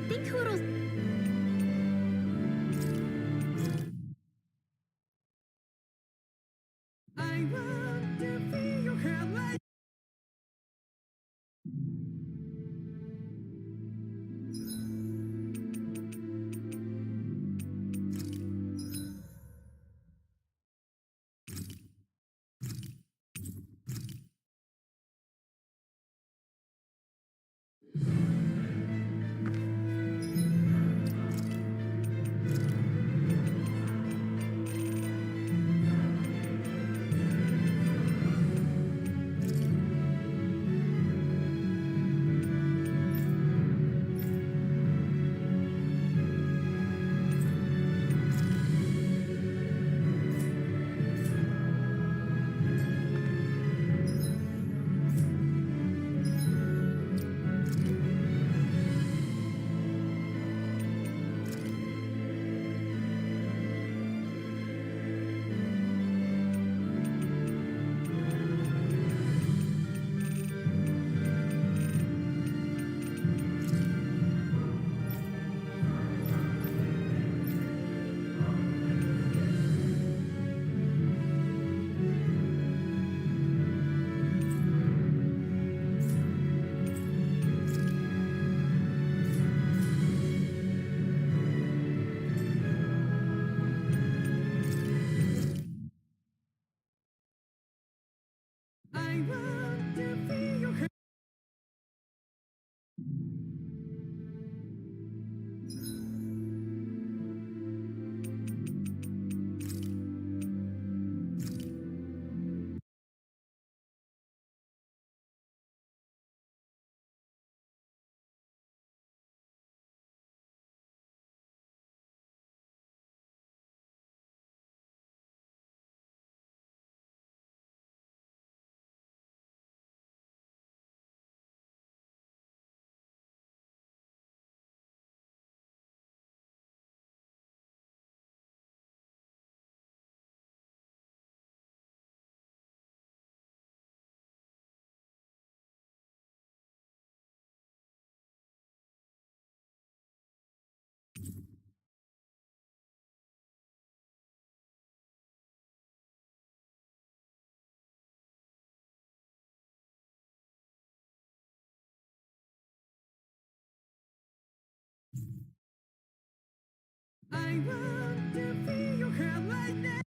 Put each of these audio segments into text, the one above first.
think who'll... I want to feel your hair like... I want to feel your hair. I want to feel your hair like that.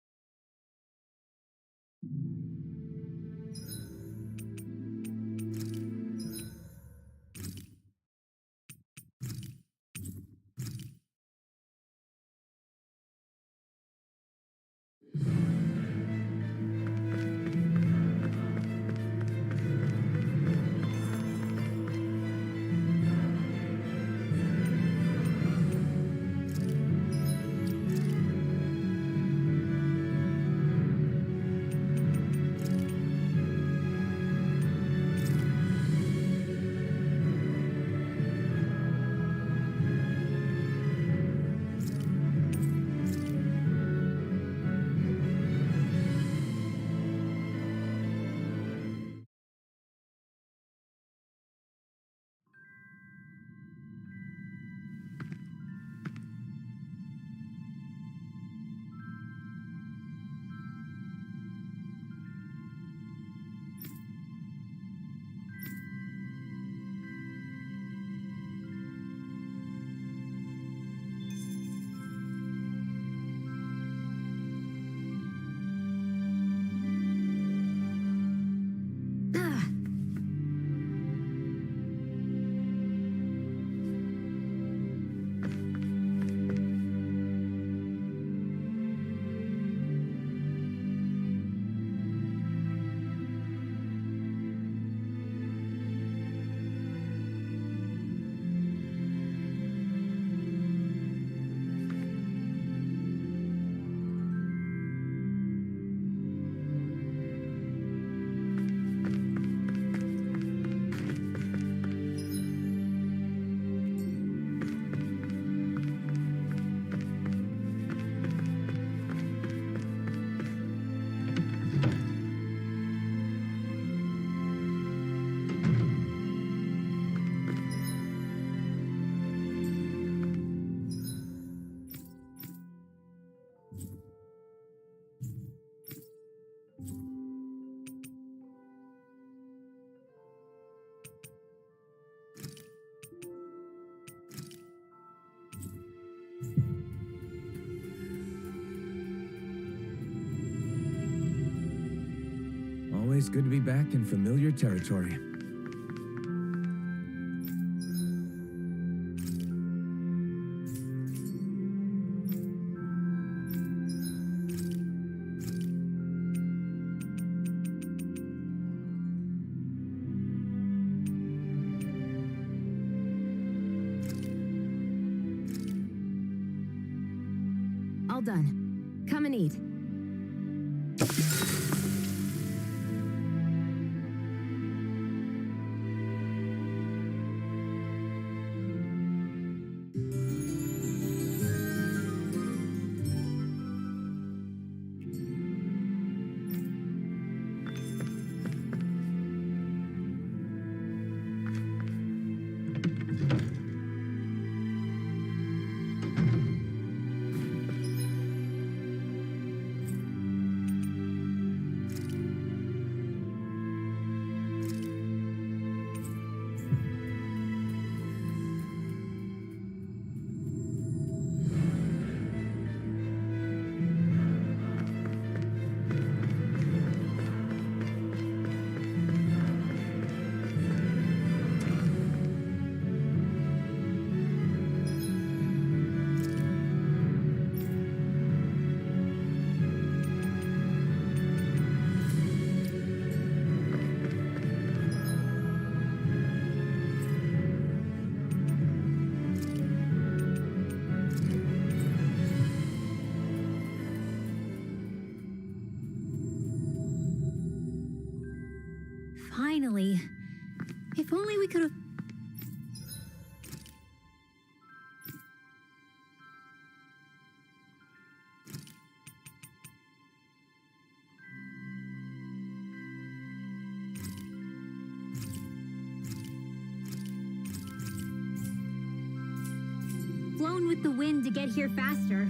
always good to be back in familiar territory. All done. Come and eat. Finally. If only we could have... flown with the wind to get here faster.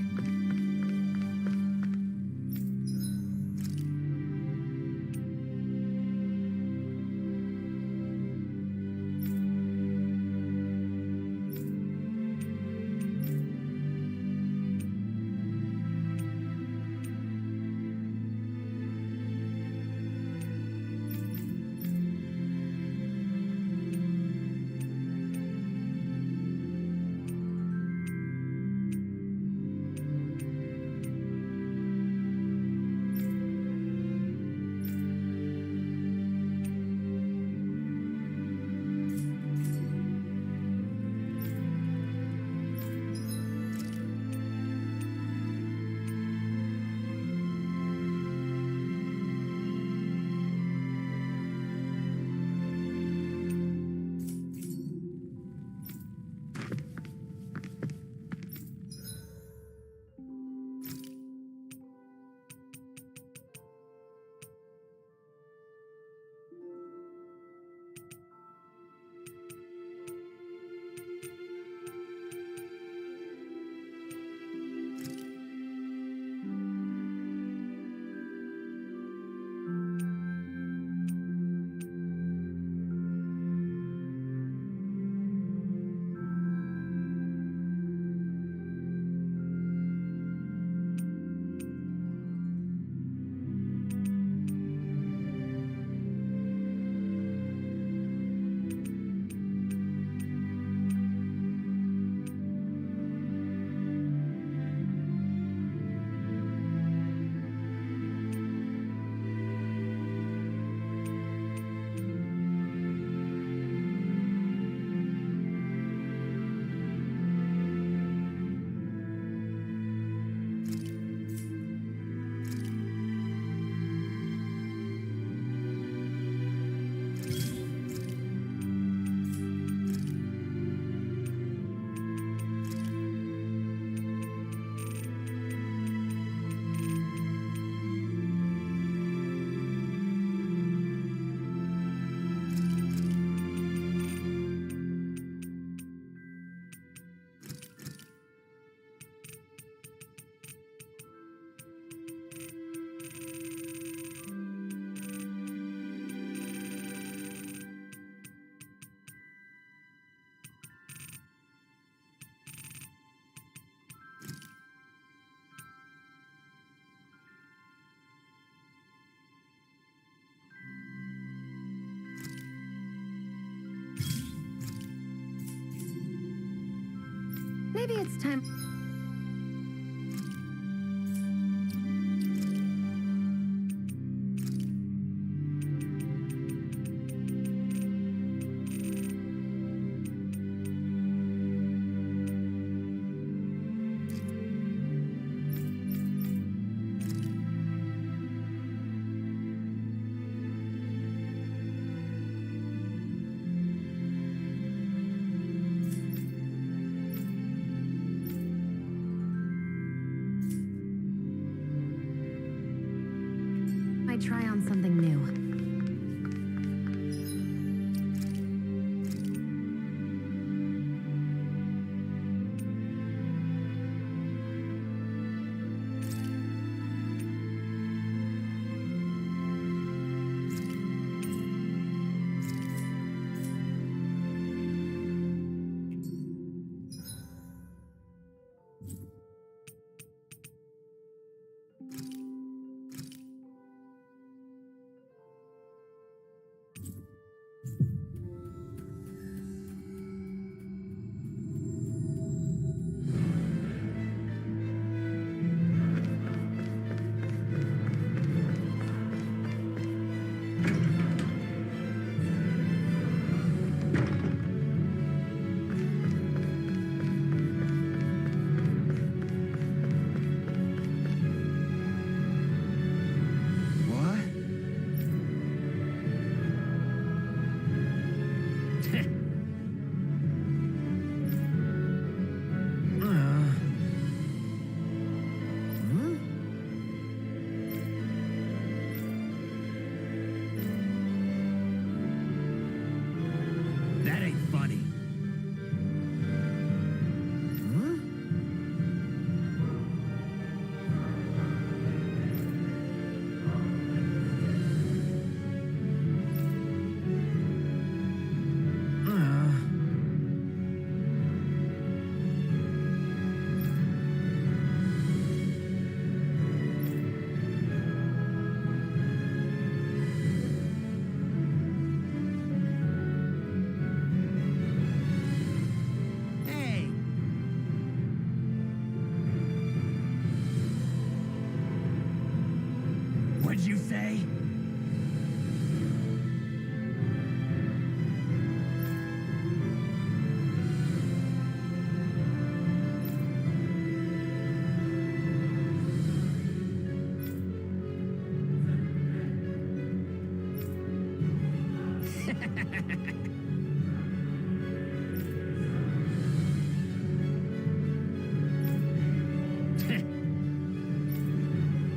Maybe it's time. I try on something new. That ain't funny. Hey! What'd you say?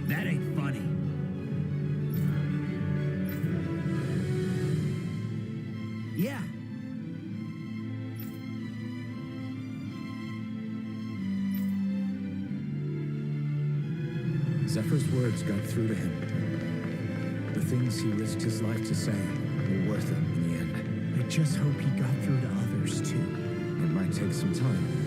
That ain't funny. Yeah. Zephyr's words got through to him. The things he risked his life to say were worth it in the end. I just hope he got through to others, too. It might take some time.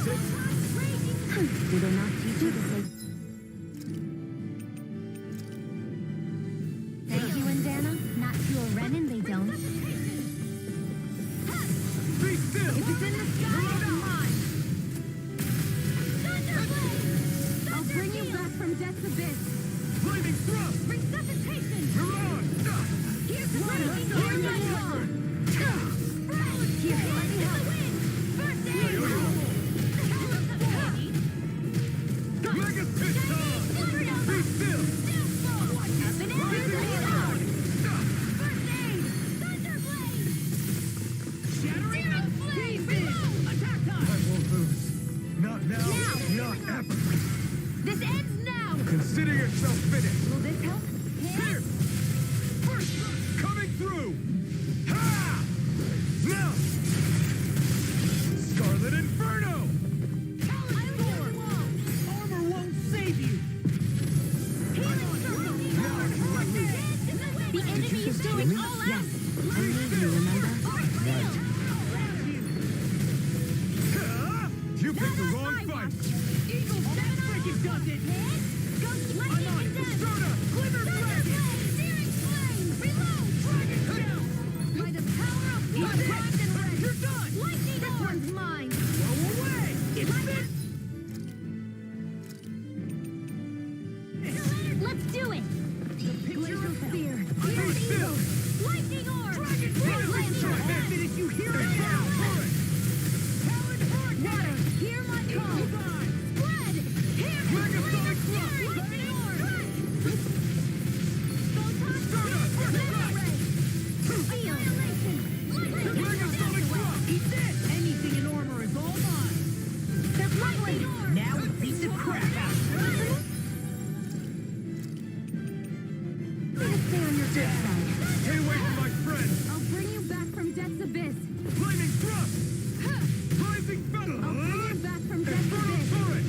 it? Do they not teach you to say thank you, Indana? Not to a Renin, they don't. Be still! If it's in the sky, it's mine. I'll bring you back from death's abyss. Flaming thrust! Resuscitation! Mirage! Here's the Water, raging here's fire! my call. Here, let me help. First aid! Mega Piston! Be still! What's happening? First aid! Thunderblade! Shattering the pieces! Attack I time! won't lose. Not now, not ever. This ends now! Consider yourself finished. Will this help? Here! First thrust coming through! Ha! Now! Scarlet Inferno! Armor won't save you! The enemy is going all out! Yes. I need you, remember? Ha! You picked the wrong fight! Eagle backbreaking does it! Lightning and death! Persona! Glimmer Thunderblade! Searing flame! Reload! Dragon Tail! By the power of He's blood, primed and ready! You're done! Lightning this orb! one's mine. Go away! It's fit! Let's do it! Glacial spear. Be still! Lightning orb! Dragon Tail! Lightning The orb! minute you hear it now! Talon Hurricane! Water, hear my call. Divine! Blood! Here! Megasonic thrust! Lightning orb! Annihilation! Megasonic thrust! Eat this! Anything in armor is all mine! Lightning orb! Now we beat the crap out of you! Gonna stay on your good side. Stay away from my friend! I'll bring you back from death's abyss. Flaming thrust! Rising feather! I'll bring you back from death's Inferno abyss. turret!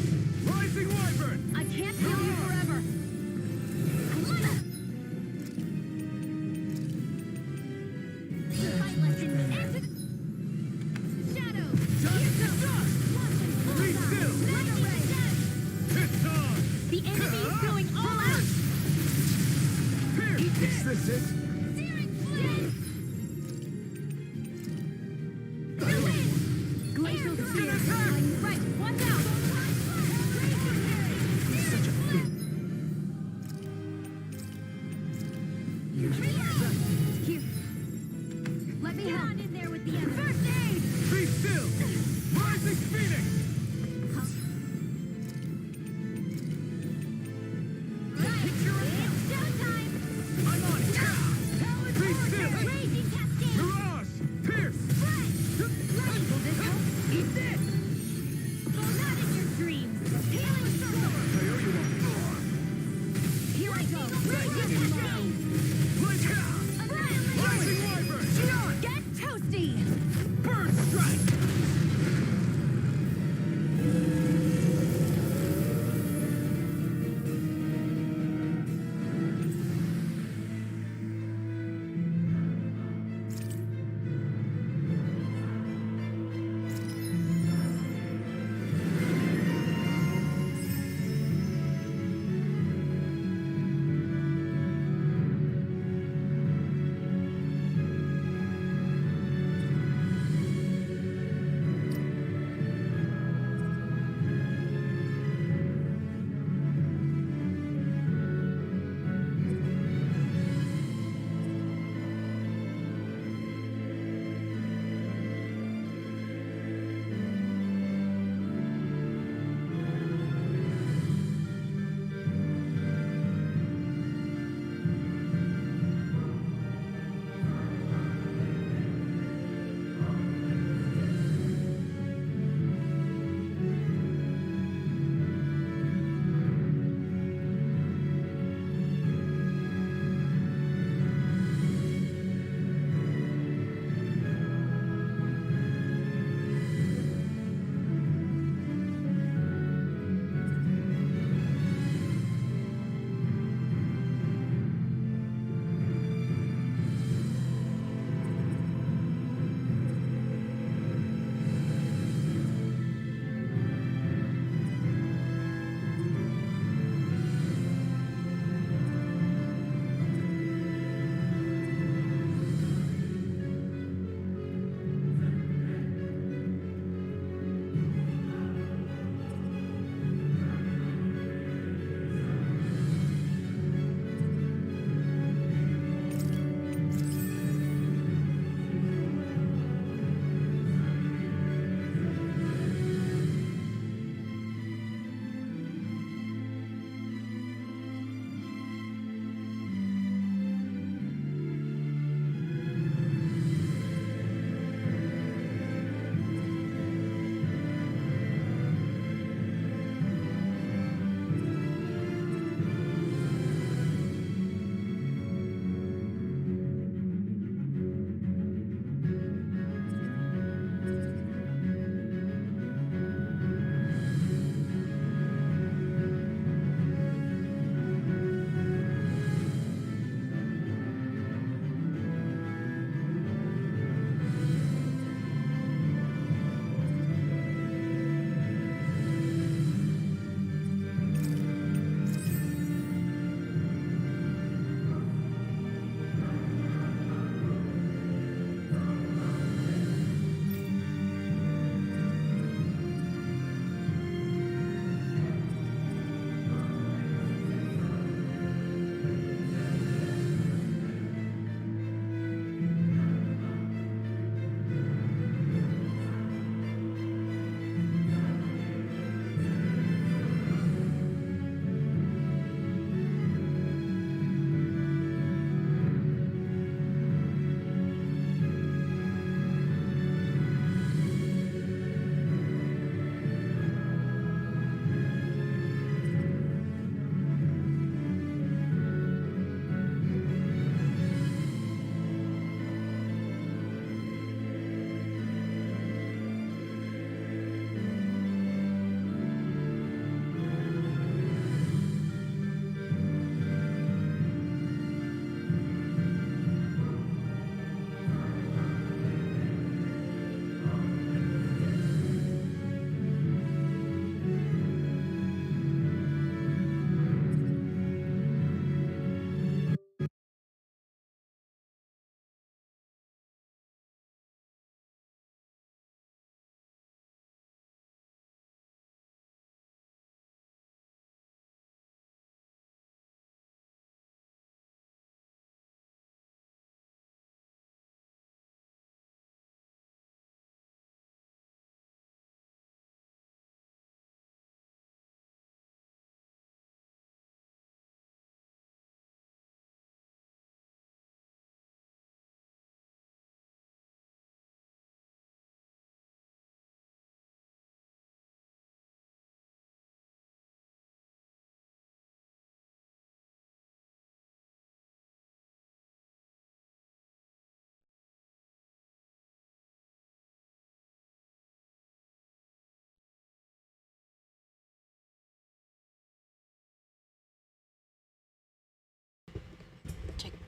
Rising wyvern! I can't heal you forever. Fight lesson into shadow! Be still! Lightning and death! Piston! The enemy is going all out! Here! Is this it? Searing flame! Glacial spear. Right, watch out! Such a big. Here. Let me Get help. on in there with the others! First aid. Be still! Rising phoenix! Right, it's showtime! I'm on it! Be still! Raging cascade! Mirage! Pierce! Right! Will this help? Eat this! Volcanic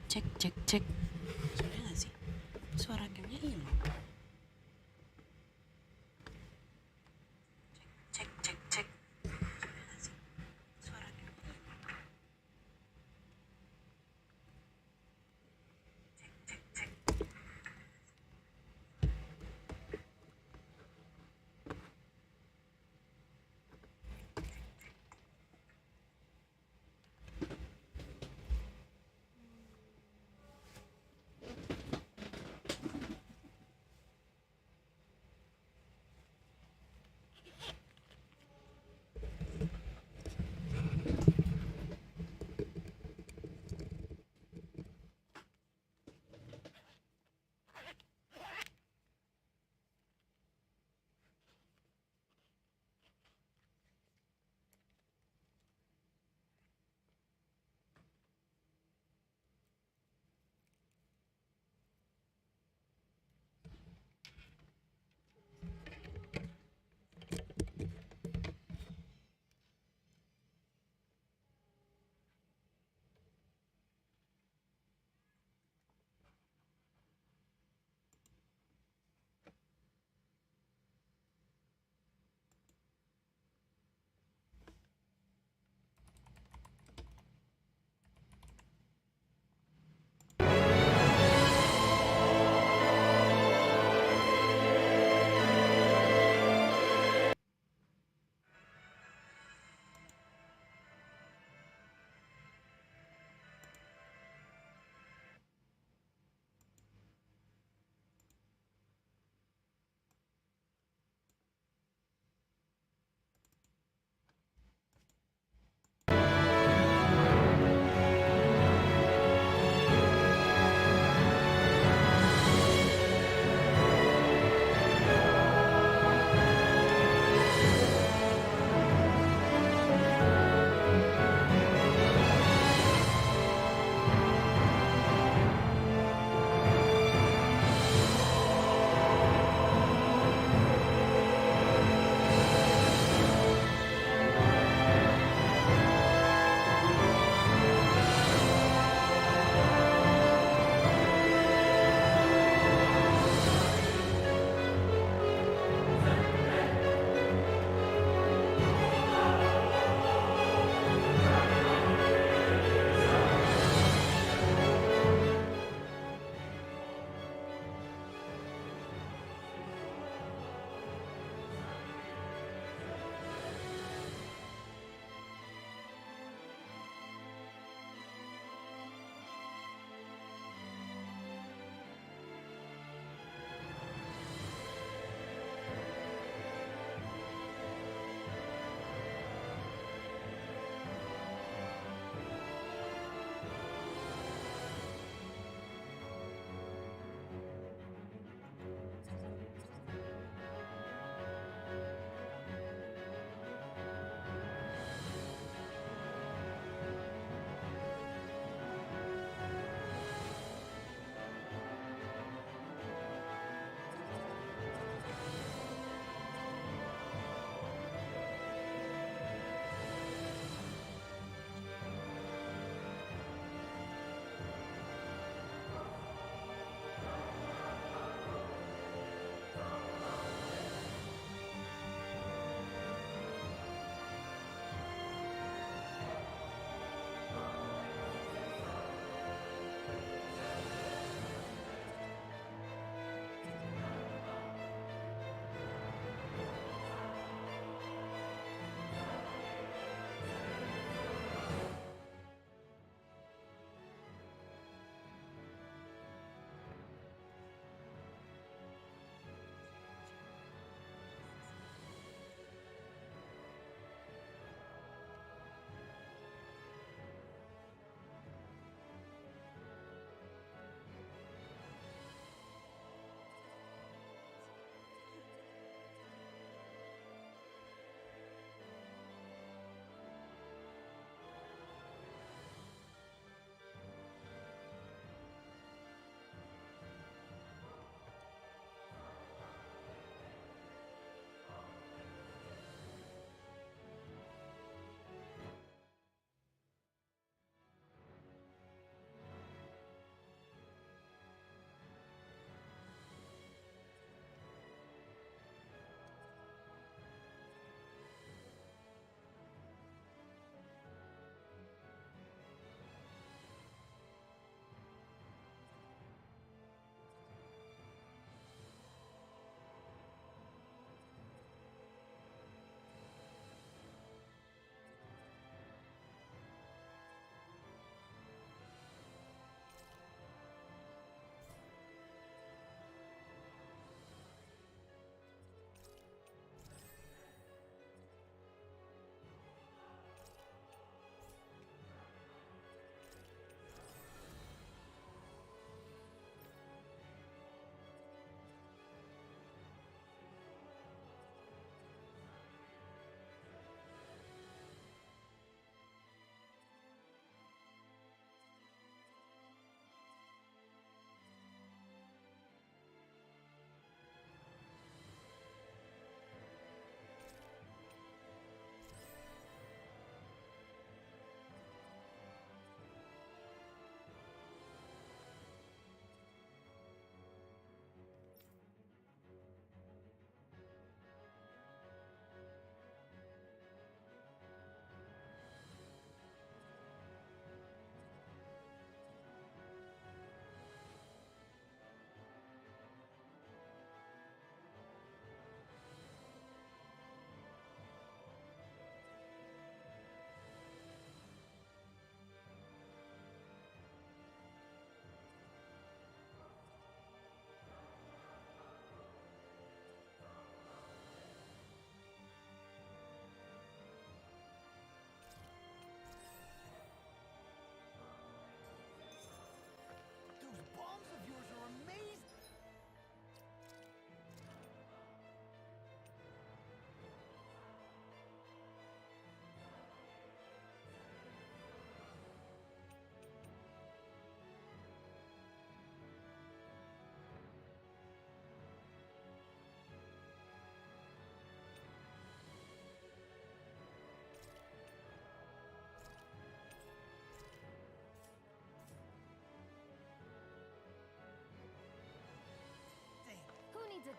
Cek, cek, cek. Suara nggak sih? Suara gamenya hilang. Cek, cek, cek, cek. Suara nggak sih? Suara gamenya hilang. Cek, cek, cek.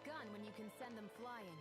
gun when you can send them flying?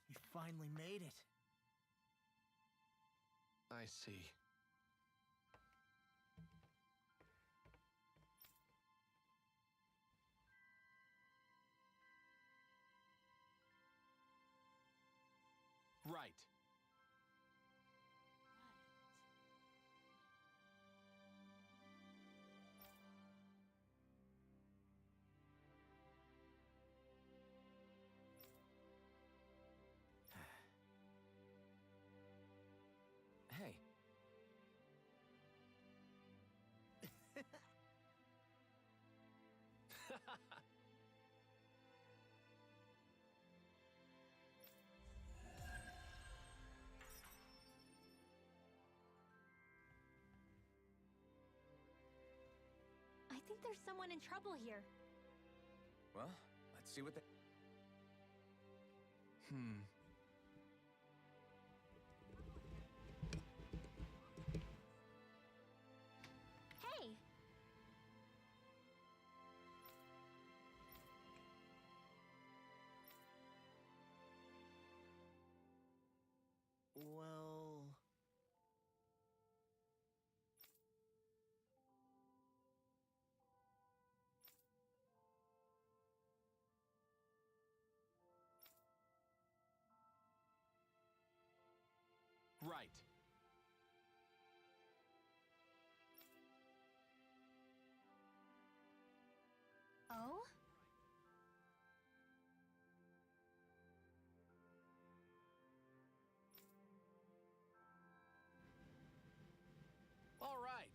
You finally made it. I see. Right. Hey. I think there's someone in trouble here. Well, let's see what they... Hey! Well... Right. Oh? All right.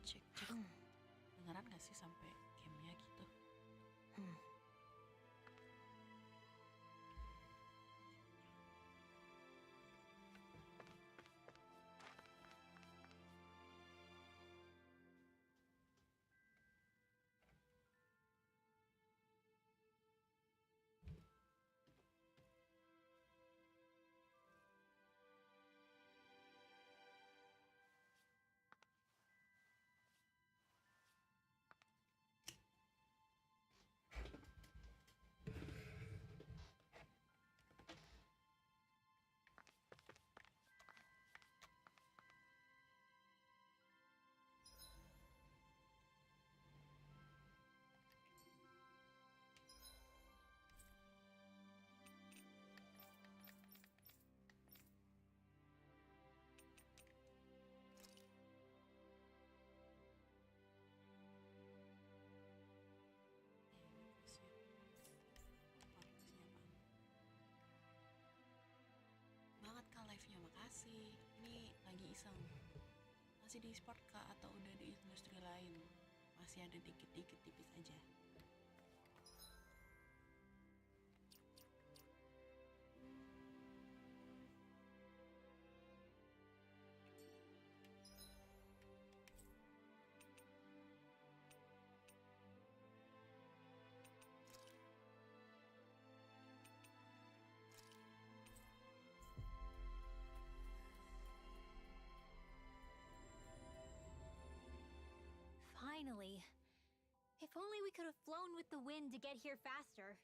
Cek, cek. Beneran gak sih sampai gamenya gitu? iseng. Masih di sport kah atau udah di industri lain? Masih ada dikit-dikit tipis aja. Finally. If only we could have flown with the wind to get here faster.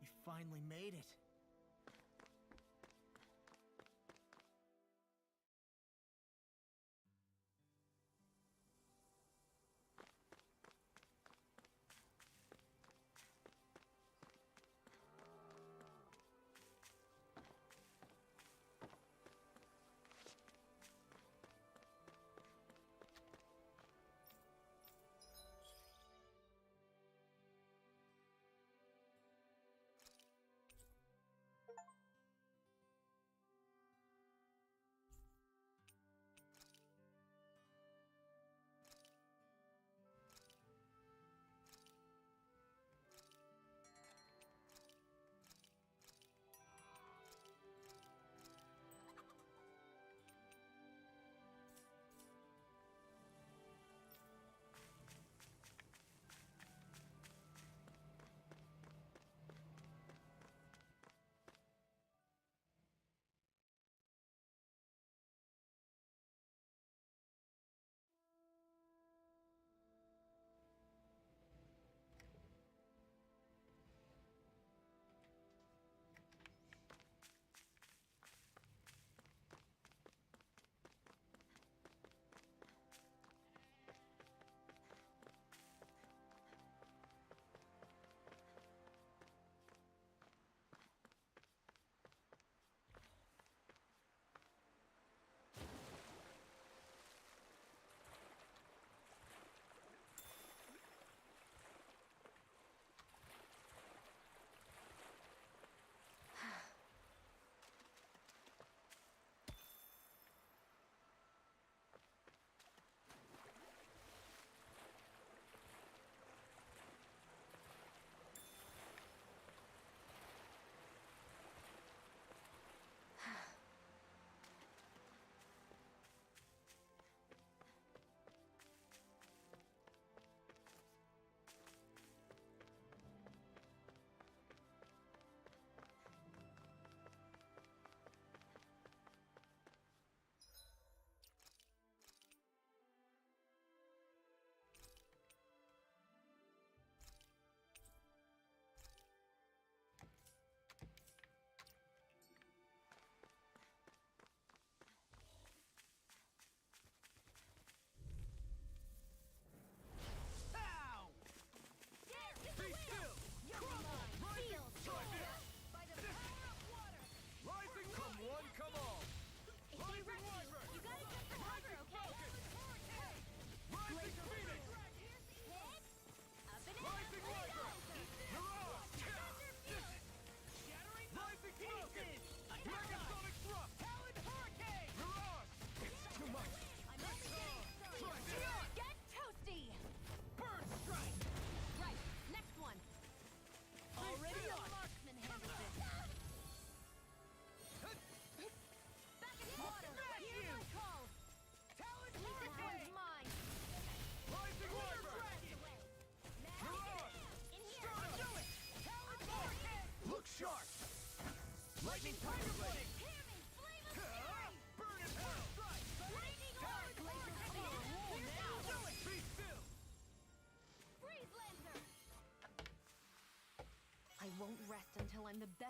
We finally made it.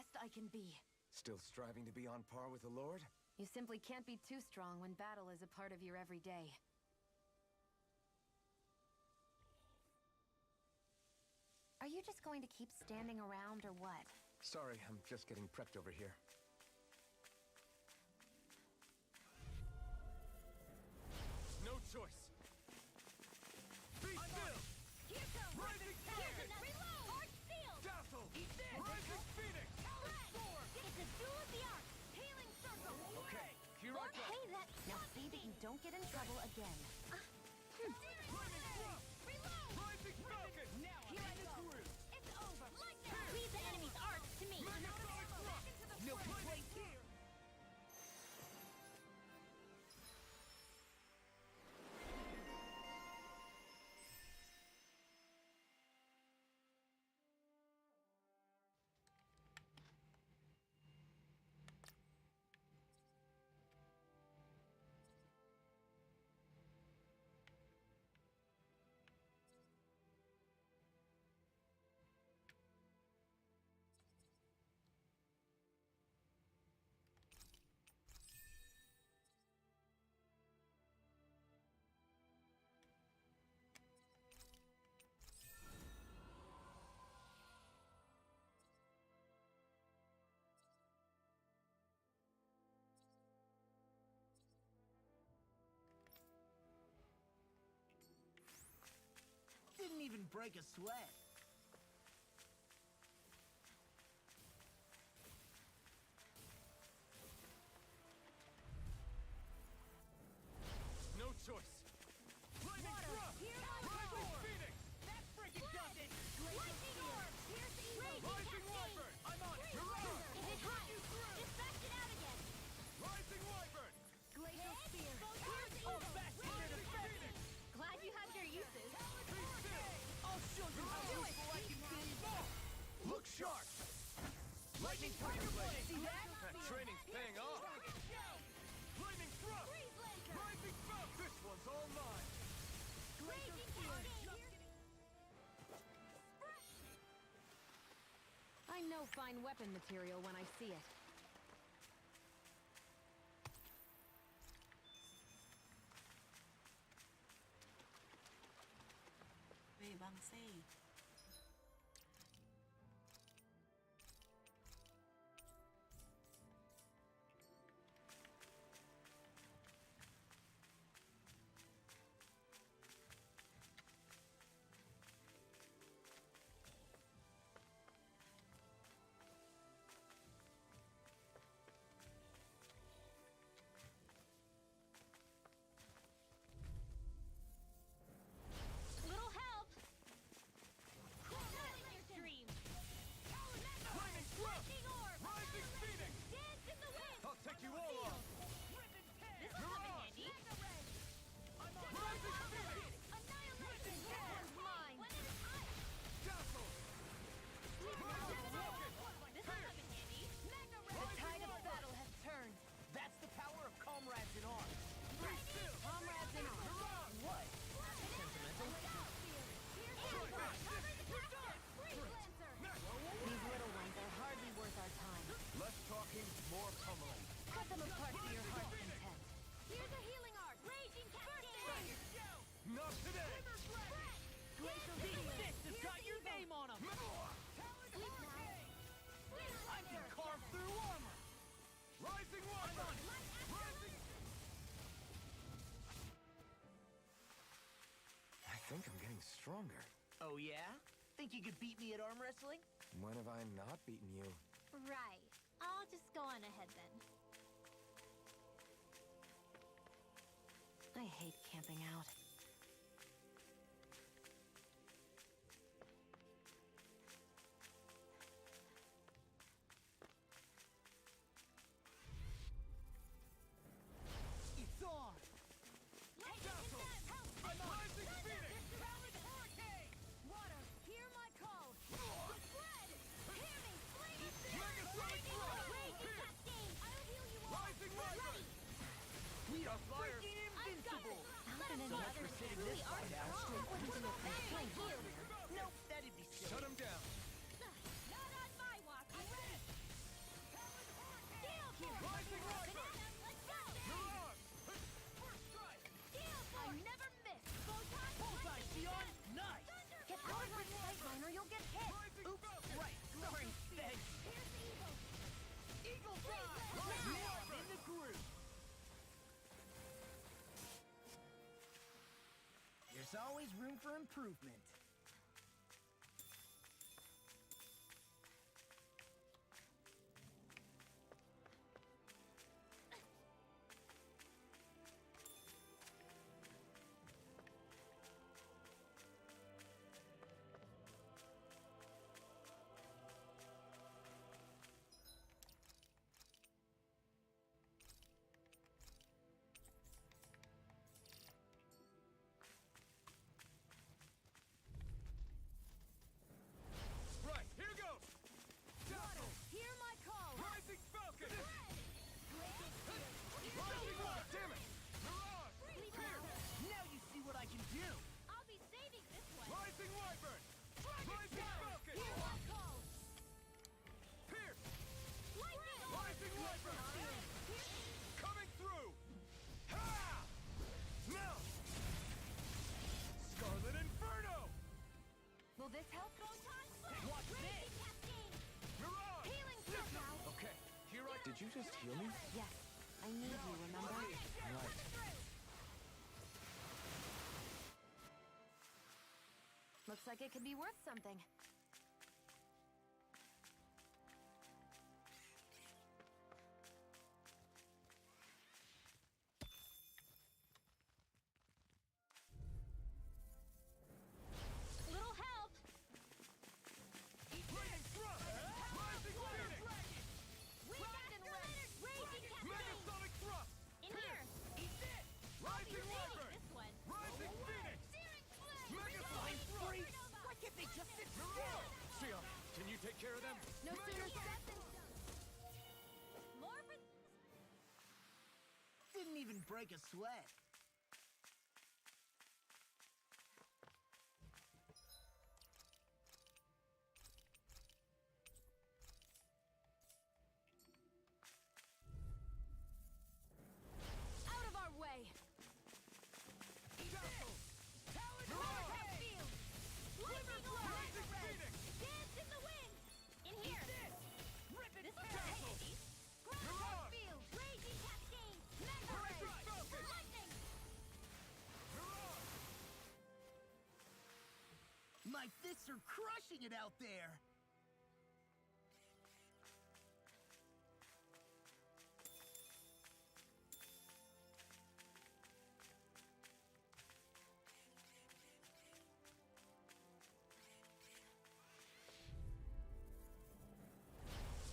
best I can be. Still striving to be on par with the Lord? You simply can't be too strong when battle is a part of your everyday. Are you just going to keep standing around or what? Sorry, I'm just getting prepped over here. No choice. Be still! Here goes! Rising Here's Phoenix! another reload! Hard steel! Dazzle! Eat this! Rising Phoenix! It's a duel of the arts! Healing circle! Okay, here I go! Hey, that... Now see that you don't get in trouble again. Flaming Thrust! Reload! Rising Falcon! Now here I go! It's over! Like that! Leave the enemy's arts to me! Megasonic Thrust! No place here! Didn't even break a sweat. No choice! Flaming Thrust! Rising Phoenix! That freaking does it! Lightning orb! Here's the Rising Wyvern! I'm on it! You're on! Is it hot? Dispatch it out again! Rising Wyvern! Glacial Spear. Here's the Oh, evil! fast Rising Phoenix! Glad you had your uses. Be still! I'll show you how Do it. useful I can be! Look sharp! Lightning Tiger Blade! See that? That training's paying off! Flaming Thrust! Freeze Lancer! Rising Falcon! This one's all mine! Raging Cascade! I know fine weapon material when I see it. Weh, bangse. Little help! Stream! Flaming Thrust! Lightning orb! Rising Phoenix! Dance in the wind! I'll take you all on! This will come in handy! Rising Phoenix! Annihilation! This one's mine! When it is ice! Dazzle! Rising Falcon! This will come in handy! The tide of battle has turned. That's the power of comrades in arms. Be still! Comrades in arms. You're on! What? Sentimental? These little ones are hardly worth our time. Less talking, more pummeling. Cut them apart to your heart's content. Here's a healing art! Raging Cascade! Not today! Glacial These Spear. fists have got your name on them! I can carve through armor! Rising Wyvern! Rising... I think I'm getting stronger. Oh yeah? Think you could beat me at arm wrestling? When have I not beaten you? Right. I'll just go on ahead then. I hate camping out. It's on! Dazzle! Rising Phoenix! Water, hear my call. Hear me! Flame! Megasonic Thrust! Raging Cascade! I'll heal you all! Rising Wyvern! We are Fire! freaking invincible! Something in the So much There's always room for improvement. Right, here goes! Water, hear my call! Rising Falcon! Rising Rising Water! Damn it! Mirage! Pierce! Now you see what I can do! I'll be saving this one. Rising Wyvern! Rising Falcon! Hear my call! Pierce! Lightning! Rising Wyvern! Coming through! Ha! Now! Scarlet Inferno! Will this help? Photon Blast! Watch Raging this! Cascade! Mirage! Healing circle! Okay, here I... Did you just heal me? Yes, I need you, remember? Right. Looks like it could be worth something. Little help! Lightning Thrust! Rising Phoenix! Raging Cascade! Megasonic Thrust! In here! Rising Saving Wyvern! this one. Rising Phoenix! Megasonic Free! Thrust! Why can't they just sit still? Sion, can you take care of them? No sooner said than done. More for... Didn't even break a sweat. Out of our way! Dazzle! Vortex field! Lightning Rising Phoenix! Dance in the wind! In here! This is handy! Mirage! Field! Raging Cascade! Mega Rising ray! Falcon! Lightning! Mirage! My fists are crushing it out there!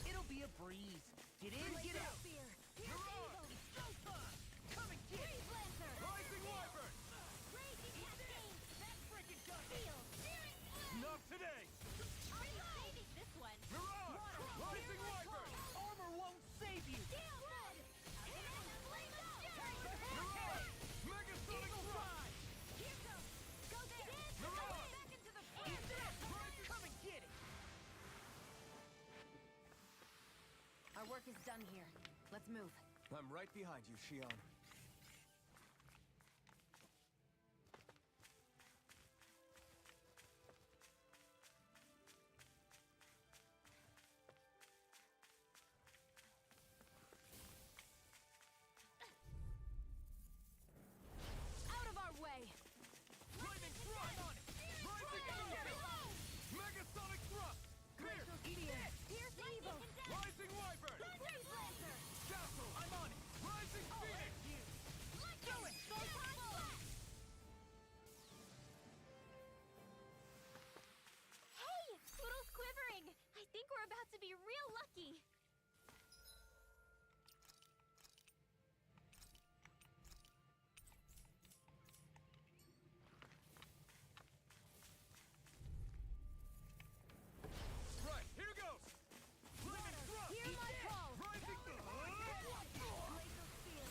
It'll be a breeze. Get in, get out! Spear! Mirage! It's go time! Come and get it! Lancer! Rising Wyvern! Raging Cascade! That freaking gun! Field! Searing Blast! Not today! I'll be saving this one! Mirage! Rising Wyvern! Armor won't save you! Steel Bud! Flame up! Mirage! Megasonic Thrust! Here goes! Go there! Mirage! Back into the Come and get it! Our work is done here. Let's move. I'm right behind you, Xion. Out of our way! Lightning Thrust! Rising Falcon! Megasonic Thrust! Clear! Pierce evil! Rising Wyvern! Freeze Lancer! Dazzle! I'm on it! Rising Phoenix! Do it! Photon blast! Hey! Poodle's quivering! I think we're about to be real lucky! Right, here goes! Lightning Thrust! Hear my call! Rising...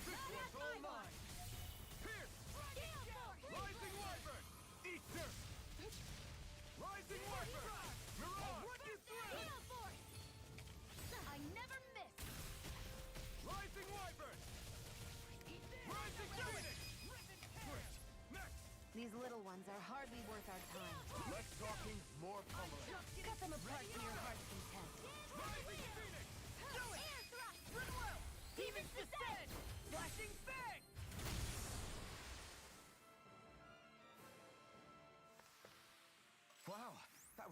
This one's all mine! Pierce! Rising Wyvern! Eat dirt! Rising Wyvern! Mirage! Gale Force! I never miss! Rising Wyvern! Rising Phoenix! Great! Next! These little ones are hardly worth our time. Less talking, more pummeling. Cut them apart to your heart's content. Rising Phoenix! Do it! Air thrust! Goodwill! Demons descend! Flashing bang!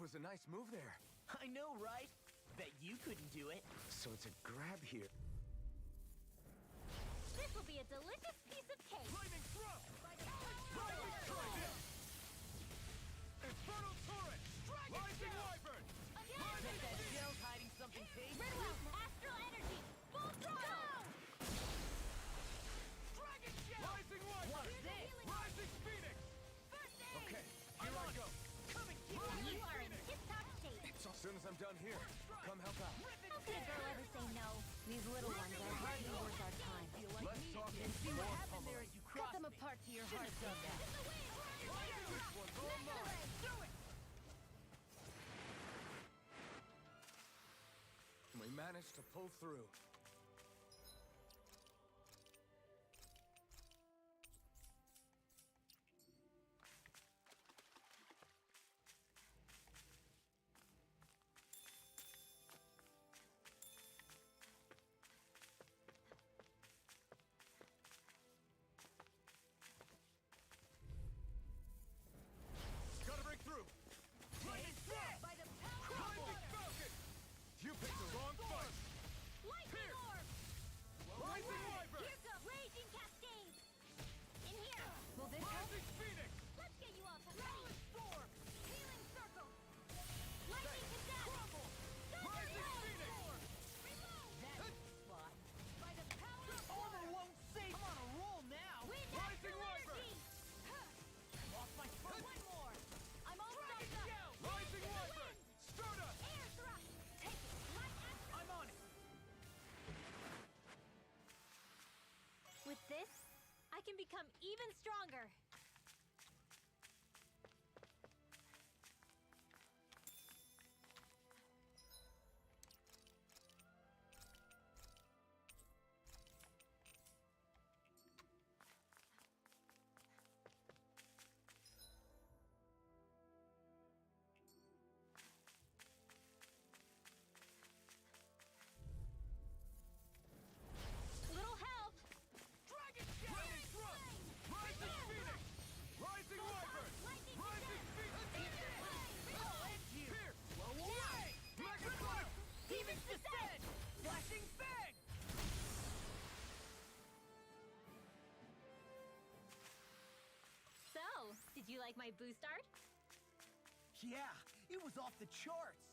was a nice move there. I know, right? Bet you couldn't do it. So it's a grab here. This will be a delicious piece of cake. Lightning thrust! Lightning strike! Infernal turret! Rising wyvern! Bet that shell's hiding something tasty. Ridwell, astral energy, full throttle. Dragon shell! Rising wyvern! Rising phoenix! Okay, here I go. Come and keep You are in tip-top shape. As soon as I'm done here, come help out. How could a girl ever say no? These little ones are hardly worth our time. Let's talk And see what more happened there pummeling. as you Cut crossed them me. apart to your heart's content. We managed to pull through. Gotta break through! Lightning thrust! By the power of Rising water. falcon! You picked the wrong fight! Lightning orb. Rising wyvern! Here goes raging cascade. In here. Will this help? Rising phoenix! Let's get you all to ready. Storm. Healing circle. Lightning to death. Crumble! Rising phoenix! That's the spot. By the power of Armor water. won't save. I'm on a roll now. Wind Rising astral wyvern. energy. Lost my spot. One more. I'm all Dragon stopped up. shell! Rising wyvern! Stardust! Air thrust. Take it. Light astral. I'm on it. With this, I can become even stronger. Little help. Dragon shell! Lightning thrust! Rising phoenix! Rising wyvern! Lightning Rising phoenix! I'll end you. Here! Blow away. Megatron! Demons descend. Flashing fang. So, did you like my boost art? Yeah, it was off the charts.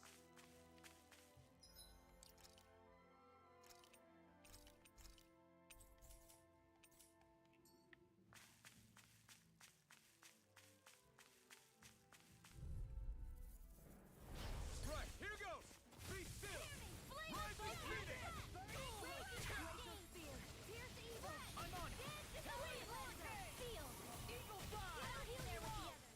Right, here goes! Be still! Rising phoenix! I'm on it. Eagle dive. There with the others.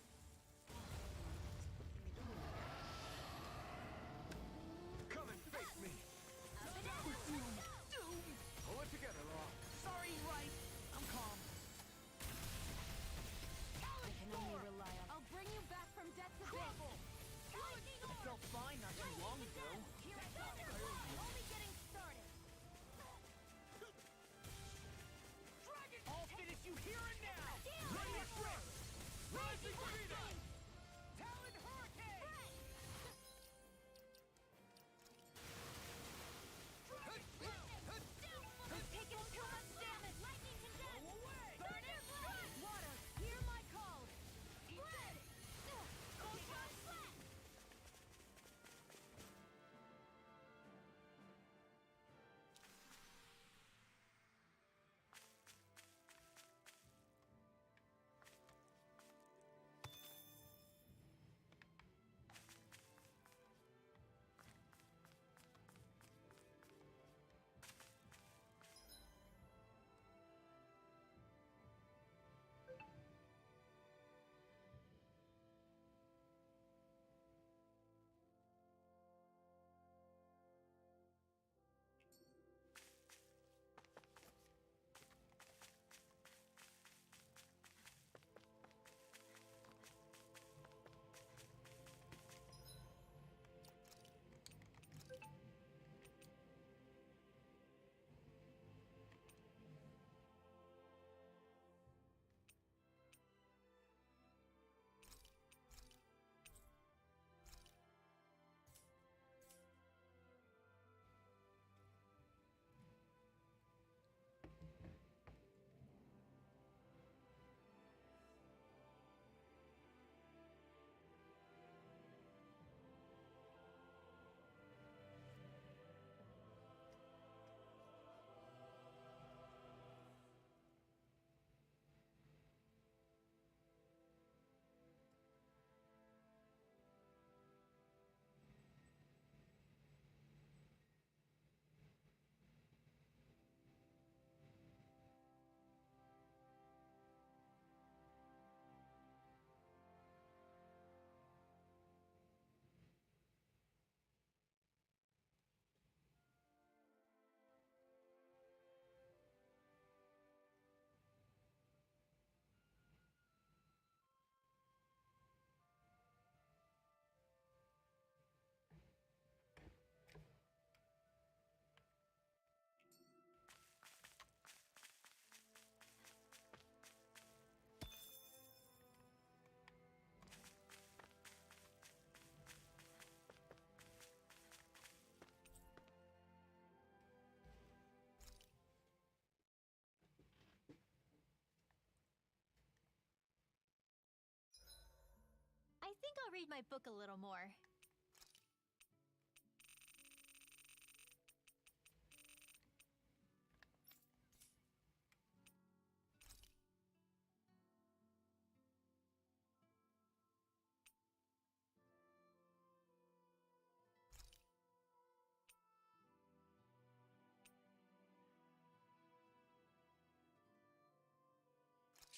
I'll read my book a little more.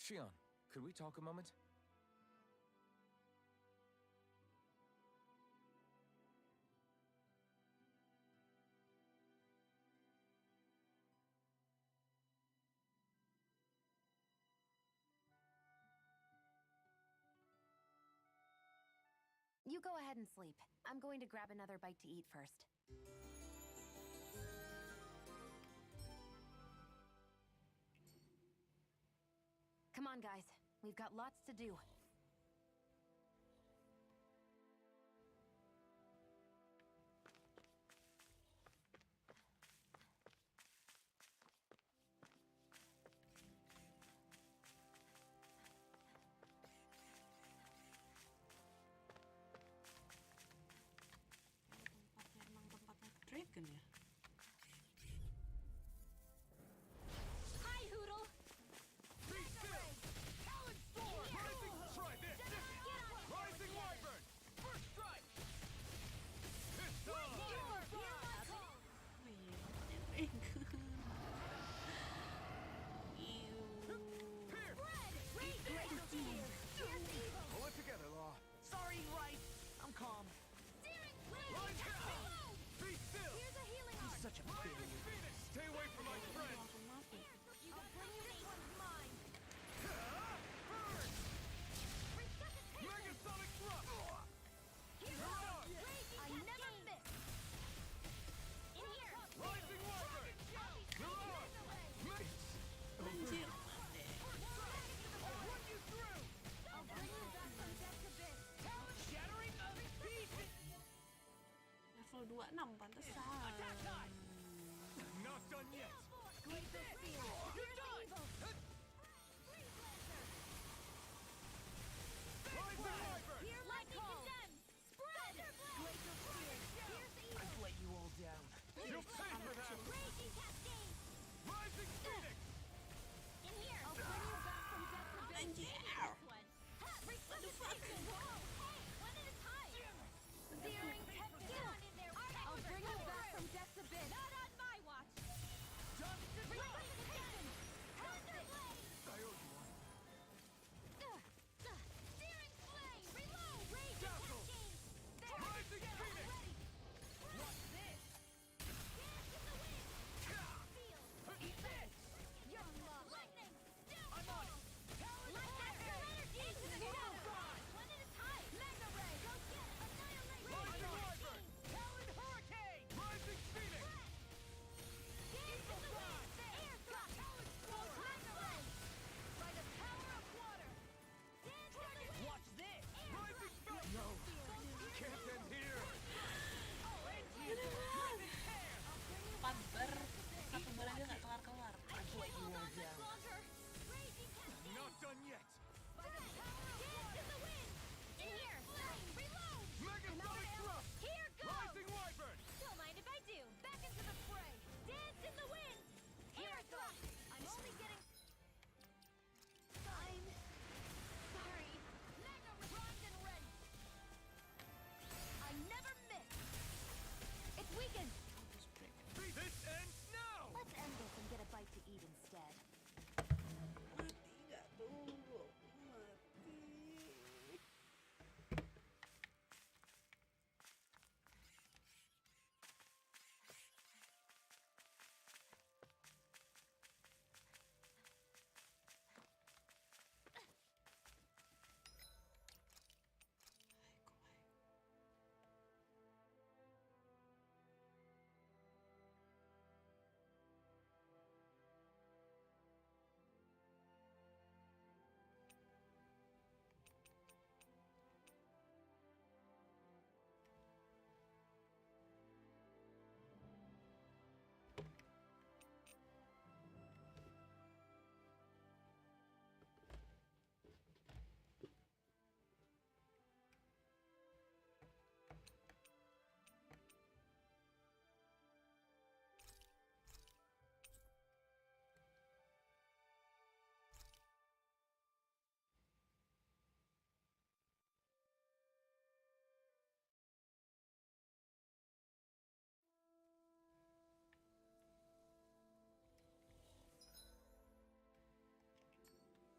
Shion, could we talk a moment? You go ahead and sleep. I'm going to grab another bite to eat first. Come on, guys. We've got lots to do. Tempatnya emang tempatnya Dragon ya. Hi, Hoodle! Be still! Talon sword! Rising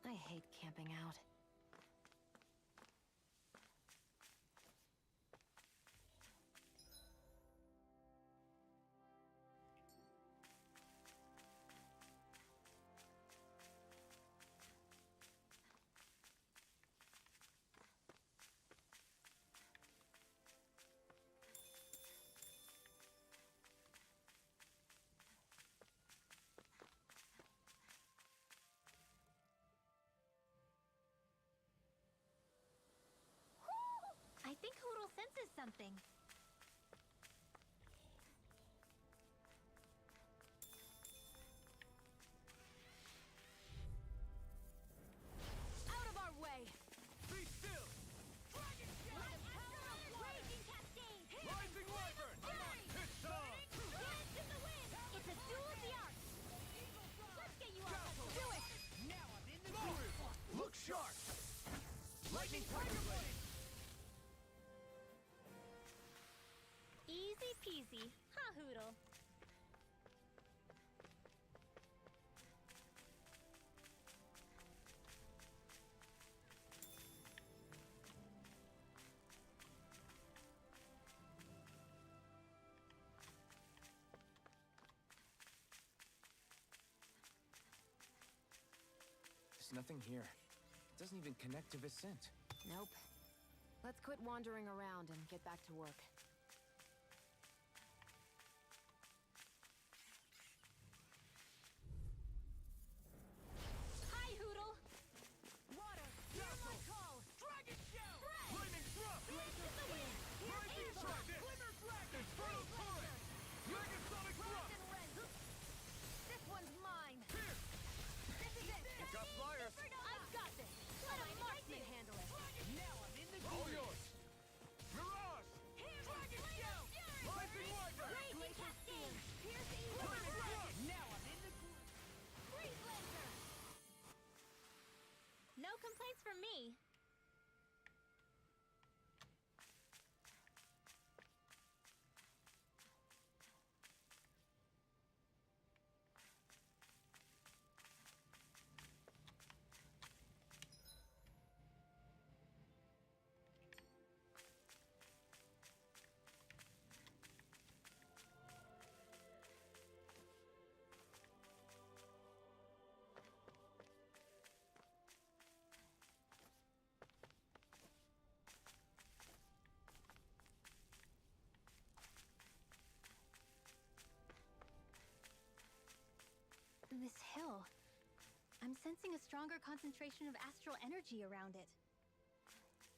I hate camping out. I think Hoodle senses something. Out of our way! Be still! Dragon Shot! Raging Cascade! Rising Wyvern! Hit time! Dance in the wind! It's a duel of the arts! Let's get you out! Do it! Now I'm in the Look sharp! Lightning Tiger Blade! Easy peasy, huh, Hoodle? There's nothing here. It doesn't even connect to Vicent. Nope. Let's quit wandering around and get back to work. Hi, Hoodle! Water! Hear my call! Dragon Shell! Lightning Thrust! Blaze in the wind! Rising Here's Trident! Glimmer Dragon! Infernal Torrent! Megasonic Thrust! and Rend! This one's mine! Here! This is it! Pick up flyers! I've got this! Let a marksman handle it! Now I'm in the All yours! Mirage! Dragon Shell! Rising Wyvern! Raging Cascade! Piercing Lightning Thrust! Now I'm in the Freeze Lancer! No complaints from me. This hill. I'm sensing a stronger concentration of astral energy around it.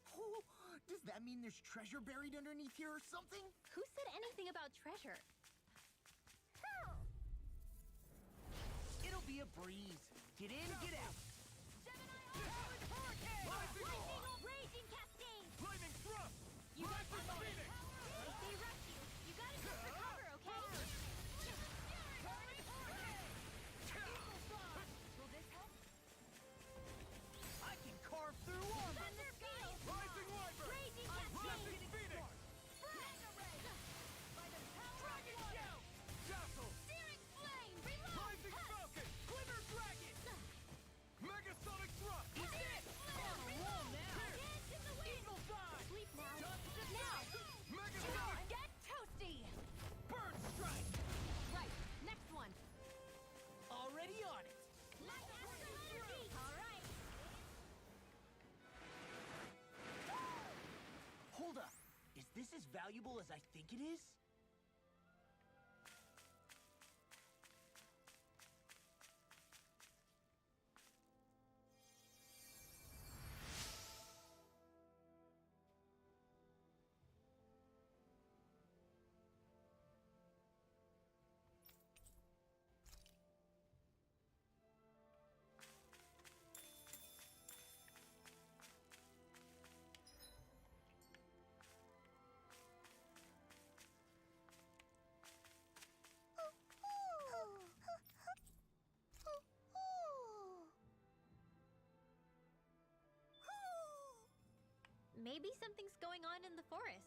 Oh, does that mean there's treasure buried underneath here or something? Who said anything about treasure? It'll be a breeze. Get in, get out. Rising Orb! Raging Cascade! Lightning Thrust! You got Rising this. Phoenix! If they rush you, you gotta just recover, okay? Will this help? I can carve through armor. Thunder Field! Rising Wyvern! Raging Rising Cascade! Phoenix! Mega Ray! By the power Dragon of water! Shell! Dazzle! Searing Flame! Reload! Rising Falcon! Glimmer Dragon! Megasonic Thrust! He's it! Whoa, now. Dance in the wind! Eagle Dive! Sleep now! Now! Megasonic! Get toasty! Bird strike. Right, next one. Already on it. Like astral energy! All right! Hold up. Is this as valuable as I think it is? Maybe something's going on in the forest.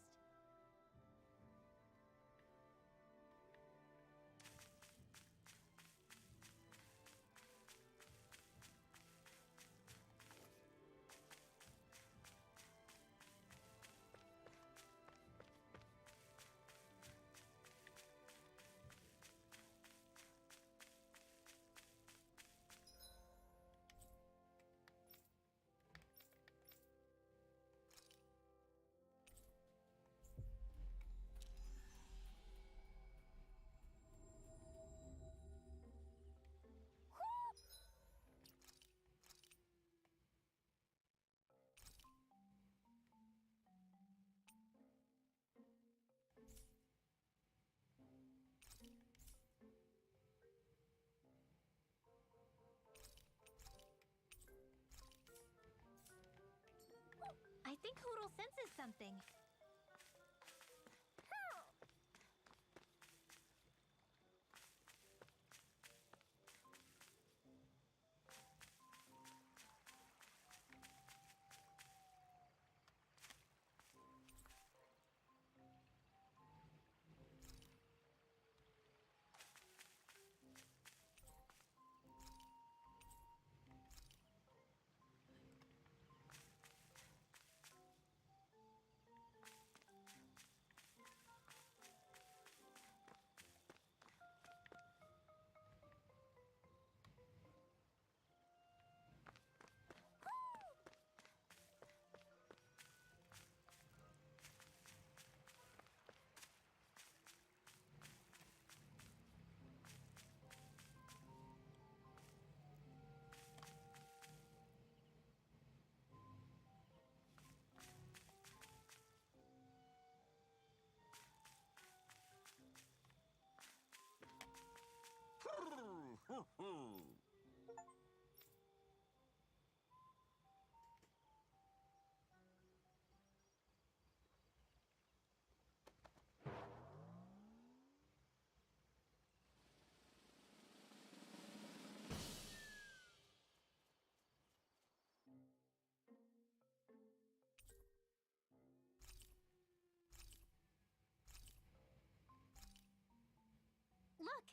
Look!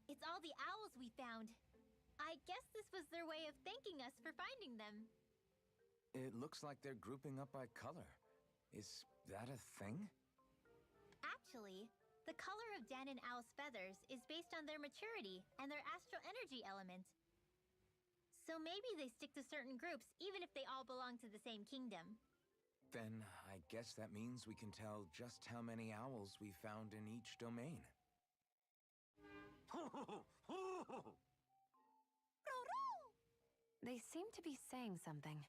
It's all the owls we found. I guess this was their way of thanking us for finding them. It looks like they're grouping up by color. Is that a thing? Actually, the color of Dan and Owl's feathers is based on their maturity and their astral energy element. So maybe they stick to certain groups even if they all belong to the same kingdom. Then I guess that means we can tell just how many owls we found in each domain. They seem to be saying something.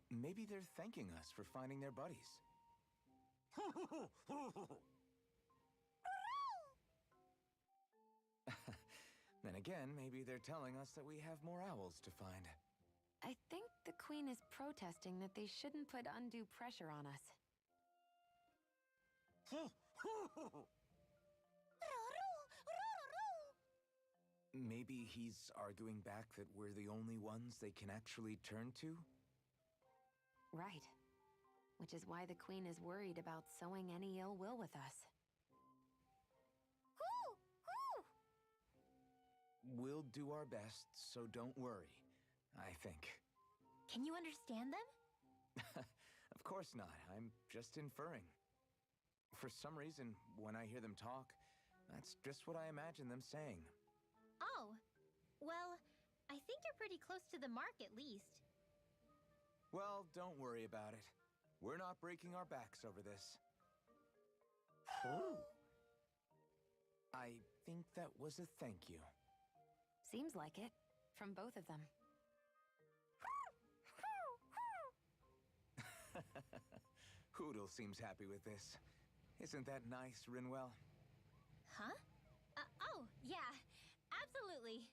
Maybe they're thanking us for finding their buddies. Then again, maybe they're telling us that we have more owls to find. I think the queen is protesting that they shouldn't put undue pressure on us. Maybe he's arguing back that we're the only ones they can actually turn to? Right. Which is why the queen is worried about sowing any ill will with us. We'll do our best, so don't worry, I think. Can you understand them? Of course not. I'm just inferring. For some reason, when I hear them talk, that's just what I imagine them saying. Oh, well, I think you're pretty close to the mark at least. Well, don't worry about it. We're not breaking our backs over this. I think that was a thank you. Seems like it. From both of them. Hoodle seems happy with this. Isn't that nice, Rinwell? Huh? Oh, yeah, absolutely.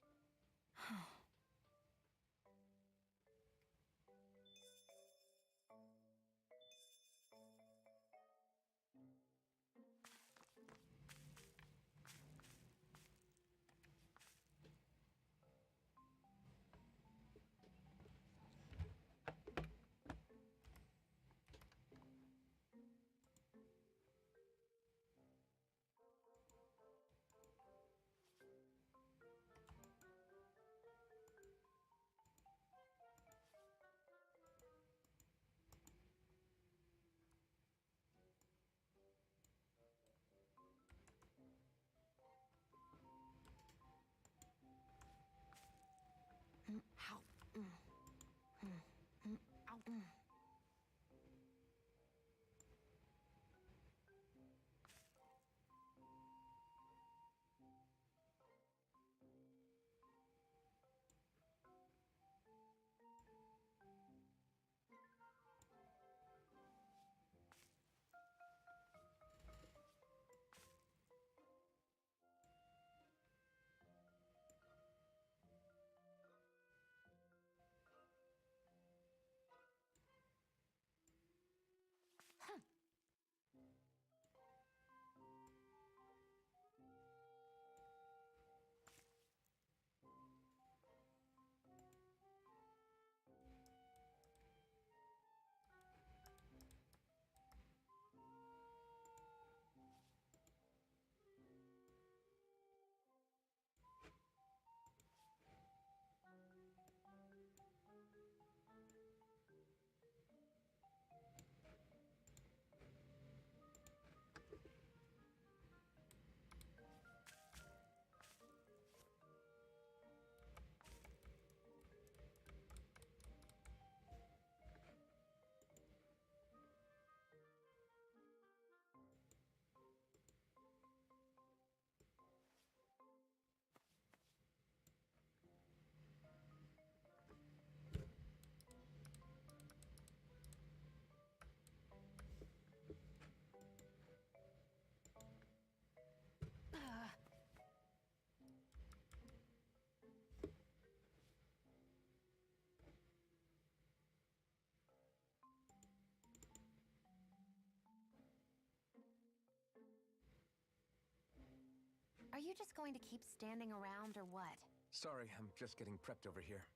Are you just going to keep standing around or what? Sorry, I'm just getting prepped over here.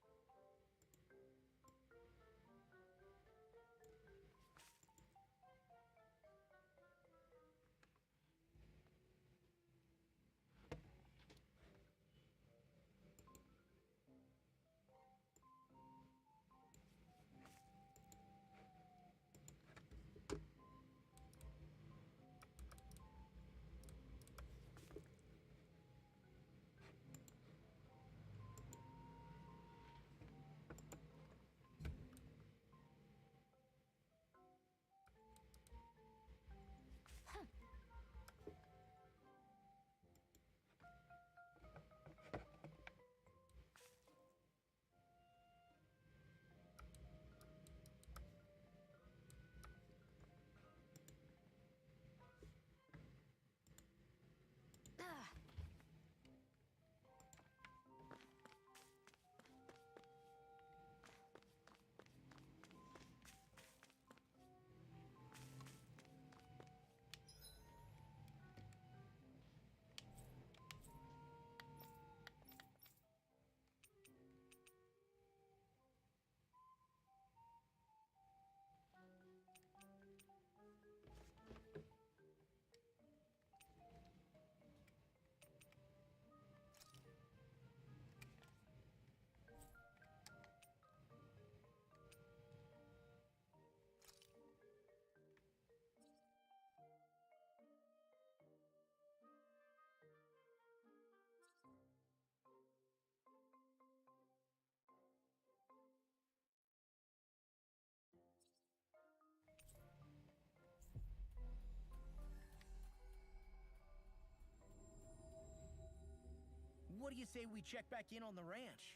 What do you say we check back in on the ranch?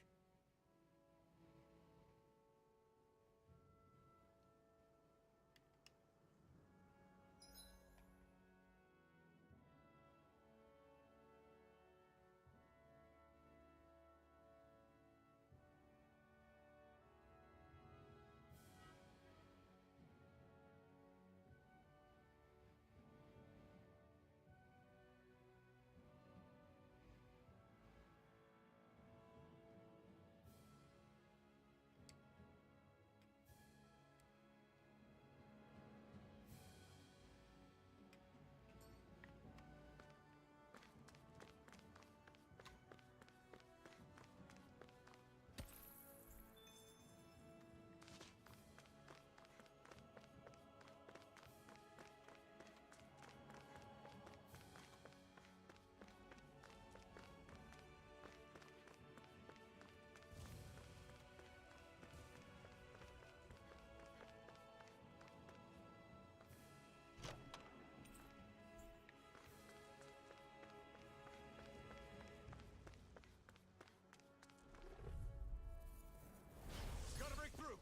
Gotta break through!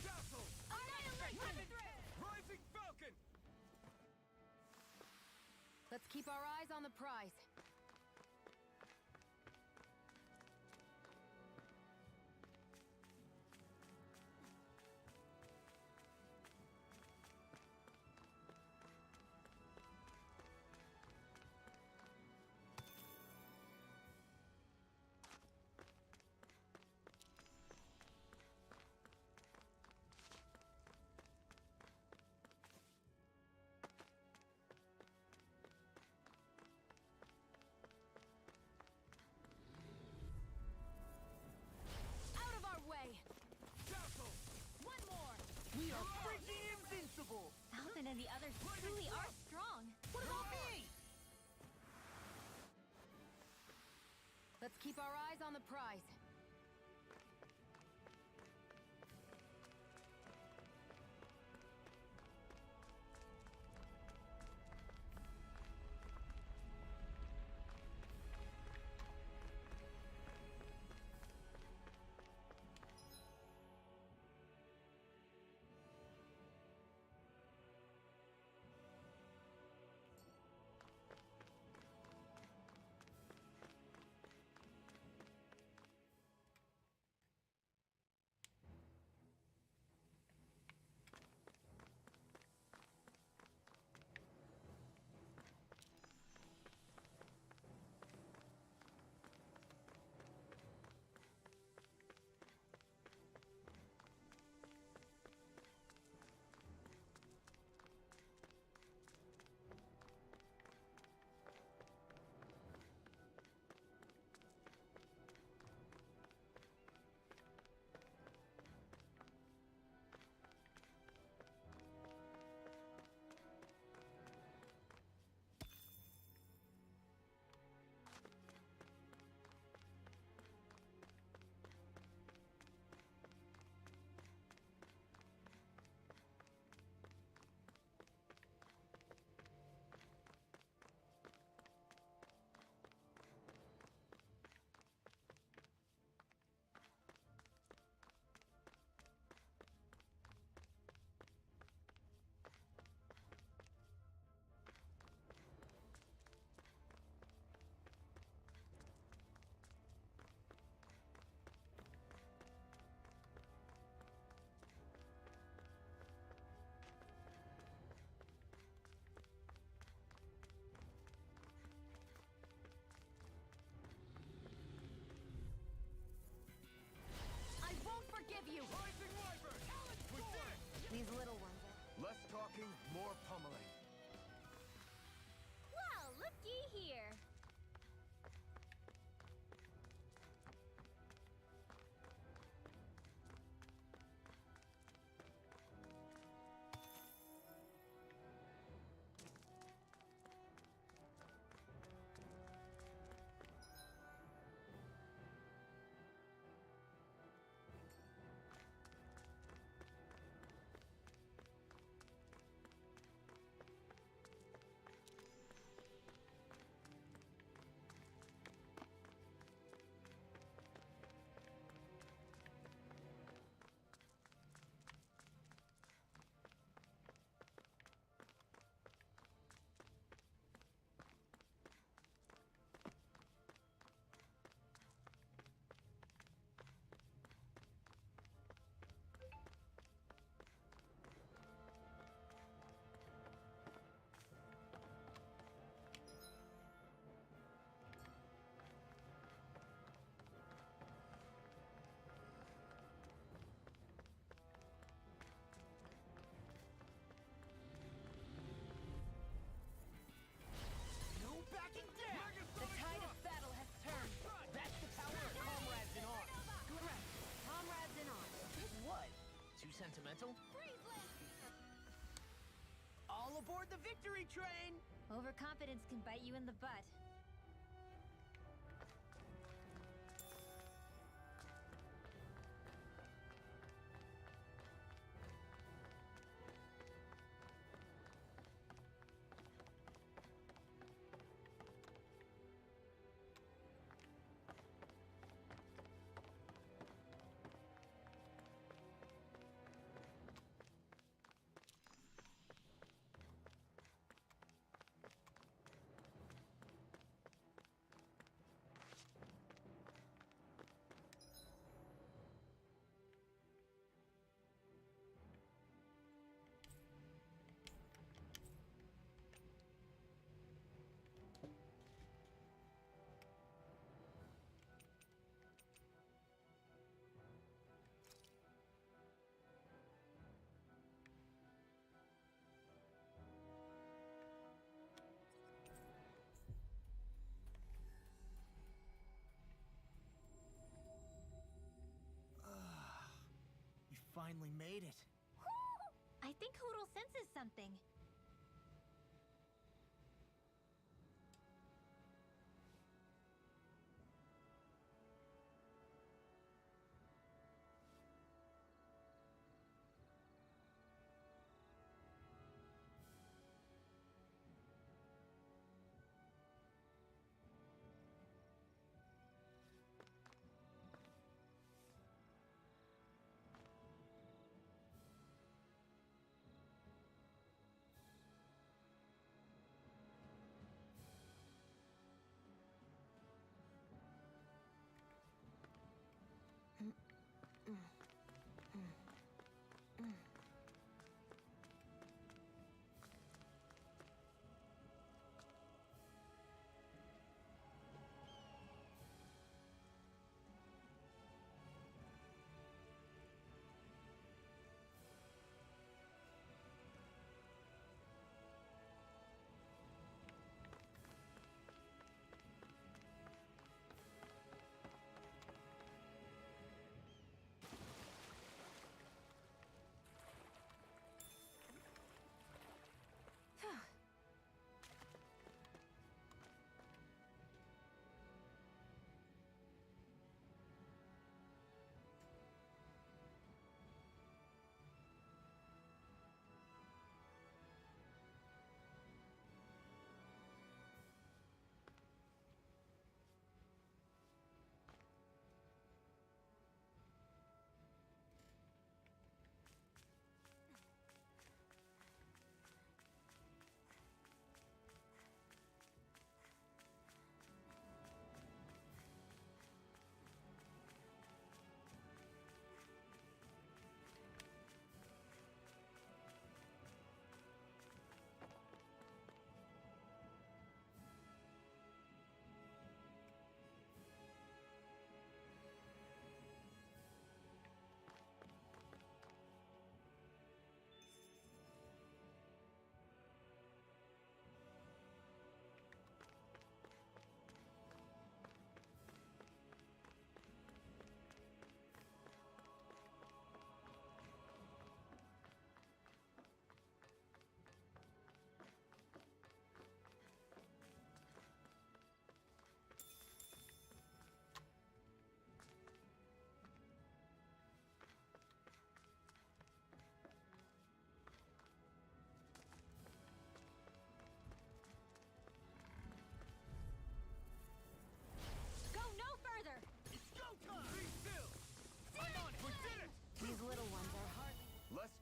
Castle! Annihilation! Rising Falcon! Let's keep our eyes on the prize. Out of our way! Castle! One more! We are freaking invincible! Falcon and the others truly are strong. What about me? Let's keep our eyes on the prize. watching more pummeling. Well, looky here. No backing down! The tide of battle has turned. That's the power of comrades in arms. Correct. Comrades in arms. What? Too sentimental? All aboard the victory train! Overconfidence can bite you in the butt. You finally made it. I think Hoodle senses something.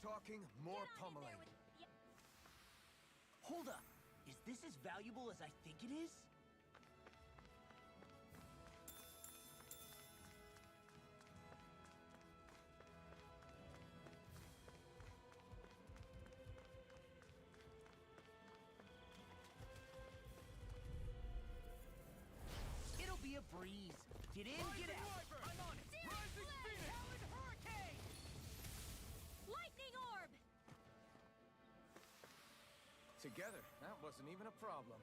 talking, more Get on in there pummeling. with- yeah. Hold up. Is this as valuable as I think it is? It'll be a breeze. Get in, get Rising out. Wyvern! I'm on it. Rising Phoenix! Talon Hurricane! Lightning orb! Together, that wasn't even a problem.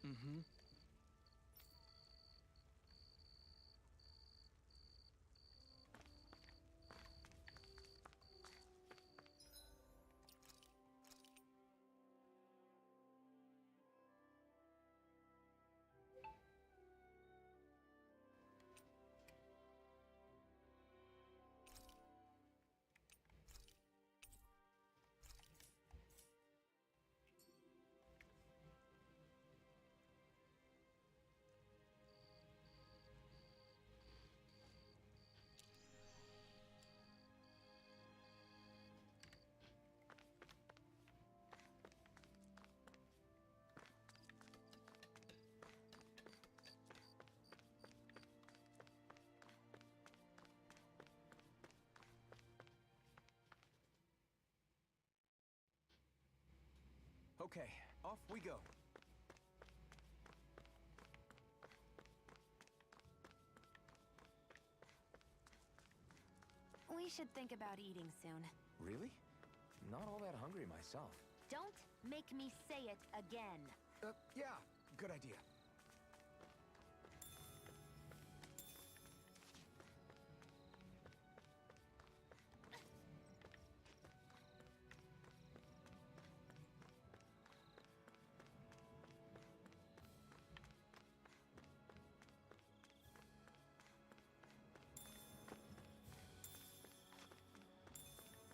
Mm-hmm. Okay, off we go. We should think about eating soon. Really? Not all that hungry myself. Don't make me say it again. Yeah, good idea.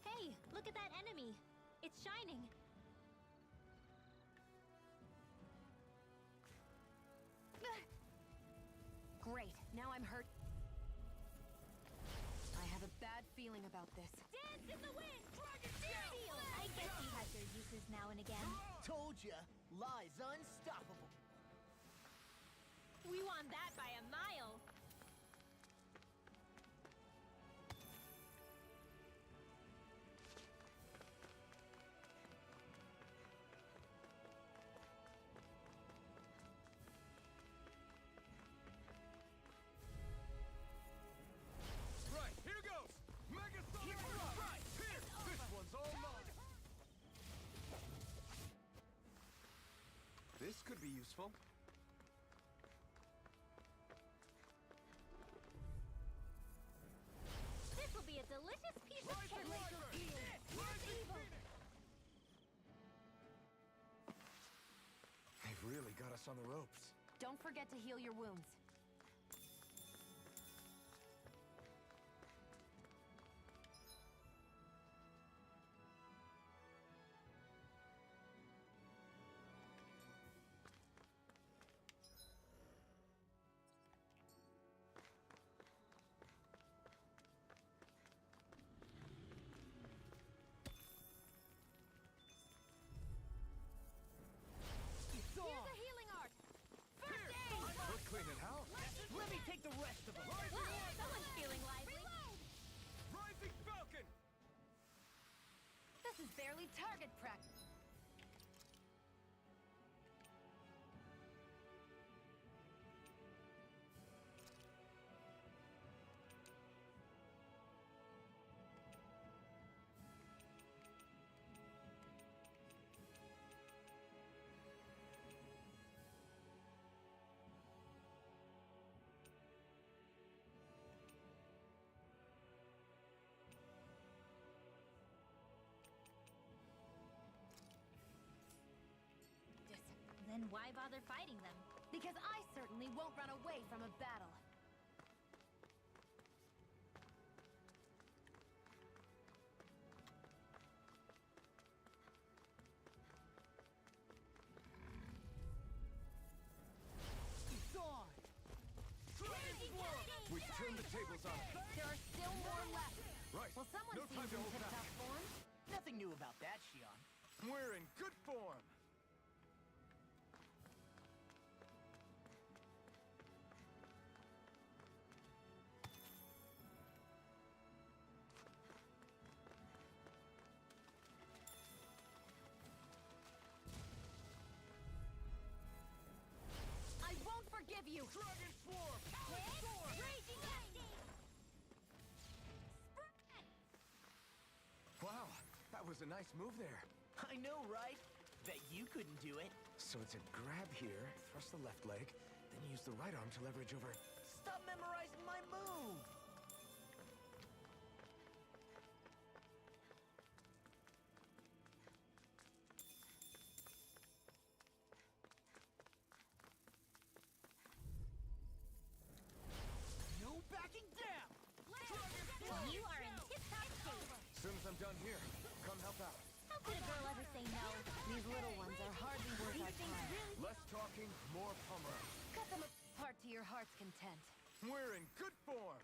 Hey, look at that enemy. It's shining. Great, now I'm hurt. I have a bad feeling about this. Dance in the wind! Seal, I guess you have your uses now and again. Told ya, Lie's unstoppable. We won that by a mile. Right, here goes! Mega Sonic Strike! Here! This one's all mine! This could be useful. This will be a delicious piece of Rising cake. Wyvern! Rising Phoenix! They've really got us on the ropes. Don't forget to heal your wounds. It's Here's on. a healing art! Here! We're cleaning house. Let me take the rest of them. Rising Wow, Wyvern! someone's feeling lively. Rising Falcon! This is barely target practice. Then why bother fighting them? Because I certainly won't run away from a battle. It's on! Dragon Swarm! We turn the tables on him. There are still more left. Right. Well, someone No time seems to in hold back. tip-top form. Nothing new about that, Shion. We're in good form. I won't forgive you. Dragon Swarm! Raging lightning. Wow, that was a nice move there. I know, right? Bet you couldn't do it. So it's a grab here, thrust the left leg, then use the right arm to leverage over. Stop memorizing my move! No backing down! You are in tip-top shape. As soon as I'm done here, come help out. How could a girl ever say no? These little ones are hardly worth our time. Less talking, more pummeling. Cut them apart to your heart's content. We're in good form.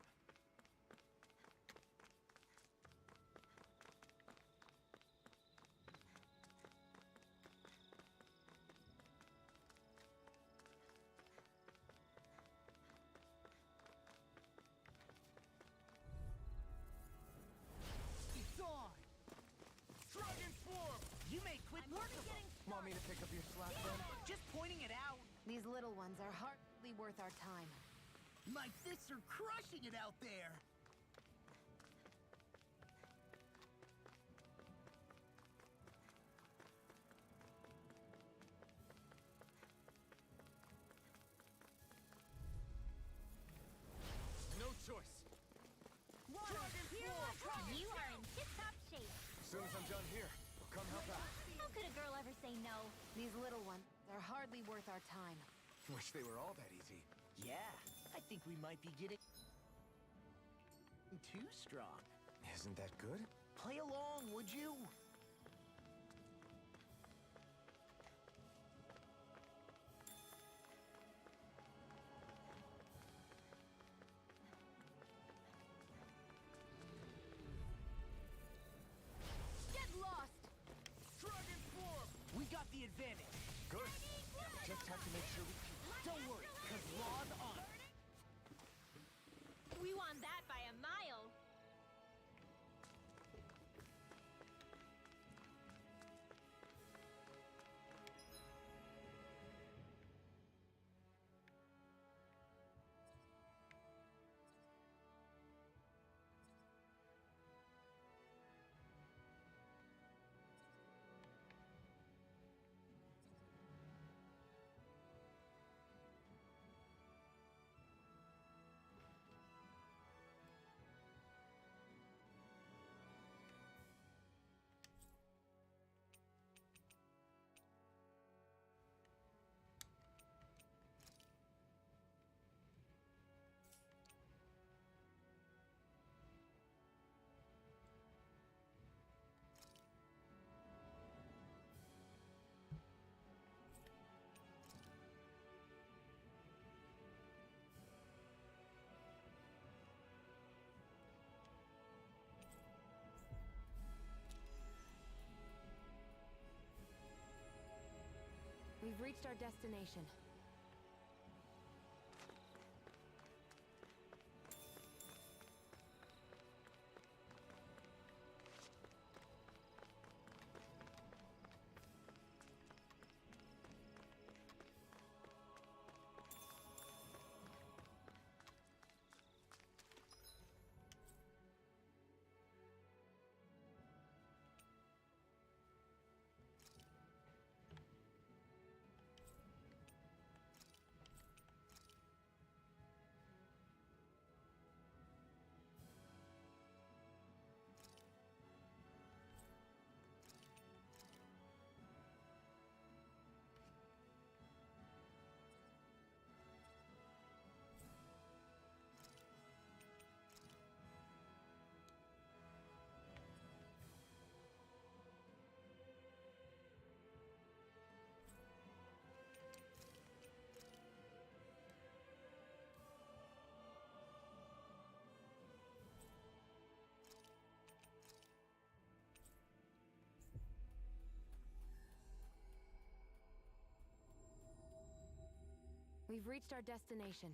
It's on! Dragon Swarm! You may quit work of them. Want me to pick up your slack then? Just pointing it out. These little ones are hardly worth our time. My fists are crushing it out there. No choice. Dragon Swarm! You are in tip-top shape. As soon as I'm done here, come help out. How could a girl ever say no? These little ones are hardly worth our time. Wish they were all that easy. Yeah, I think we might be getting too strong. Isn't that good? Play along, would you? Get lost. Dragon Swarm! We got the advantage. Good. Just have to make sure we keep. Don't worry, because law's on. We won that by a mile. We've reached our destination. We've reached our destination.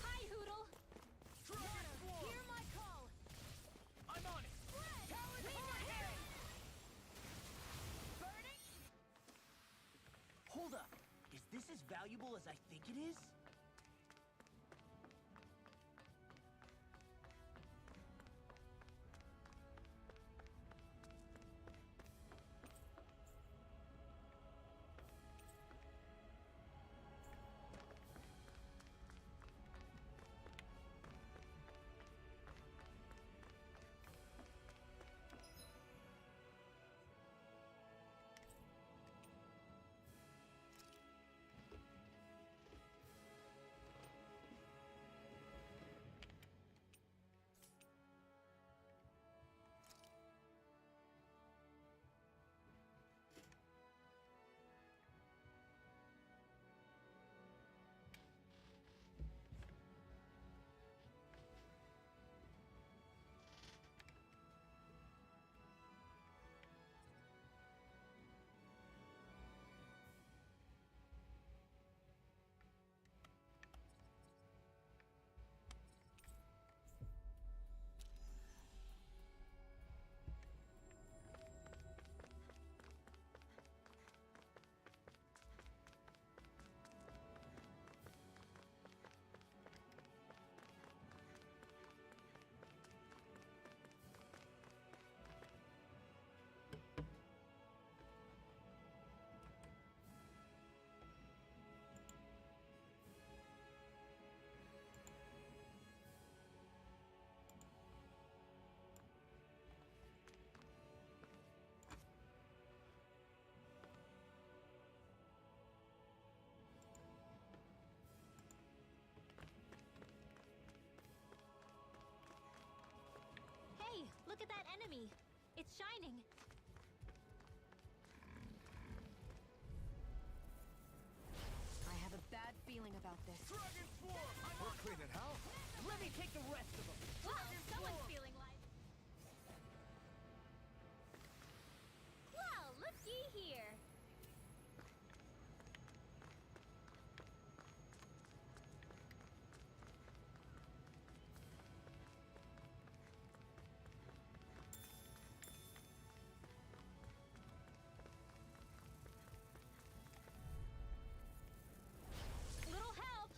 Hi, Hoodle! Dragon Swarm! Hear my call! I'm on it! Talon Hurricane! Burning! Hold up. Is this as valuable as I think it is? Hey, look at that enemy! It's shining! I have a bad feeling about this. Dragon Swarm! We're cleaning house. Let me take the rest of them. Wow, someone's feeling live! Well, looky here! Little help!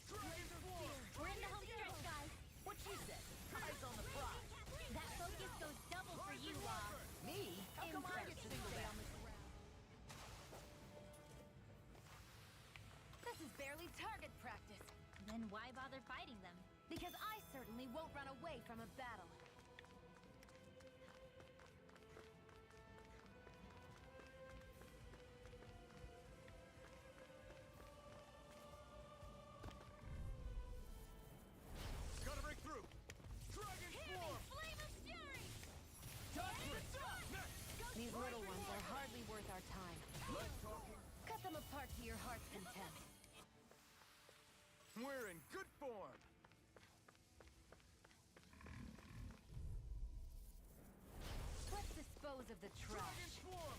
Dragon Swarm! We're in the home stretch, guys! What she said? Eyes on the prize. That focus goes double for you, Law. Me? How come I get singled out? This is barely target practice. Then why bother fighting them? Because I certainly won't run away from a battle. Gotta break through! Dragon Swarm! Flame of fury! These little ones are hardly worth our time. Light talking. Cut them apart to your heart's content. We're in good form! Let's dispose of the Dragon trash. Swarm!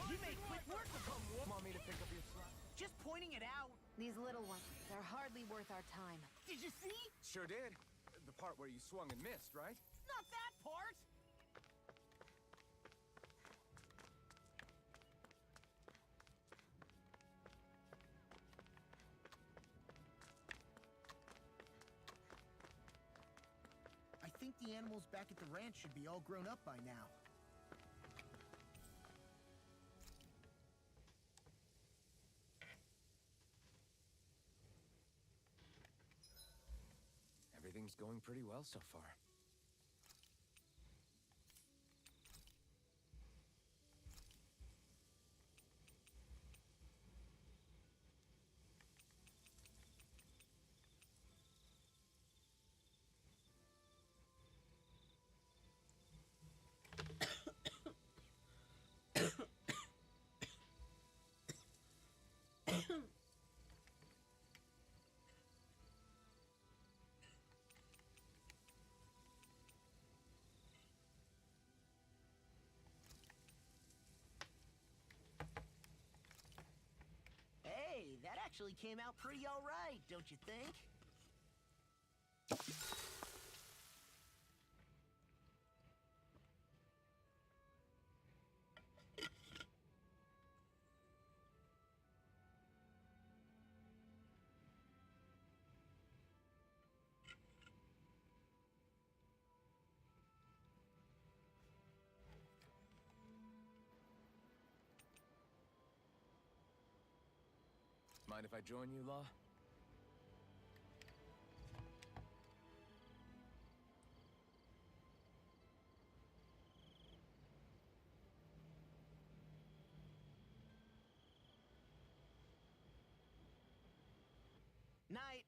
You made quick work of them. Want me to pick up your slack? Just pointing it out. These little ones, they're hardly worth our time. Did you see? Sure did. The part where you swung and missed, right? Not that part. I think the animals back at the ranch should be all grown up by now. Everything's going pretty well so far. actually came out pretty alright, don't you think? Mind if I join you, Law? Night.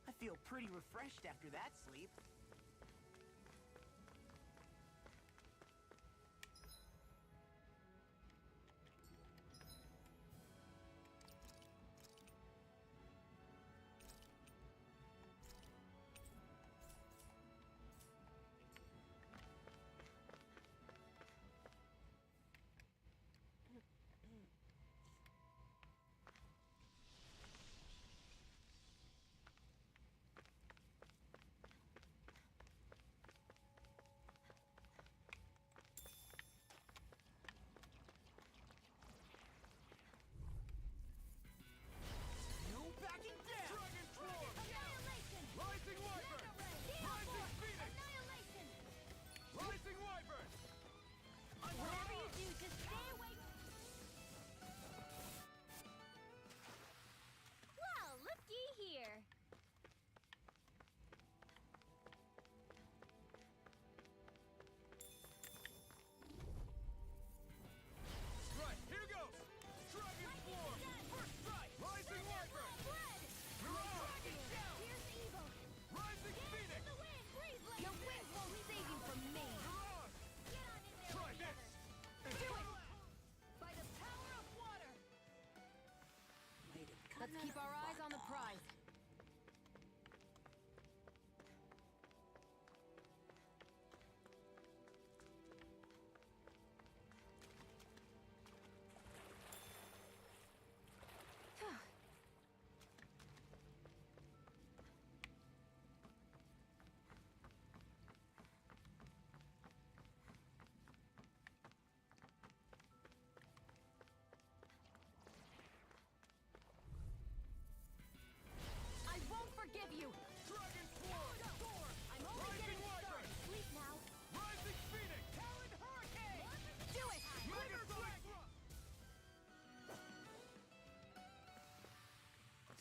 I feel pretty refreshed after that sleep.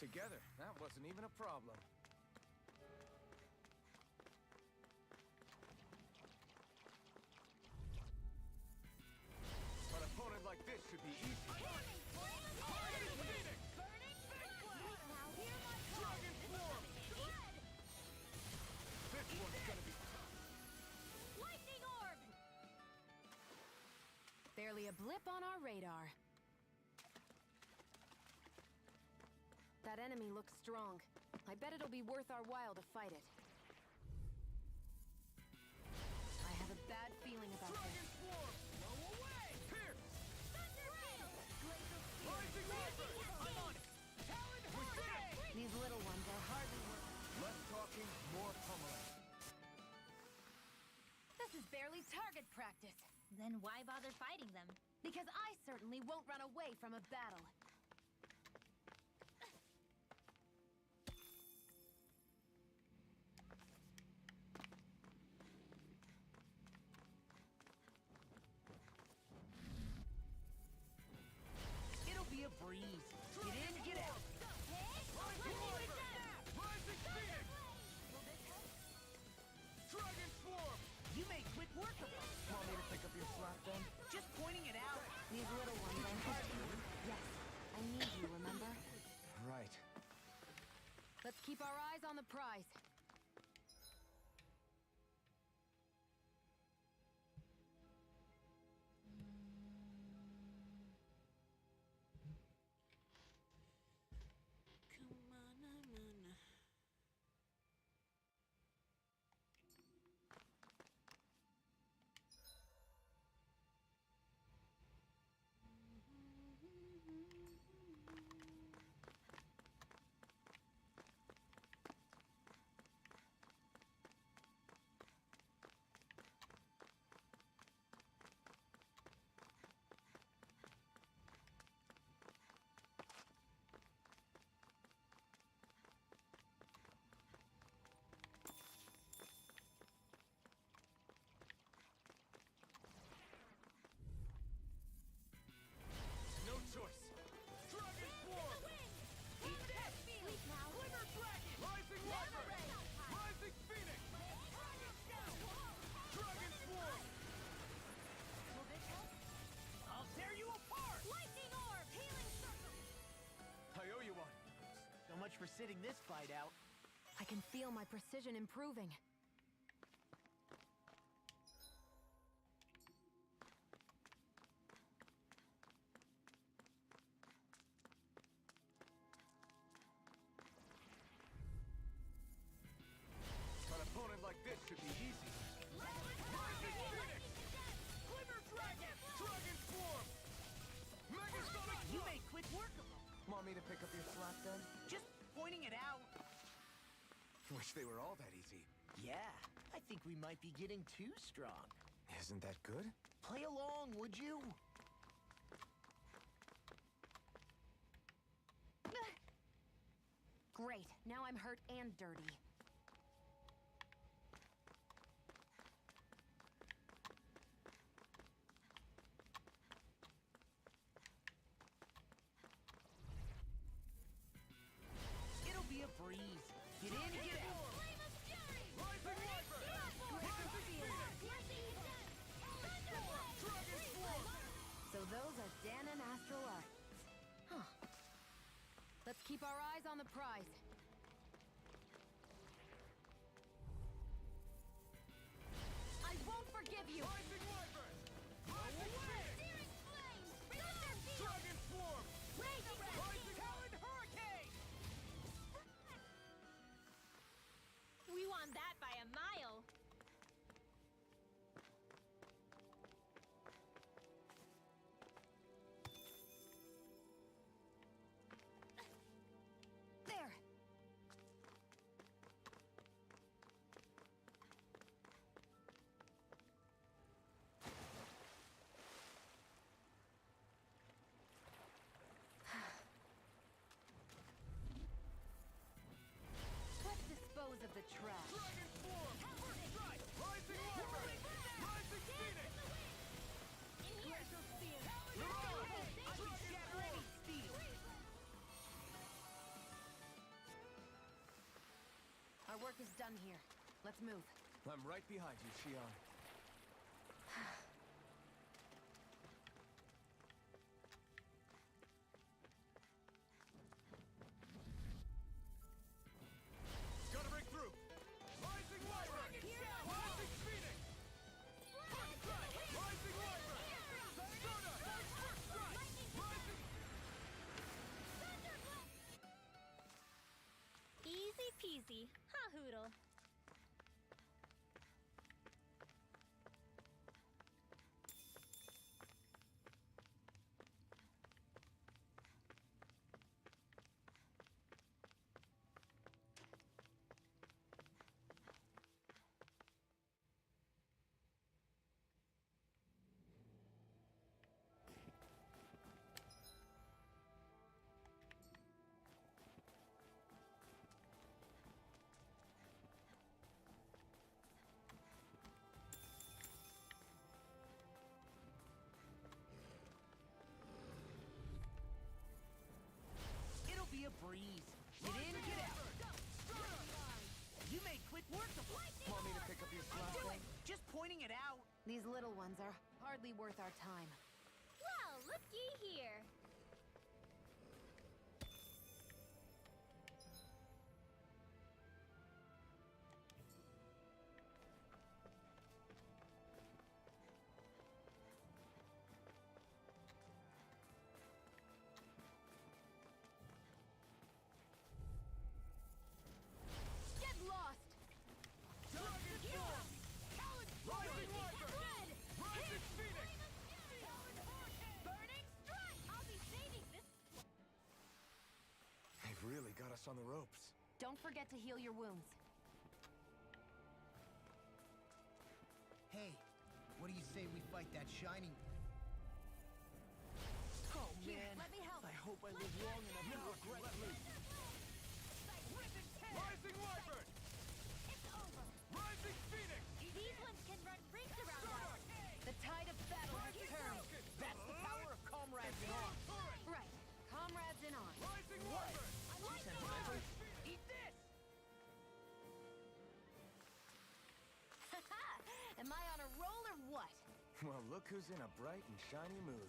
together. That wasn't even a problem. An opponent like this should be easy. Dragon Form! This one's gonna be... Lightning orb! Barely a blip on our radar. That enemy looks strong. I bet it'll be worth our while to fight it. I have a bad feeling about Dragon this. Form! Blow away! Pierce! Thunderbolt! Rising Wyvern! I'm on it! Talon Hurricane! These little ones are hardly worth... Less talking, more pummeling. This is barely target practice. Then why bother fighting them? Because I certainly won't run away from a battle. It'll be a breeze. Get in, get out. Rising Wyvern! Rising Phoenix! Dragon Swarm! You made quick work of it. Want me to pick up your slack then? Just pointing it out. These little ones are hurting. Yes, I need you, remember? Right. Let's keep our eyes on the prize. Kemana-mana. No choice. Dragon Swarm! Glimmer dragon! Rising Wyvern! Rising Phoenix! Dragon Swarm! I'll tear you apart. Lightning orb! Healing circle! I owe you one. So much for sitting this fight out. I can feel my precision improving. An opponent like this should be easy. Rising Phoenix! Glimmer dragon! Dragon Swarm! Megasonic You made quick work of them. Want me to pick up your slack then? Just pointing it out. Wish they were all that easy. Yeah, I think we might be getting too strong. Isn't that good? Play along, would you? Great, now I'm hurt and dirty. It'll be a breeze. Get in, get out. Flame of fury! Rising Wyvern! Rising Phoenix! Dragon Swarm! So those are Dan and Astral Arts. Huh. Let's keep our eyes on the prize. I won't forgive you! Rising Wyvern! Rising Phoenix! Searing flame! Thunder field! Dragon Swarm! Raging Rising Talon Hurricane! We won that by a mile. There! work is done here. Let's move. I'm right behind you, Shion. Gotta break through! Rising Wyvern! Rising Phoenix! First strike! Rising Wyvern! Soda! First strike! Rising... Easy peasy. Ha hoodle. It'll be a breeze. Get in, get out. You made quick work of it. Want me to pick up your slack Do then? it. Just pointing it out. These little ones are hardly worth our time. Well, looky here. Get lost! Dragon Form! Rising Wyvern! Rising Phoenix! Burning strike! I'll be saving this. They've really got us on the ropes. Don't forget to heal your wounds. Hey, what do you say we fight that shining... Oh, Here, man. let me help. I hope I live long enough to regret this. Rising Wyvern! Rising Phoenix! These ones can run rings around us. The tide of battle has turned. That's the power of comrades in arms. Right. Comrades in arms. Rising Wyvern! Sentimental. Eat this! Am I on a roll or what? Well, look who's in a bright and shiny mood.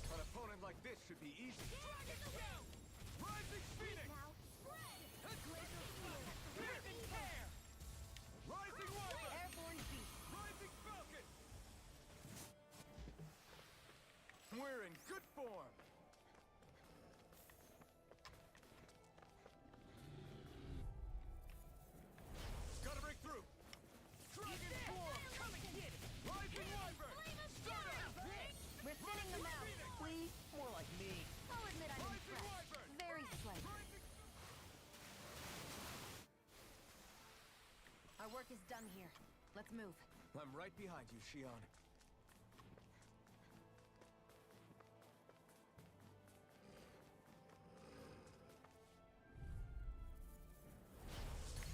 An opponent like this should be easy. Rising Phoenix! Now, spread! Piercing tear! Rising Wyvern! Airborne beast. Rising Falcon! We're in good form. Gotta break through! Dragon Form! Come and get it! Rising Wyvern! We're thinning them out. We? More like me. I'll admit I'm Rising impressed. Wyvern! Very slightly. Rising... Our work is done here. Let's move. I'm right behind you, Shion.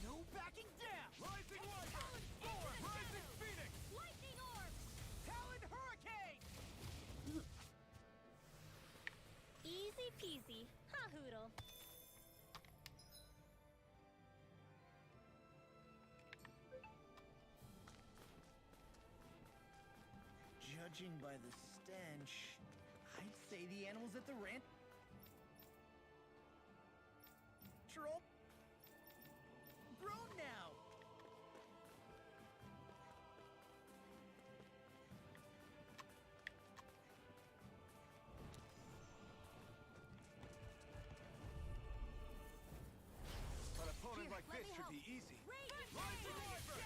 No backing down! Rising Wyvern! Rising Phoenix! Lightning orb! Talon Hurricane! Easy peasy. Ha hoodle. Judging by the stench, I'd say the animals at the ranch are all grown now. An opponent Here, like let this me should help. be easy. Rising Wyvern!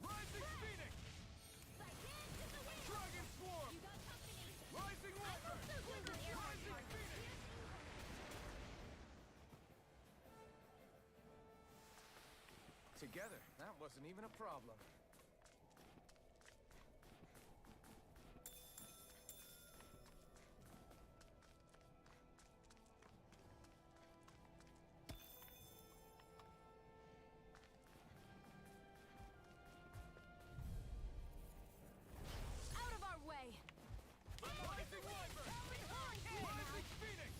Rising Phoenix! Dragon Swarm! Rising Wyvern! Rising Phoenix! Together, that wasn't even a problem. Out of our way! Rising Wyvern! Rising Phoenix!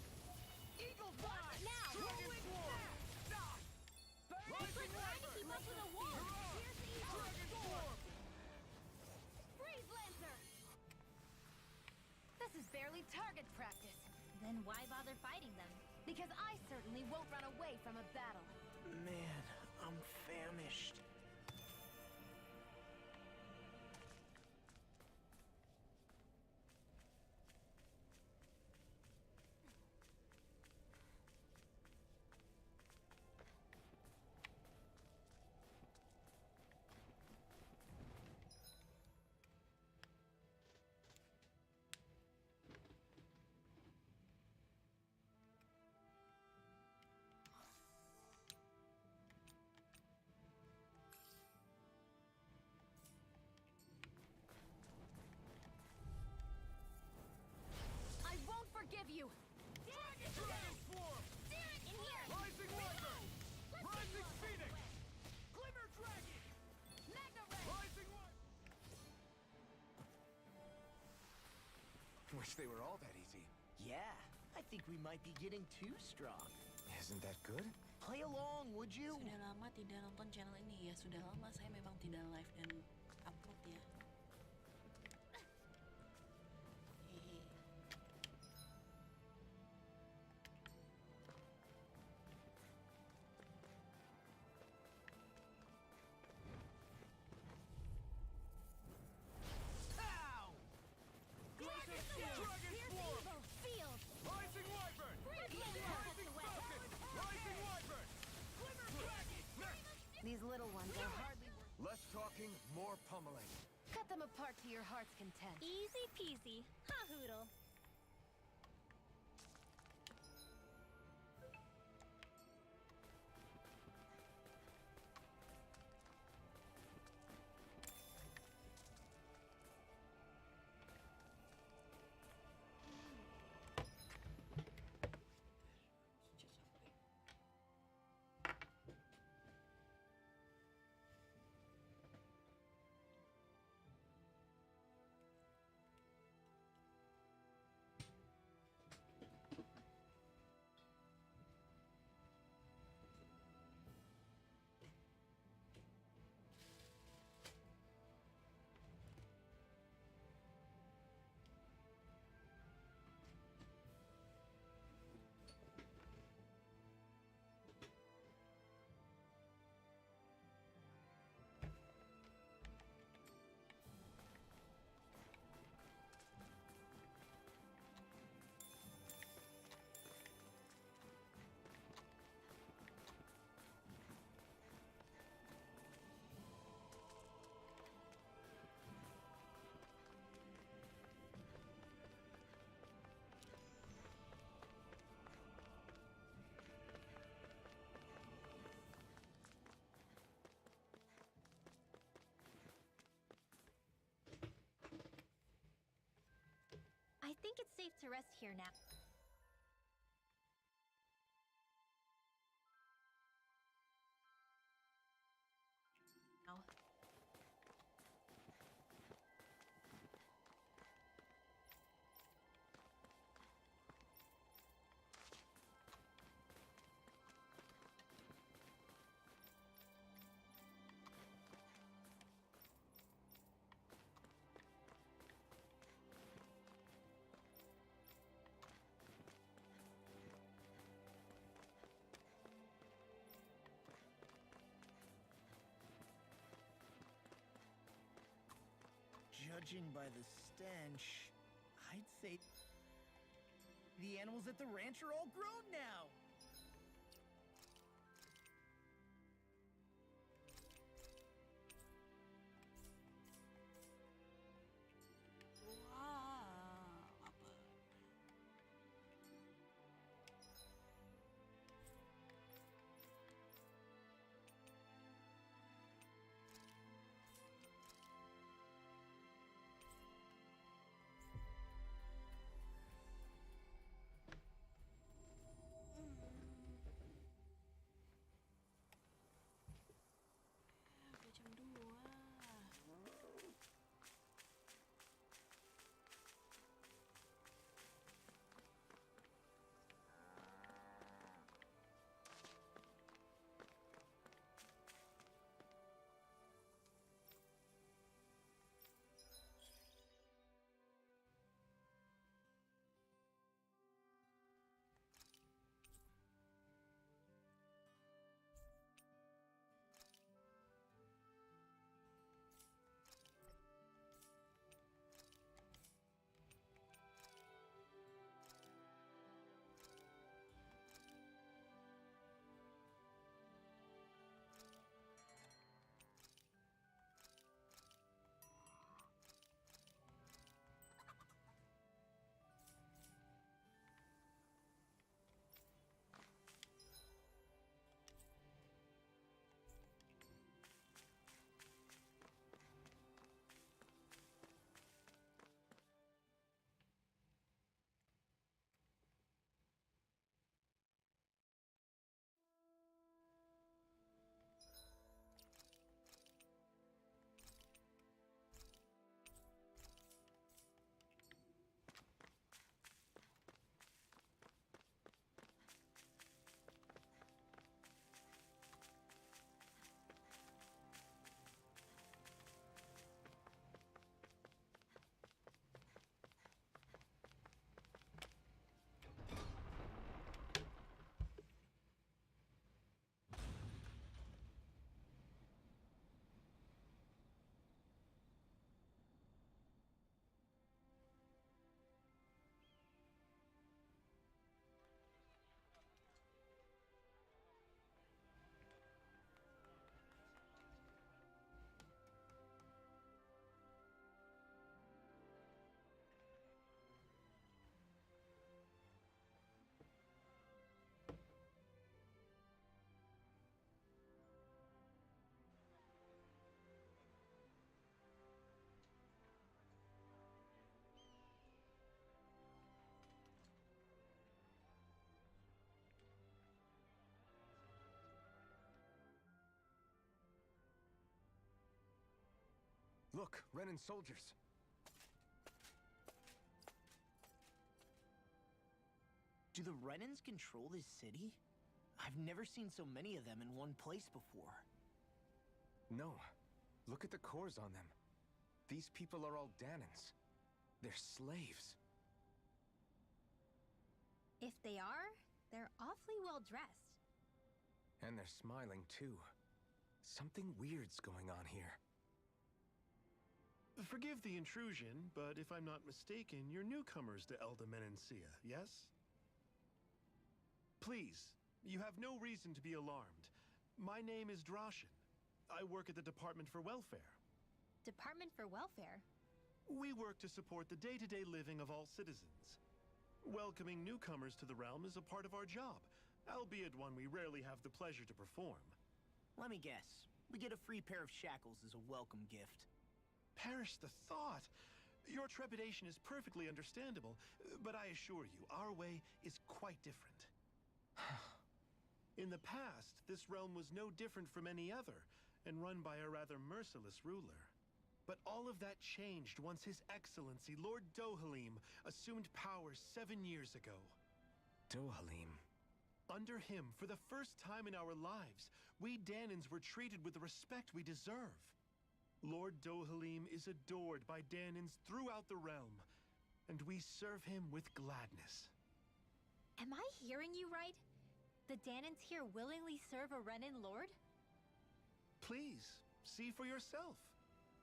Then why bother fighting them? Because I certainly won't run away from a battle. Man, I'm famished. I won't forgive you! Dragon Swarm! In here! Rising Wyvern! Rising Phoenix! Glimmer Dragon! Magna Ray! Rising Wyvern! Wish they were all that easy. Yeah, I think we might be getting too strong. Isn't that good? Play along, would you? Sudah lama tidak nonton channel ini ya. Sudah lama saya memang tidak live dan upload ya. Hehe. Pow! Dragon Swarm! Field! Rising Wyvern! Rising Falcon! Rising Wyvern! Glimmer Dragon! These little ones are hardly worth. Less talking, more pummeling. Cut them apart to your heart's content. Easy peasy. Ha hoodle. I think it's safe to rest here now. Judging by the stench, I'd say the animals at the ranch are all grown now. Wow, apa? Look, Renan soldiers. Do the Renans control this city? I've never seen so many of them in one place before. No. Look at the cores on them. These people are all Danans. They're slaves. If they are, they're awfully well dressed. And they're smiling too. Something weird's going on here. Forgive the intrusion, but if I'm not mistaken, you're newcomers to Elda Menencia, yes? Please, you have no reason to be alarmed. My name is Droshin. I work at the Department for Welfare. Department for Welfare? We work to support the day-to-day living of all citizens. Welcoming newcomers to the realm is a part of our job, albeit one we rarely have the pleasure to perform. Let me guess. We get a free pair of shackles as a welcome gift. Perish the thought! Your trepidation is perfectly understandable, but I assure you, our way is quite different. In the past, this realm was no different from any other, and run by a rather merciless ruler. But all of that changed once His Excellency, Lord Dohalim, assumed power 7 years ago. Dohalim? Under him, for the first time in our lives, we Danans were treated with the respect we deserve. Lord Dohalim is adored by Danans throughout the realm, and we serve him with gladness. Am I hearing you right? The Danans here willingly serve a Renan lord? Please, see for yourself.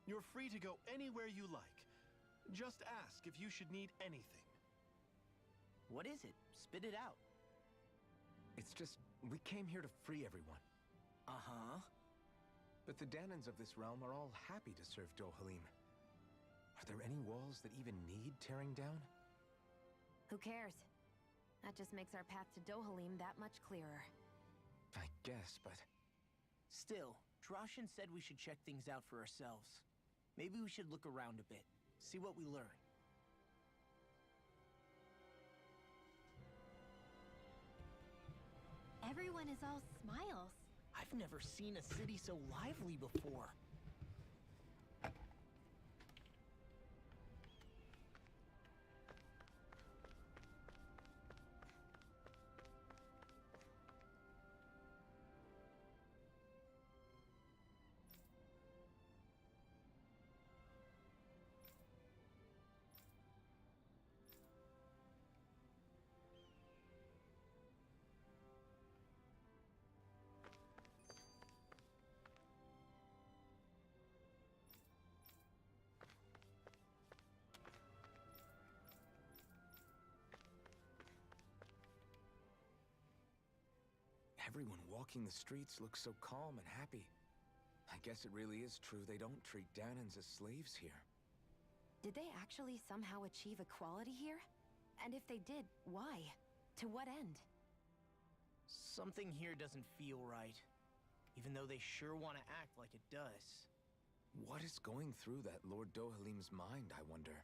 You're free to go anywhere you like. Just ask if you should need anything. What is it? Spit it out. It's just, we came here to free everyone. Uh-huh. But the Danans of this realm are all happy to serve Dohalim. Are there any walls that even need tearing down? Who cares? That just makes our path to Dohalim that much clearer. I guess, but... Still, Droshin said we should check things out for ourselves. Maybe we should look around a bit, see what we learn. Everyone is all smiles. I've never seen a city so lively before. Everyone walking the streets looks so calm and happy. I guess it really is true they don't treat Danans as slaves here. Did they actually somehow achieve equality here? And if they did, why? To what end? Something here doesn't feel right. Even though they sure want to act like it does. What is going through that Lord Dohalim's mind, I wonder?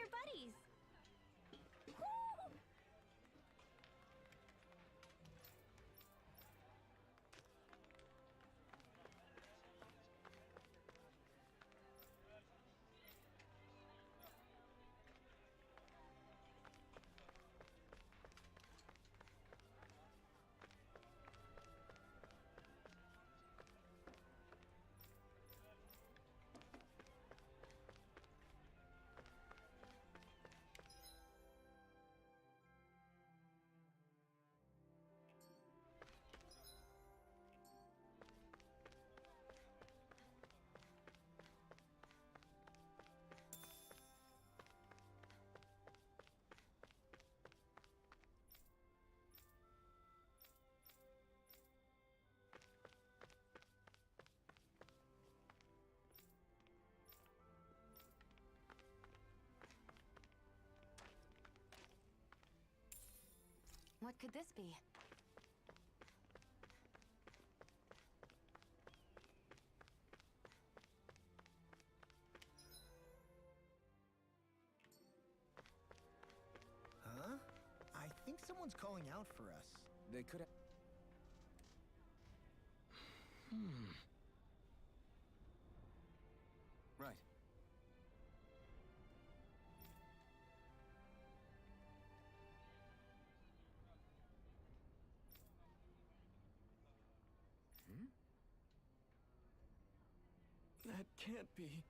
your buddies. Woo! What could this be? Huh? I think someone's calling out for us. They could have. Right. That can't be.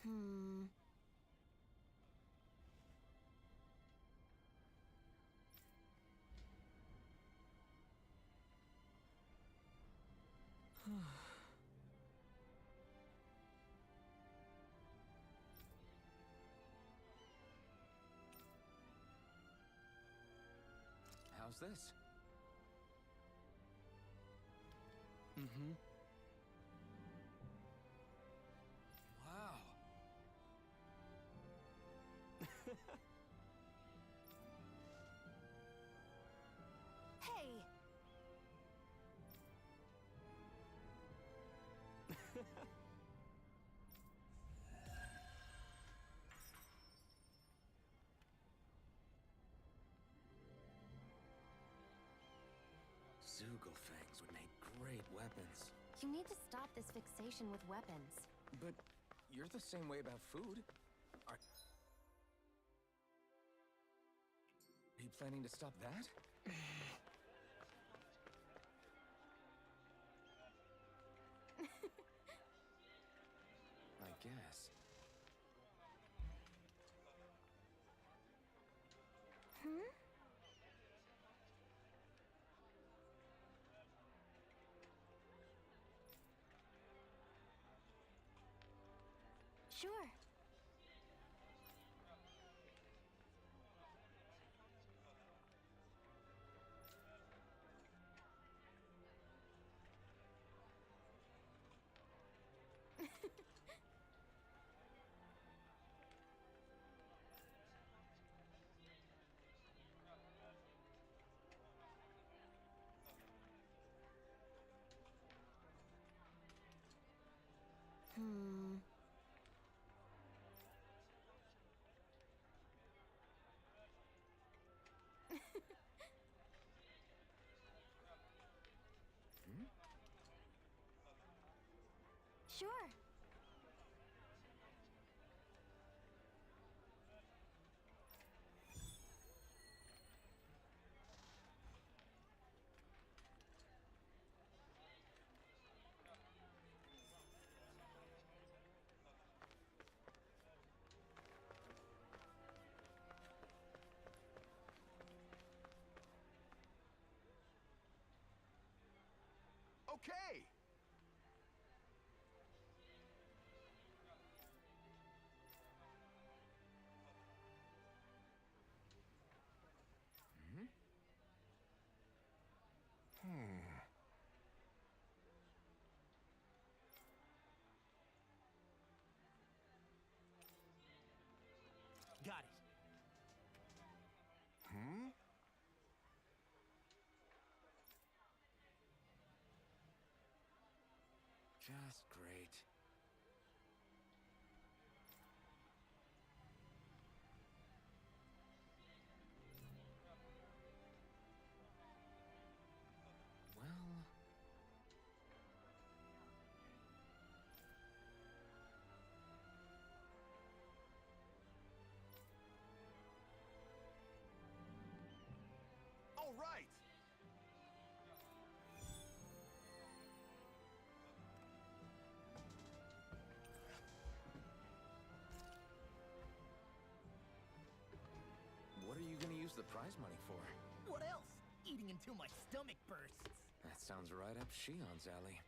Hmm. How's this? Mm-hmm. Wow. Hey! Zoogle-fangs would make great weapons. You need to stop this fixation with weapons. But you're the same way about food. Are you planning to stop that? I guess. Hmm? Sure. Hmm. Sure. Okay! Got it. Hmm? Just great. Well... All right! What are you gonna use the prize money for? What else? Eating until my stomach bursts. That sounds right up Shion's alley.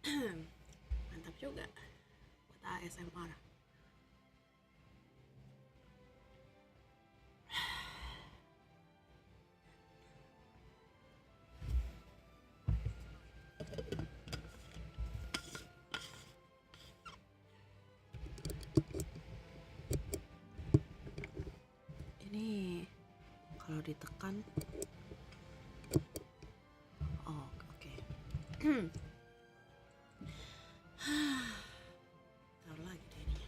Mantap juga buat ASMR. Ini kalau ditekan, oh oke. Taruh lagi deh ini.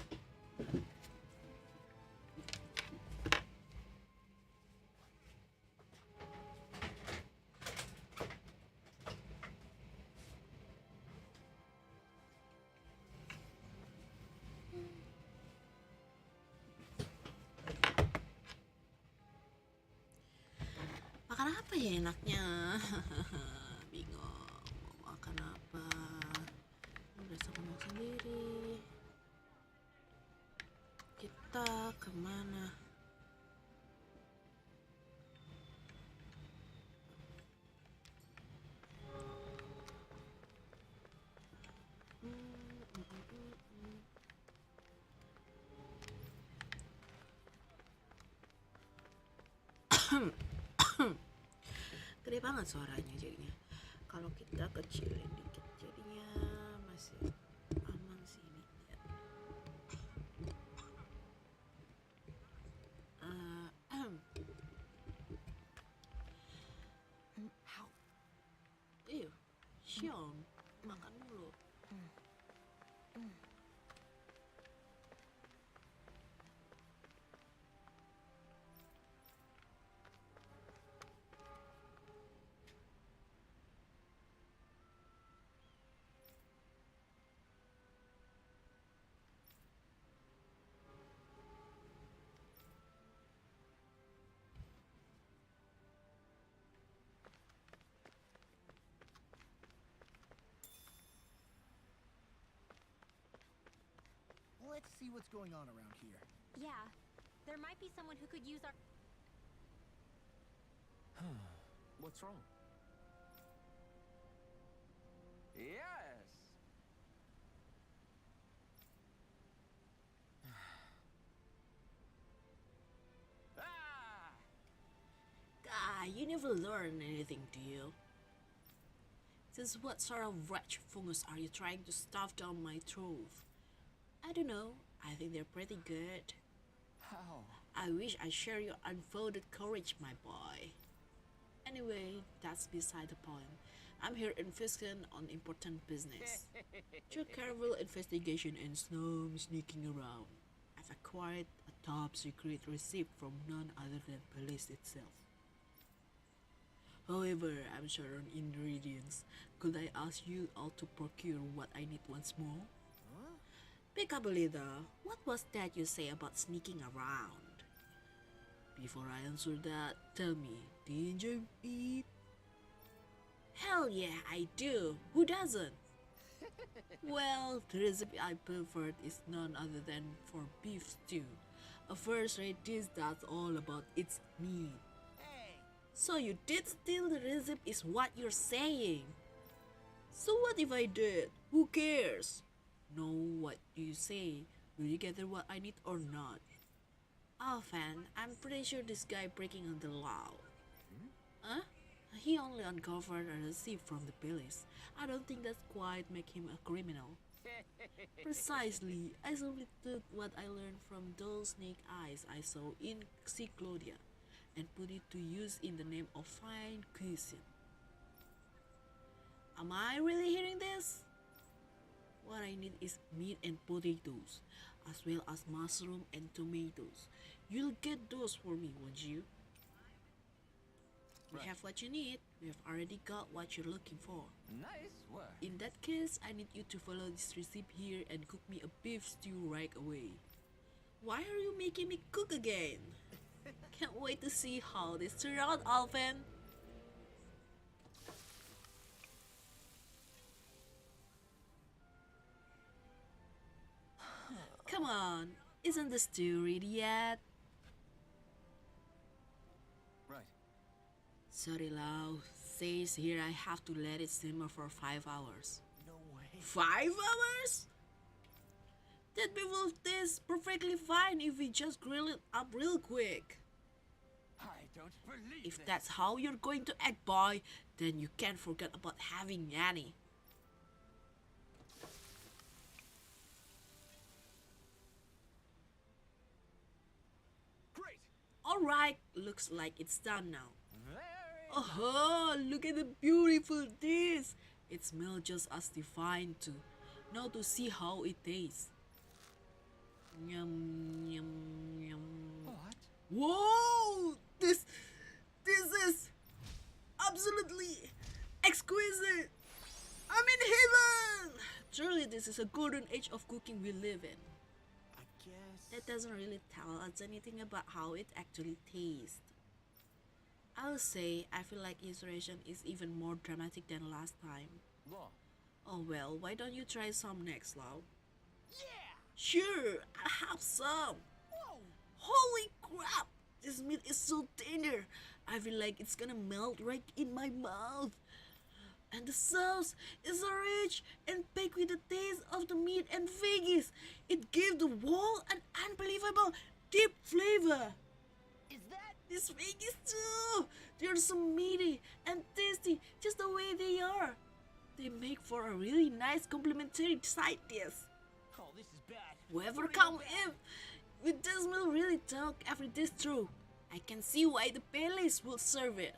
Makan apa ya enaknya? Bingung mau makan apa. Berasa ngomong sendiri. Kita kemana? Gede banget suaranya jadinya. Kalau kita kecilin dikit jadinya masih aman sih ini. Ew, Sean, makan dulu. Let's see what's going on around here. Yeah, there might be someone who could use our. What's wrong? Yes! Ah! God, you never learn anything, do you? Since what sort of wretched fungus are you trying to stuff down my throat? I don't know. I think they're pretty good. How? I wish I share your unfolded courage, my boy. Anyway, that's beside the point. I'm here investing on important business. Through careful investigation and some sneaking around, I've acquired a top secret receipt from none other than police itself. However, I'm short on ingredients. Could I ask you all to procure what I need once more? Pick up a little. What was that you say about sneaking around? Before I answer that, tell me, do you enjoy it? Hell yeah, I do. Who doesn't? Well, the recipe I preferred is none other than for beef stew. A first-rate dish that's all about its meat. Hey! So you did steal the recipe is what you're saying. So what if I did? Who cares? Know what you say. Will you gather what I need or not? Oh, fan, I'm pretty sure this guy breaking on the law. Huh? He only uncovered a receipt from the police. I don't think that quite make him a criminal. Precisely, I simply took what I learned from those snake eyes I saw in Cyclodia and put it to use in the name of fine cuisine. Am I really hearing this? What I need is meat and potatoes, as well as mushroom and tomatoes. You'll get those for me, won't you? We have what you need. We have already got what you're looking for. Nice work. In that case, I need you to follow this recipe here and cook me a beef stew right away. Why are you making me cook again? Can't wait to see how this turns out, Alvin. Come on, isn't the stew ready yet? Right. Sorry, Lau. Says here I have to let it simmer for 5 hours. No way. 5 hours? That beef will taste perfectly fine if we just grill it up real quick. I don't believe If this. that's how you're going to act, boy, then you can't forget about having Yanni. Great! Alright, looks like it's done now. Very Oh, look at the beautiful dish. It smells just as divine too. Now to see how it tastes. Yum, yum, yum. What? Whoa! This is absolutely exquisite. I'm in heaven. Truly, this is a golden age of cooking we live in. I guess. That doesn't really tell us anything about how it actually tastes. I'll say I feel like Iteration is even more dramatic than last time. Law. Oh well, why don't you try some next, Lau? Yeah! Sure, I have some. Whoa! Holy crap! This meat is so tender. I feel like it's gonna melt right in my mouth. And the sauce is so rich and packed with the taste of the meat and veggies. It gives the wall an unbelievable deep flavor. Is that? These veggies too. They're so meaty and tasty just the way they are. They make for a really nice complementary side dish. Oh, this is bad. Whoever come in with this meal really talk every dish through. I can see why the palace will serve it.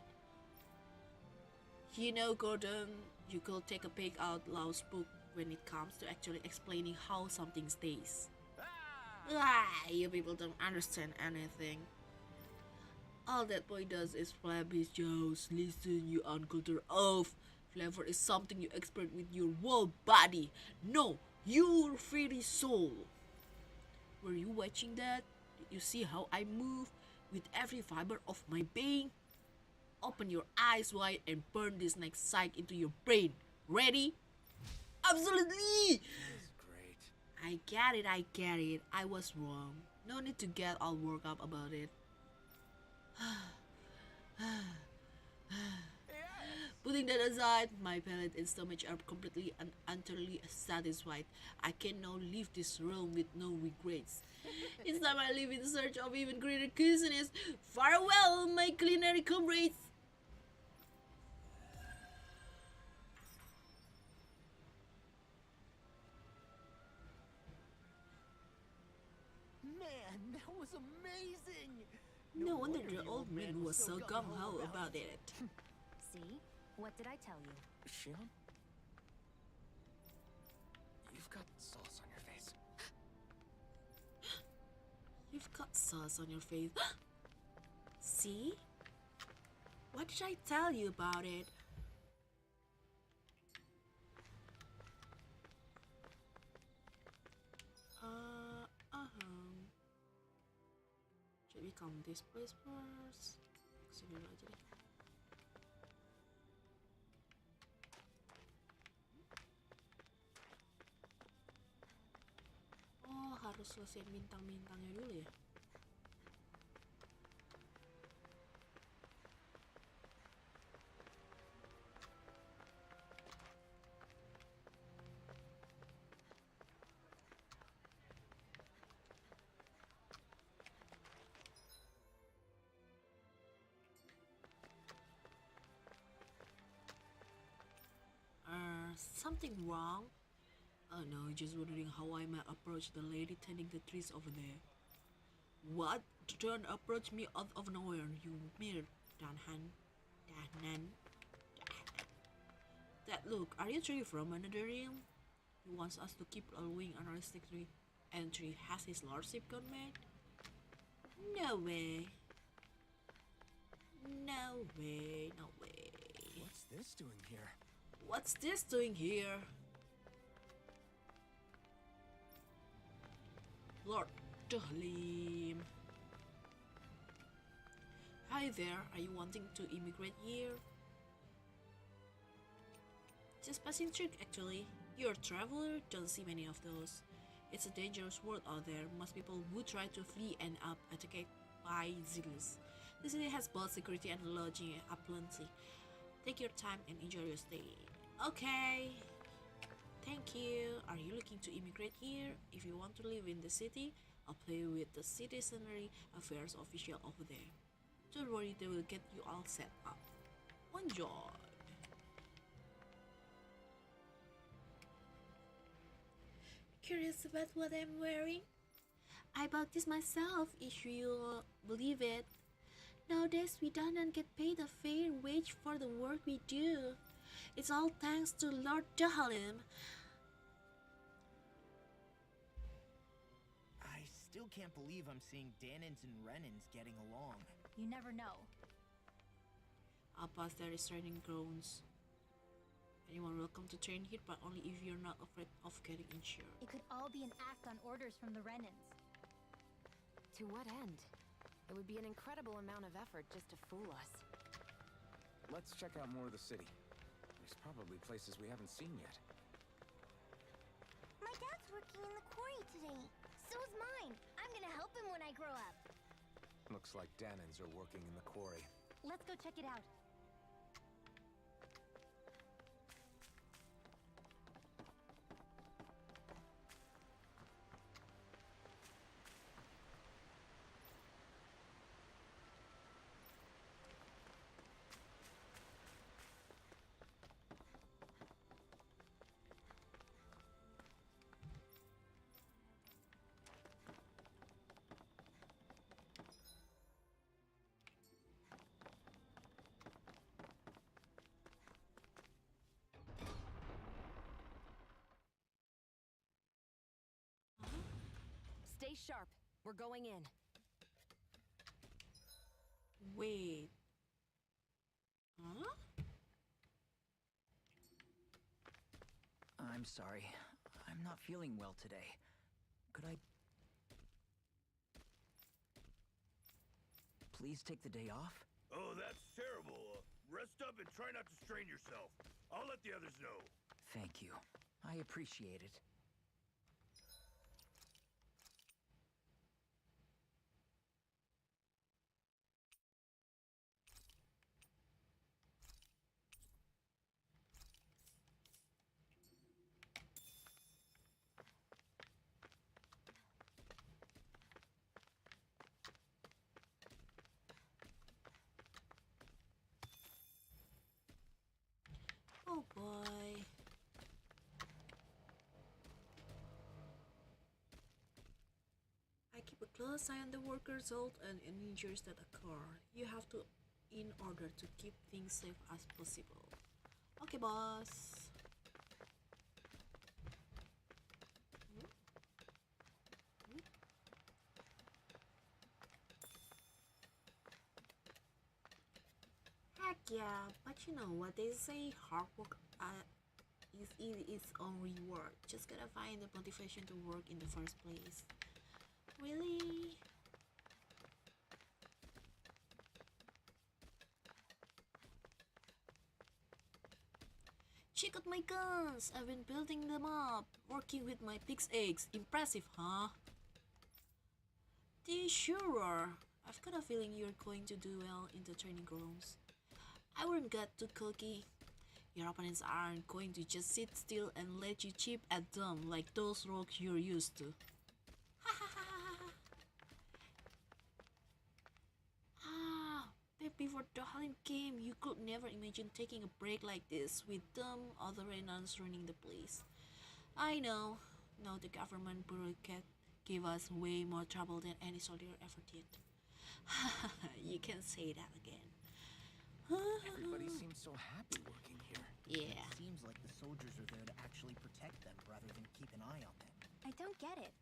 You know, Gordon, you could take a page out Lau's book when it comes to actually explaining how something tastes. You people don't understand anything. All that boy does is flap his jaws. Listen, you uncultured oaf. Flavor is something you experience with your whole body. No, your very soul. Were you watching that? Did you see how I move with every fiber of my being? Open your eyes wide and burn this next sight into your brain. Ready? Absolutely! This is great. I get it. I was wrong. No need to get all worked up about it. Putting that aside, my palate and stomach are completely and utterly satisfied. I can now leave this realm with no regrets. It's time I leave in search of even greater cuisines. Farewell, my culinary comrades! Man, that was amazing! No wonder wonder the your old man was so gung-ho about it. See? What did I tell you? Shion? You've got sauce on your face. You've got sauce on your face. See? What did I tell you about it? Should we come this place first? Sini dulu aja deh. Oh, harus selesaiin bintang-bintangnya dulu ya. Something wrong? Oh no, just wondering how I might approach the lady tending the trees over there. What? Don't approach me out of nowhere, you mere Danhan. That look, are you truly from another realm? He wants us to keep allowing unrestricted entry. Has his lordship gone mad? No way. No way, no way. What's this doing here? What's this doing here? Lord Dohlim. Hi there, are you wanting to immigrate here? Just passing through actually. You're a traveler, don't see many of those. It's a dangerous world out there. Most people would try to flee and up attacked by Ziglis. The city has both security and lodging aplenty. Take your time and enjoy your stay. Okay. Thank you. Are you looking to immigrate here? If you want to live in the city, apply with the citizenry affairs official over there. Don't worry, they will get you all set up. Enjoy. Curious about what I'm wearing? I bought this myself, if you believe it. Nowadays, we don't get paid a fair wage for the work we do. It's all thanks to Lord Jahalim. I still can't believe I'm seeing Danins and Renins getting along. You never know. I'll pass the training grounds. Anyone welcome to train here, but only if you're not afraid of getting injured. It could all be an act on orders from the Renins. To what end? It would be an incredible amount of effort just to fool us. Let's check out more of the city. There's probably places we haven't seen yet. My dad's working in the quarry today. So is mine. I'm gonna help him when I grow up. Looks like Danins are working in the quarry. Let's go check it out. Stay sharp. We're going in. Wait. Huh? I'm sorry. I'm not feeling well today. Could I please take the day off? Oh, that's terrible. Rest up and try not to strain yourself. I'll let the others know. Thank you. I appreciate it. Oh boy. I keep a close eye on the workers' health and any injuries that occur. You have to in order to keep things safe as possible. Okay, boss. Heck yeah, but you know what they say, hard work is its own reward. Just gotta find the motivation to work in the first place. Really? Check out my guns! I've been building them up, working with my pig's eggs. Impressive, huh? Sure are. I've got a feeling you're going to do well in the training grounds. I wouldn't get too cocky. Your opponents aren't going to just sit still and let you chip at them like those rogues you're used to. Back before the Halim came, you could never imagine taking a break like this with them other Renans running the place. I know. Now the government bureaucrat gave us way more trouble than any soldier ever did. You can say that again. Everybody seems so happy working here. Yeah. It seems like the soldiers are there to actually protect them rather than keep an eye on them. I don't get it.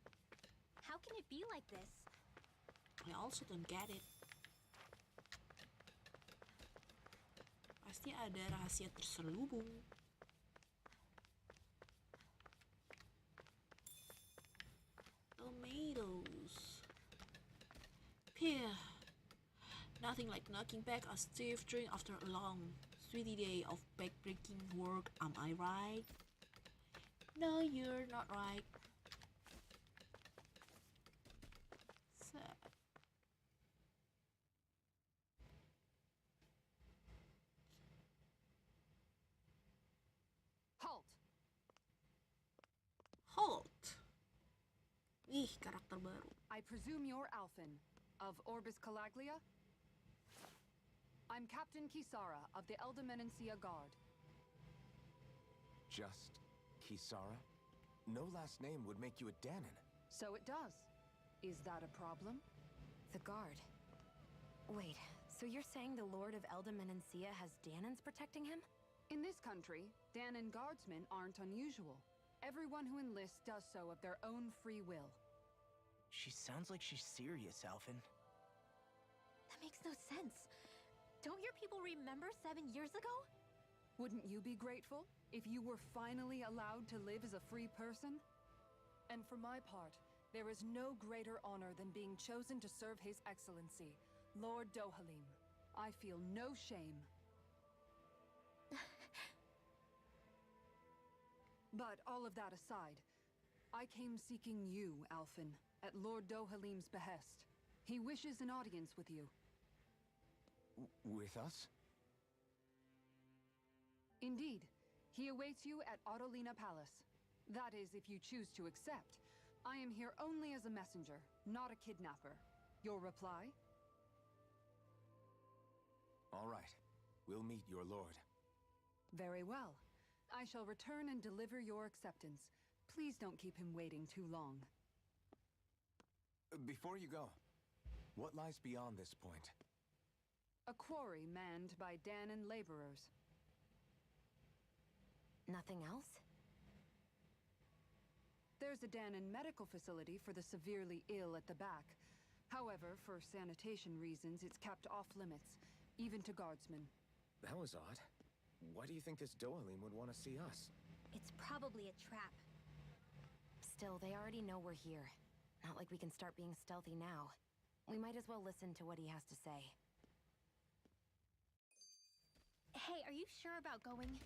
How can it be like this? I also don't get it. Pasti ada rahasia terselubung. Tomatoes. Phew. Nothing like knocking back a stiff drink after a long, sweaty day of back-breaking work, am I right? No, you're not right. Sad. Halt! nih karakter baru. I presume you're Alphen, of Orbis Calaglia? I'm Captain Kisara of the Eldemenencia Guard. Just Kisara? No last name would make you a Danon. So it does. Is that a problem? The guard. Wait, so you're saying the Lord of Eldemenencia has Danons protecting him? In this country, Danon guardsmen aren't unusual. Everyone who enlists does so of their own free will. She sounds like she's serious, Alphen. That makes no sense. Don't your people remember 7 years ago? Wouldn't you be grateful if you were finally allowed to live as a free person? And for my part, there is no greater honor than being chosen to serve His Excellency, Lord Dohalim. I feel no shame. But all of that aside, I came seeking you, Alphen, at Lord Dohalim's behest. He wishes an audience with you. With us? Indeed. He awaits you at Autolina Palace. That is, if you choose to accept. I am here only as a messenger, not a kidnapper. Your reply? All right. We'll meet your lord. Very well. I shall return and deliver your acceptance. Please don't keep him waiting too long. Before you go, what lies beyond this point? A quarry manned by Danon laborers. Nothing else? There's a Danon medical facility for the severely ill at the back. However, for sanitation reasons, it's kept off limits, even to guardsmen. That was odd. Why do you think this Dohalim would want to see us? It's probably a trap. Still, they already know we're here. Not like we can start being stealthy now. We might as well listen to what he has to say. Hey, are you sure about going?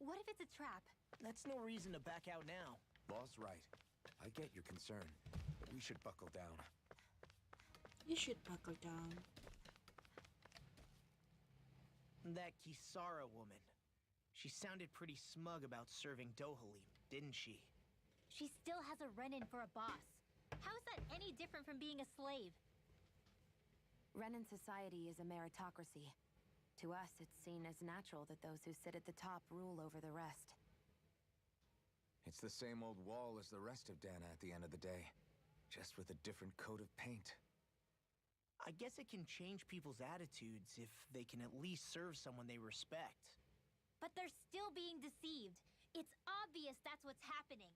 What if it's a trap? That's no reason to back out now. Boss right. I get your concern, but we should buckle down. You should buckle down. That Kisara woman. She sounded pretty smug about serving Dohalim, didn't she? She still has a Renin for a boss. How is that any different from being a slave? Renin society is a meritocracy. To us, it's seen as natural that those who sit at the top rule over the rest. It's the same old wall as the rest of Dana at the end of the day, just with a different coat of paint. I guess it can change people's attitudes if they can at least serve someone they respect. But they're still being deceived. It's obvious that's what's happening.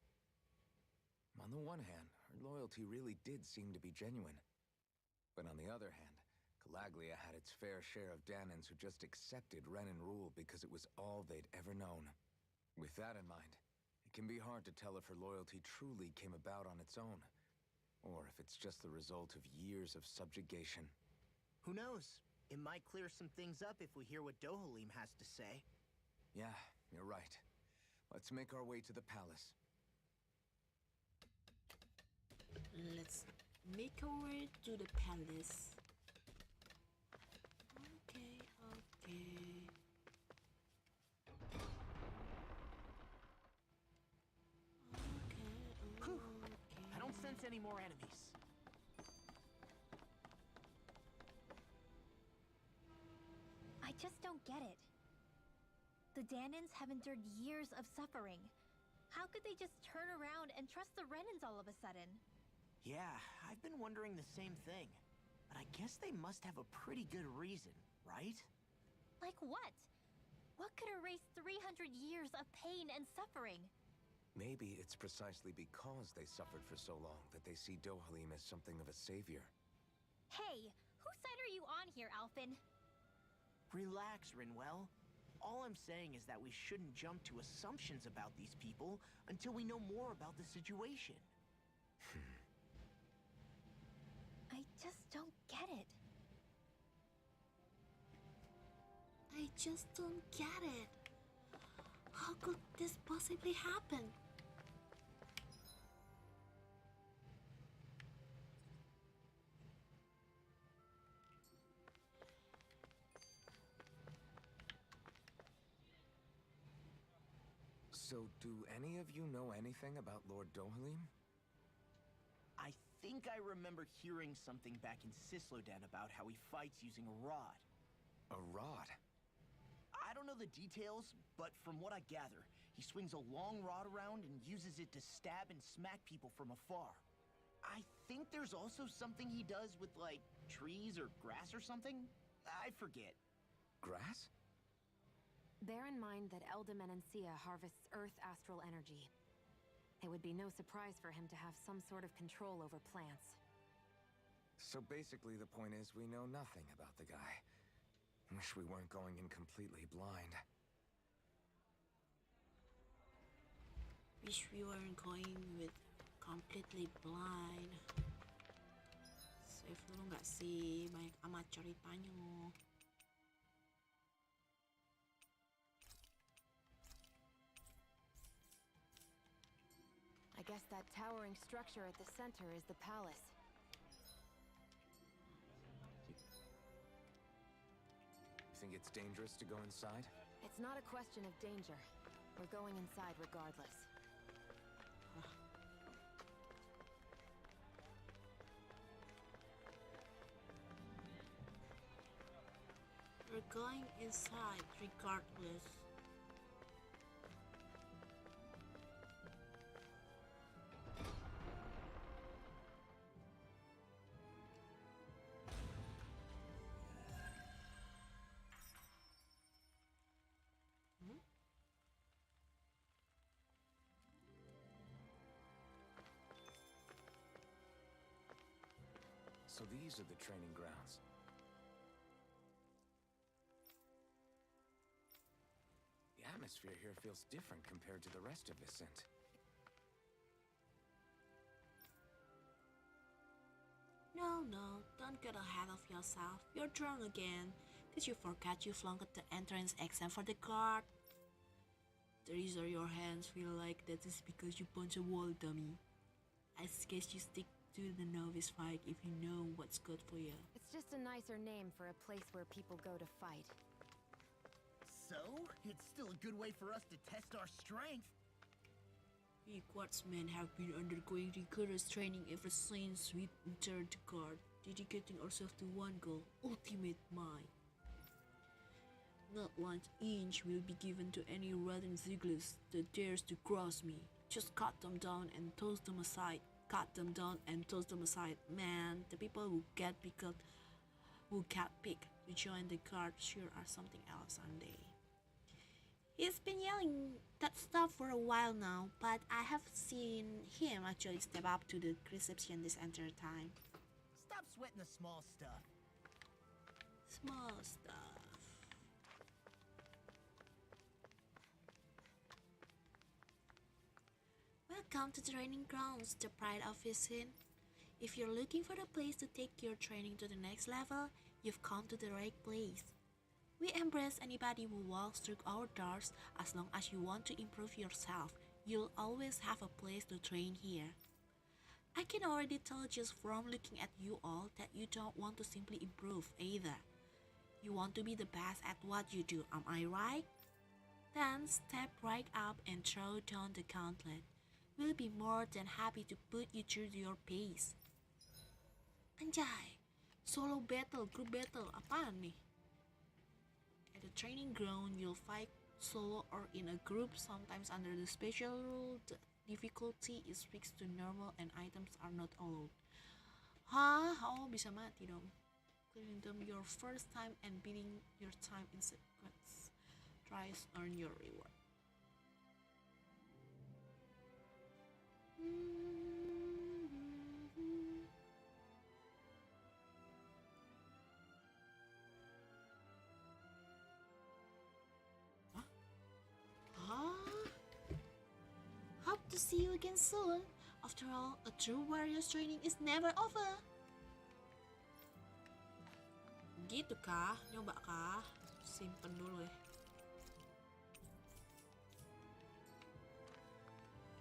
On the one hand, her loyalty really did seem to be genuine. But on the other hand, Calaglia had its fair share of Danons who just accepted Renin rule because it was all they'd ever known. With that in mind, it can be hard to tell if her loyalty truly came about on its own, or if it's just the result of years of subjugation. Who knows? It might clear some things up if we hear what Dohalim has to say. Yeah, you're right. Let's make our way to the palace. Let's make our way to the palace. Okay, okay. Whew. I don't sense any more enemies. I just don't get it. The Danons have endured years of suffering. How could they just turn around and trust the Renins all of a sudden? Yeah, I've been wondering the same thing. But I guess they must have a pretty good reason, right? Like what? What could erase 300 years of pain and suffering? Maybe it's precisely because they suffered for so long that they see Dohalim as something of a savior. Hey, whose side are you on here, Alphen? Relax, Rinwell. All I'm saying is that we shouldn't jump to assumptions about these people until we know more about the situation. I just don't get it. I just don't get it. How could this possibly happen? So, do any of you know anything about Lord Dohalim? I think I remember hearing something back in Sislodan about how he fights using a rod. A rod? I don't know the details, but from what I gather, he swings a long rod around and uses it to stab and smack people from afar. I think there's also something he does with, like, trees or grass or something? I forget. Grass? Bear in mind that Eldimenencia harvests Earth astral energy. It would be no surprise for him to have some sort of control over plants. So basically the point is we know nothing about the guy. Wish we weren't going in completely blind. Wish we weren't going with completely blind. Save dulu nggak sih? Banyak amat ceritanya. I guess that towering structure at the center is the palace. You think it's dangerous to go inside? It's not a question of danger. We're going inside regardless. We're going inside regardless. So these are the training grounds. The atmosphere here feels different compared to the rest of Vicent. No, don't get ahead of yourself. You're drunk again. Did you forget you flunked the entrance exam for the guard? The reason your hands feel like that is because you punch a wall, dummy. I guess you stick to the novice fight if you know what's good for you. It's just a nicer name for a place where people go to fight. So, it's still a good way for us to test our strength. We guardsmen have been undergoing rigorous training ever since we entered the guard, dedicating ourselves to one goal, ultimate might. Not one inch will be given to any rotten ziggles that dares to cross me. Just cut them down and toss them aside. Cut them down and toss them aside. Man, the people who get picked to join the guard sure are something else, aren't they? He's been yelling that stuff for a while now, but I have seen him actually step up to the reception this entire time. Stop sweating the small stuff. Small stuff. Welcome to the training grounds, the pride of Vicent. If you're looking for a place to take your training to the next level, you've come to the right place. We embrace anybody who walks through our doors as long as you want to improve yourself. You'll always have a place to train here. I can already tell just from looking at you all that you don't want to simply improve either. You want to be the best at what you do, am I right? Then step right up and throw down the gauntlet. We'll be more than happy to put you through your pace. Anjay, solo battle, group battle, apaan nih? At the training ground, you'll fight solo or in a group, sometimes under the special rule. The difficulty is fixed to normal and items are not allowed. Hah? Oh, bisa mati dong. Clearing them your first time and beating your time in sequence. Tries earn your reward. Hope to see you again soon. After all, a true warrior's training is never over. Gitu kah? Nyoba kah? Simpen dulu ya.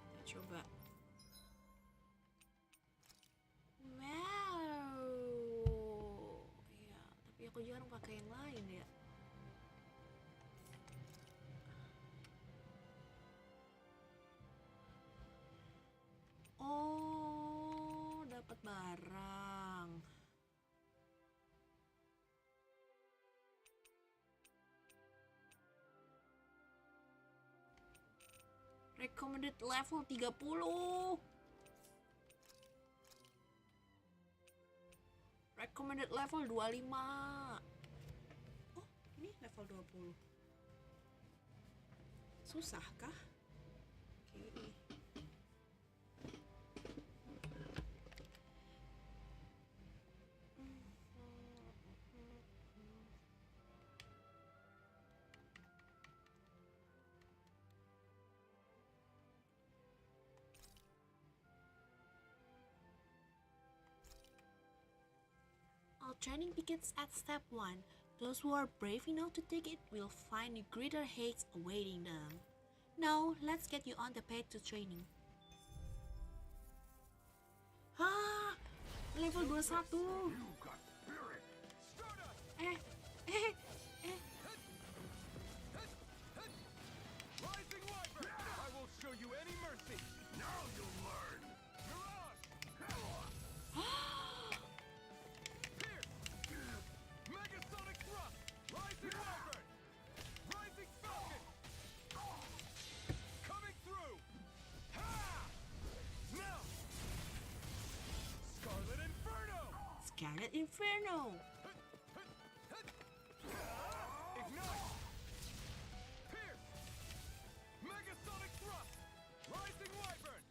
Kita coba. Wow. Ya, tapi aku jarang pakai yang lain ya. Oh, dapat Recommended level 30. Recommended level 25. Oh, ini level 20. Susah kah? Oke. All training begins at step 1. Those who are brave enough to take it will find greater heights awaiting them. Now, let's get you on the path to training. Ah, level 21. You got spirit. Eh. Rising Wyvern! I won't show you any mercy. Now you'll learn. Mirage! Pierce! Megasonic Thrust! Rising Wyvern! Rising Falcon! Coming through! Ha! Now! Scarlet Inferno! Scarlet Inferno. Ignite! Pierce! Megasonic Thrust! Rising Wyvern!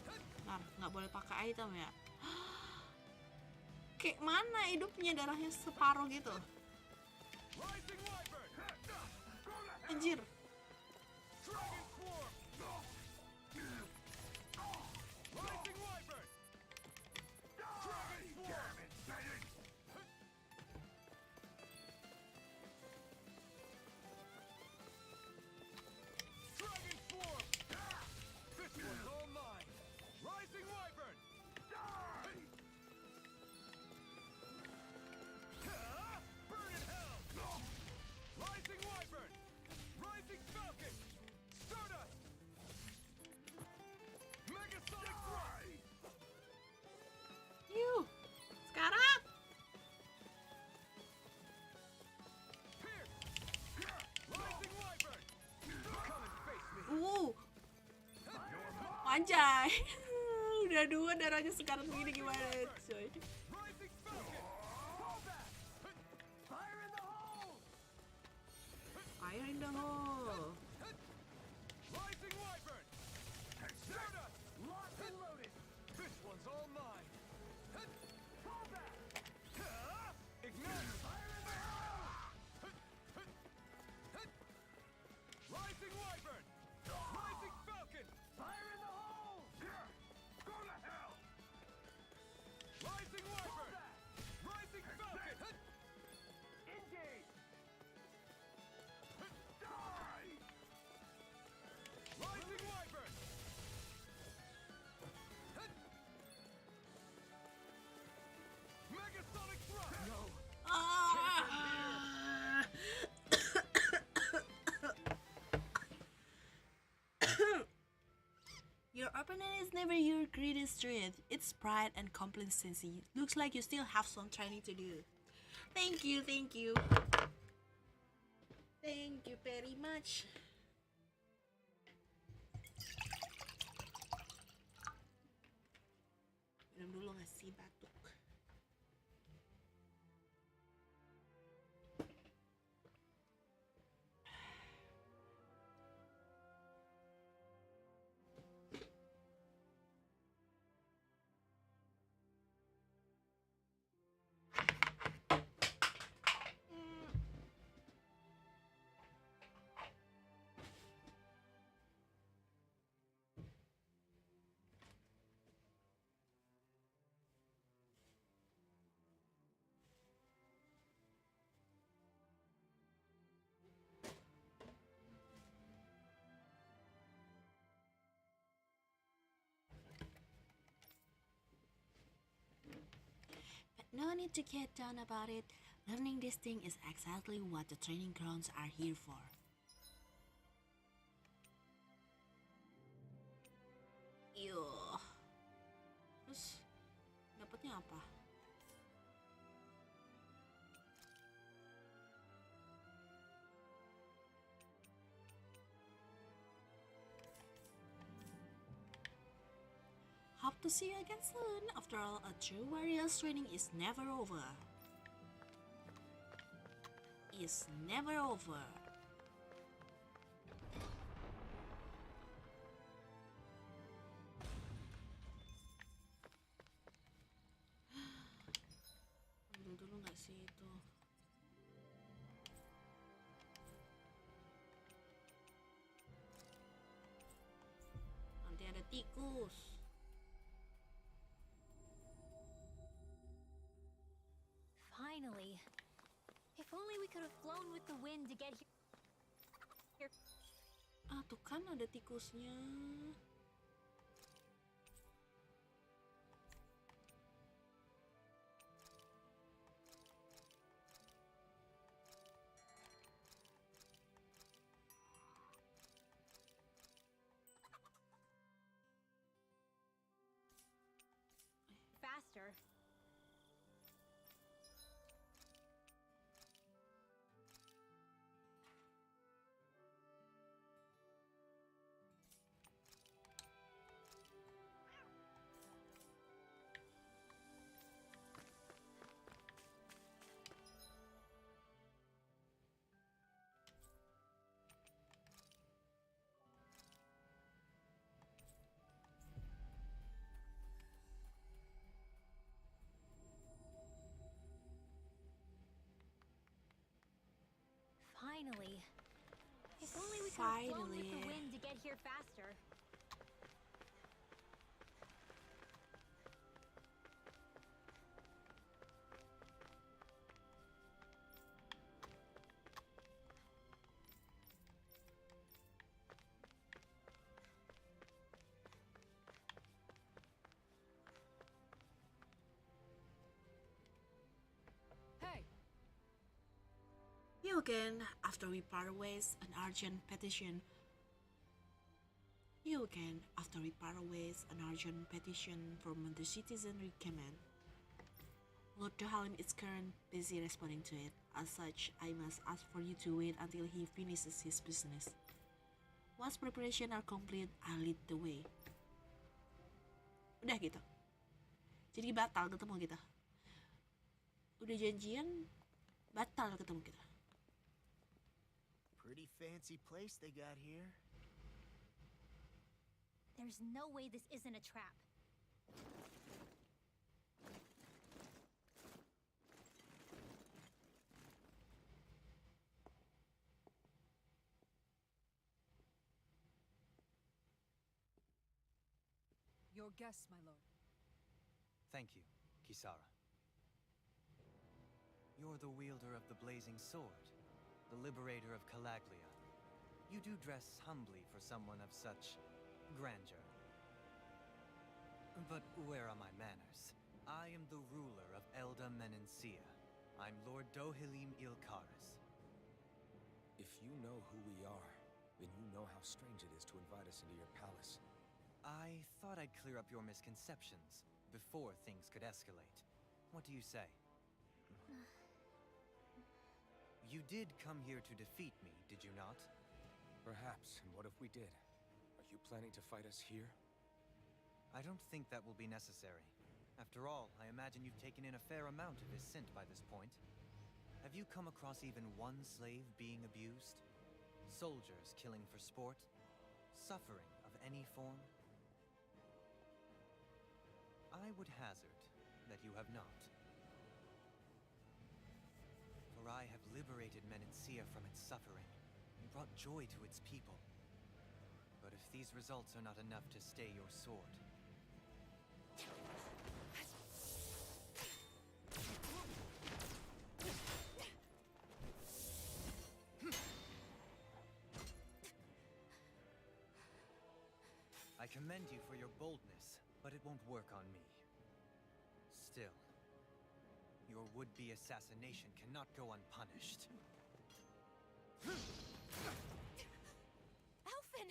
Bentar, nggak boleh pakai item ya. Kayak mana hidupnya, darahnya separuh gitu. Rising Wyvern! Anjir. Dragon Swarm! Rising Wyvern! Dragon Swarm! Dragon Swarm! This one's all mine! Rising Wyvern! Die! Burn in hell! Rising Wyvern! Rising Falcon! Stardust! Megasonic Thrust! Yuh. Sekarang. Pierce! Rising Wyvern! Come and face me! Anjay. Udah 2 darahnya sekarang begini gimana, coy. Rising Falcon! Fall back! Fire in the hole! Fire in the hole. Rising Wyvern! Stardust! Locked and loaded! This one's all mine! Fall back! Ignite! Fire in the hole! Rising Wyvern! Rising Falcon! Fire in the hole! Go to hell! Rising Wyvern! Rising Falcon! Engage! Die! Rising Wyvern! Megasonic Thrust! No! Ah. Your opponent is never your greatest strength. It's pride and complacency. Looks like you still have some training to do. Thank you, thank you. Thank you very much. Minum dulu ngasih batuk. No need to get down about it. Learning this thing is exactly what the training grounds are here for. Yo. Terus dapatnya apa? hope to see you again soon. After all, a true warrior's training is never over. Is never over. Ambil dulu nggak sih itu? Nanti ada tikus. Finally. If only we could have flown with the wind to get here. Ah, tuh kan ada tikusnya. Faster. Finally. If only we could have flown with the wind to get here faster. Hey! You again, after we part ways, an urgent petition. You again, after we part ways, an urgent petition from the citizen recommend. Lord Dohalim is currently busy responding to it. As such, I must ask for you to wait until he finishes his business. Once preparation are complete, I'll lead the way. Udah gitu. Jadi batal ketemu kita. Udah janjian, batal ketemu kita. Pretty fancy place they got here. There's no way this isn't a trap. Your guests, my lord. Thank you, Kisara. You're the wielder of the blazing sword, the liberator of Calaglia. You do dress humbly for someone of such grandeur. But where are my manners? I am the ruler of Elda Menencia. I'm Lord Dohalim Ilkaris. If you know who we are, then you know how strange it is to invite us into your palace. I thought I'd clear up your misconceptions before things could escalate. What do you say? You did come here to defeat me, did you not? Perhaps, and what if we did? Are you planning to fight us here? I don't think that will be necessary. After all, I imagine you've taken in a fair amount of his scent by this point. Have you come across even one slave being abused? Soldiers killing for sport? Suffering of any form? I would hazard that you have not. For I have liberated Menencia from its suffering and brought joy to its people. But if these results are not enough to stay your sword, I commend you for your boldness, but it won't work on me. Still, your would-be assassination cannot go unpunished. Alphen!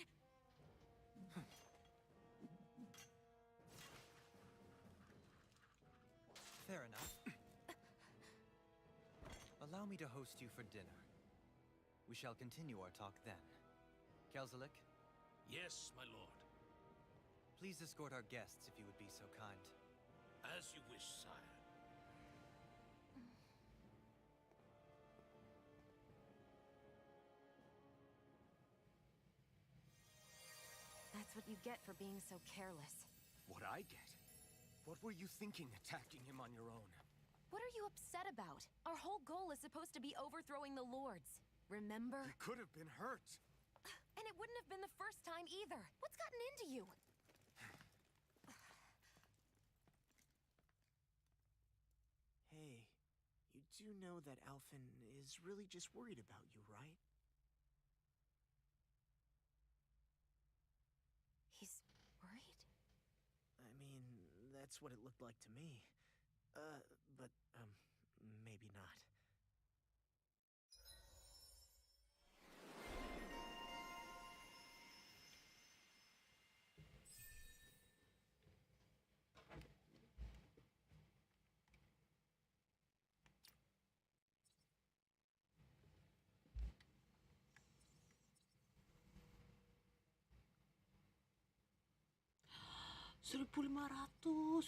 Fair enough. Allow me to host you for dinner. We shall continue our talk then. Kelzelik? Yes, my lord. Please escort our guests if you would be so kind. As you wish, sire. That's what you get for being so careless. What I get? What were you thinking attacking him on your own? What are you upset about? Our whole goal is supposed to be overthrowing the lords. Remember? He could have been hurt. And it wouldn't have been the first time either. What's gotten into you? Hey, you do know that Alphen is really just worried about you, right? He's worried? I mean, that's what it looked like to me. But, maybe not. $1.500.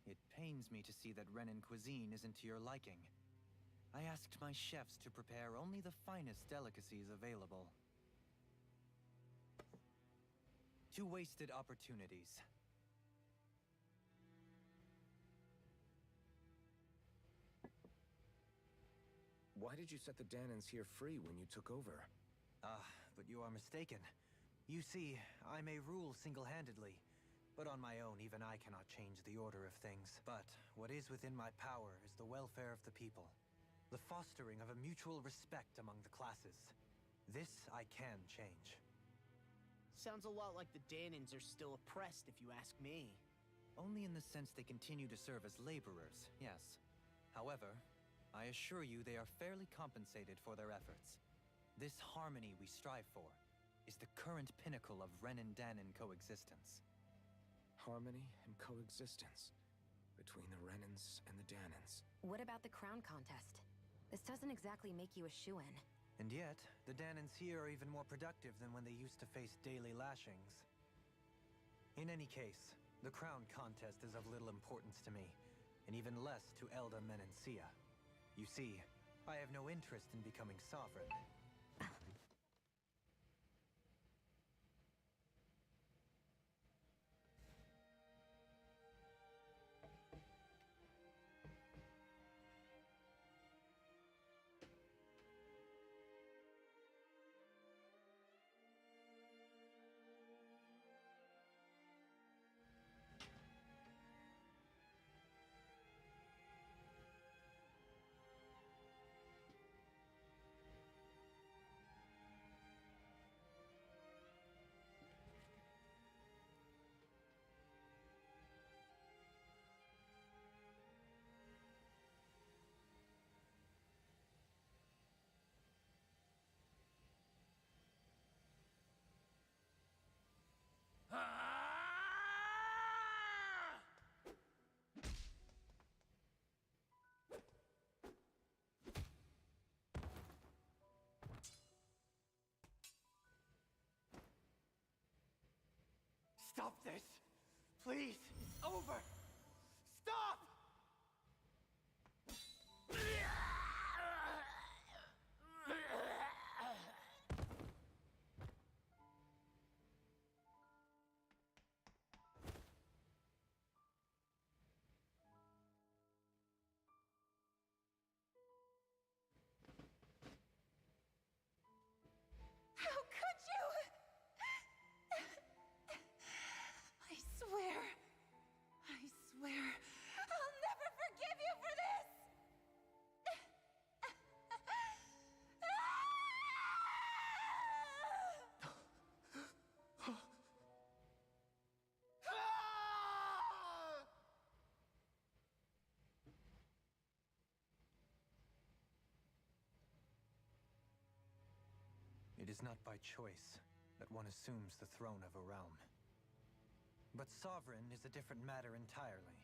It pains me to see that Renin cuisine isn't to your liking. I asked my chefs to prepare only the finest delicacies available. Two wasted opportunities. Why did you set the Danans here free when you took over? But you are mistaken. You see, I may rule single-handedly, but on my own, even I cannot change the order of things. But what is within my power is the welfare of the people, the fostering of a mutual respect among the classes. This I can change. Sounds a lot like the Danans are still oppressed, if you ask me. Only in the sense they continue to serve as laborers, yes. However, I assure you they are fairly compensated for their efforts. This harmony we strive for is the current pinnacle of Renin-Danan coexistence. Harmony and coexistence between the Renins and the Danans. What about the crown contest? This doesn't exactly make you a shoo-in. And yet, the Danans here are even more productive than when they used to face daily lashings. In any case, the crown contest is of little importance to me, and even less to Elda Menencia. You see, I have no interest in becoming sovereign. Stop this! Please! It's over! Stop! How could you? I swear. I swear. I'll never forgive you for this! It is not by choice that one assumes the throne of a realm. But sovereign is a different matter entirely.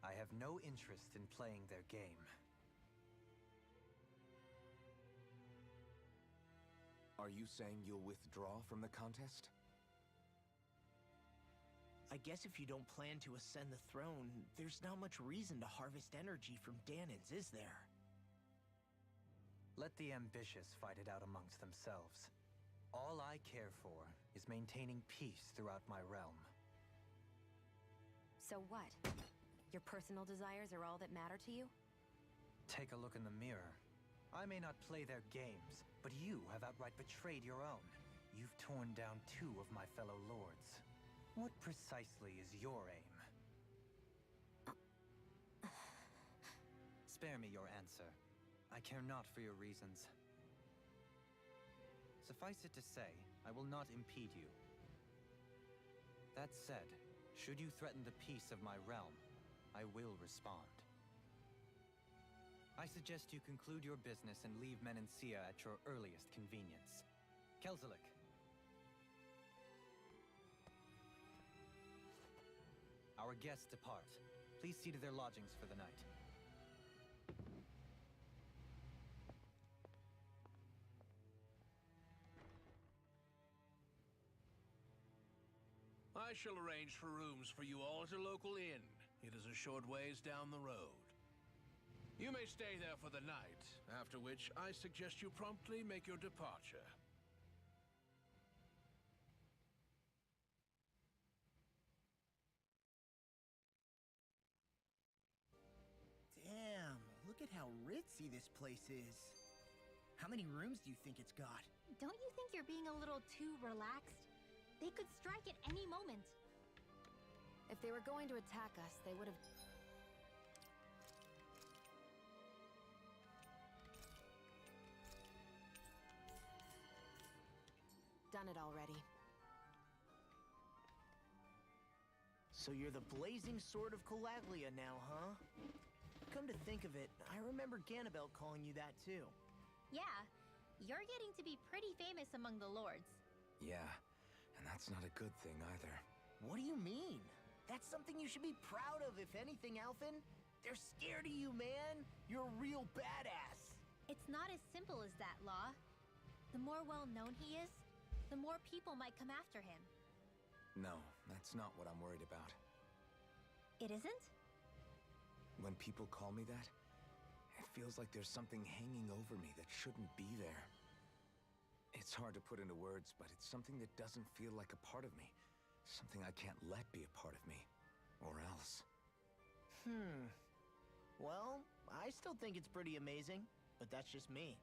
I have no interest in playing their game. Are you saying you'll withdraw from the contest? I guess if you don't plan to ascend the throne, there's not much reason to harvest energy from Danins, is there? Let the ambitious fight it out amongst themselves. All I care for is maintaining peace throughout my realm. So what? Your personal desires are all that matter to you? Take a look in the mirror. I may not play their games, but you have outright betrayed your own. You've torn down 2 of my fellow lords. What precisely is your aim? Spare me your answer. I care not for your reasons. Suffice it to say, I will not impede you. That said, should you threaten the peace of my realm, I will respond. I suggest you conclude your business and leave Menancia at your earliest convenience. Kelzelik. Our guests depart. Please see to their lodgings for the night. I shall arrange for rooms for you all at a local inn. It is a short ways down the road. You may stay there for the night, after which I suggest you promptly make your departure. Damn, look at how ritzy this place is. How many rooms do you think it's got? Don't you think you're being a little too relaxed? They could strike at any moment. If they were going to attack us, they would have... done it already. So you're the blazing sword of Colaglia now, huh? Come to think of it, I remember Ganabelt calling you that too. Yeah, you're getting to be pretty famous among the lords. Yeah, and that's not a good thing either. What do you mean? That's something you should be proud of, if anything, Alphen. They're scared of you, man. You're a real badass. It's not as simple as that, Law. The more well-known he is, the more people might come after him. No, that's not what I'm worried about. It isn't? When people call me that, it feels like there's something hanging over me that shouldn't be there. It's hard to put into words, but it's something that doesn't feel like a part of me. Something I can't let be a part of me. Or else. Well, I still think it's pretty amazing, but that's just me.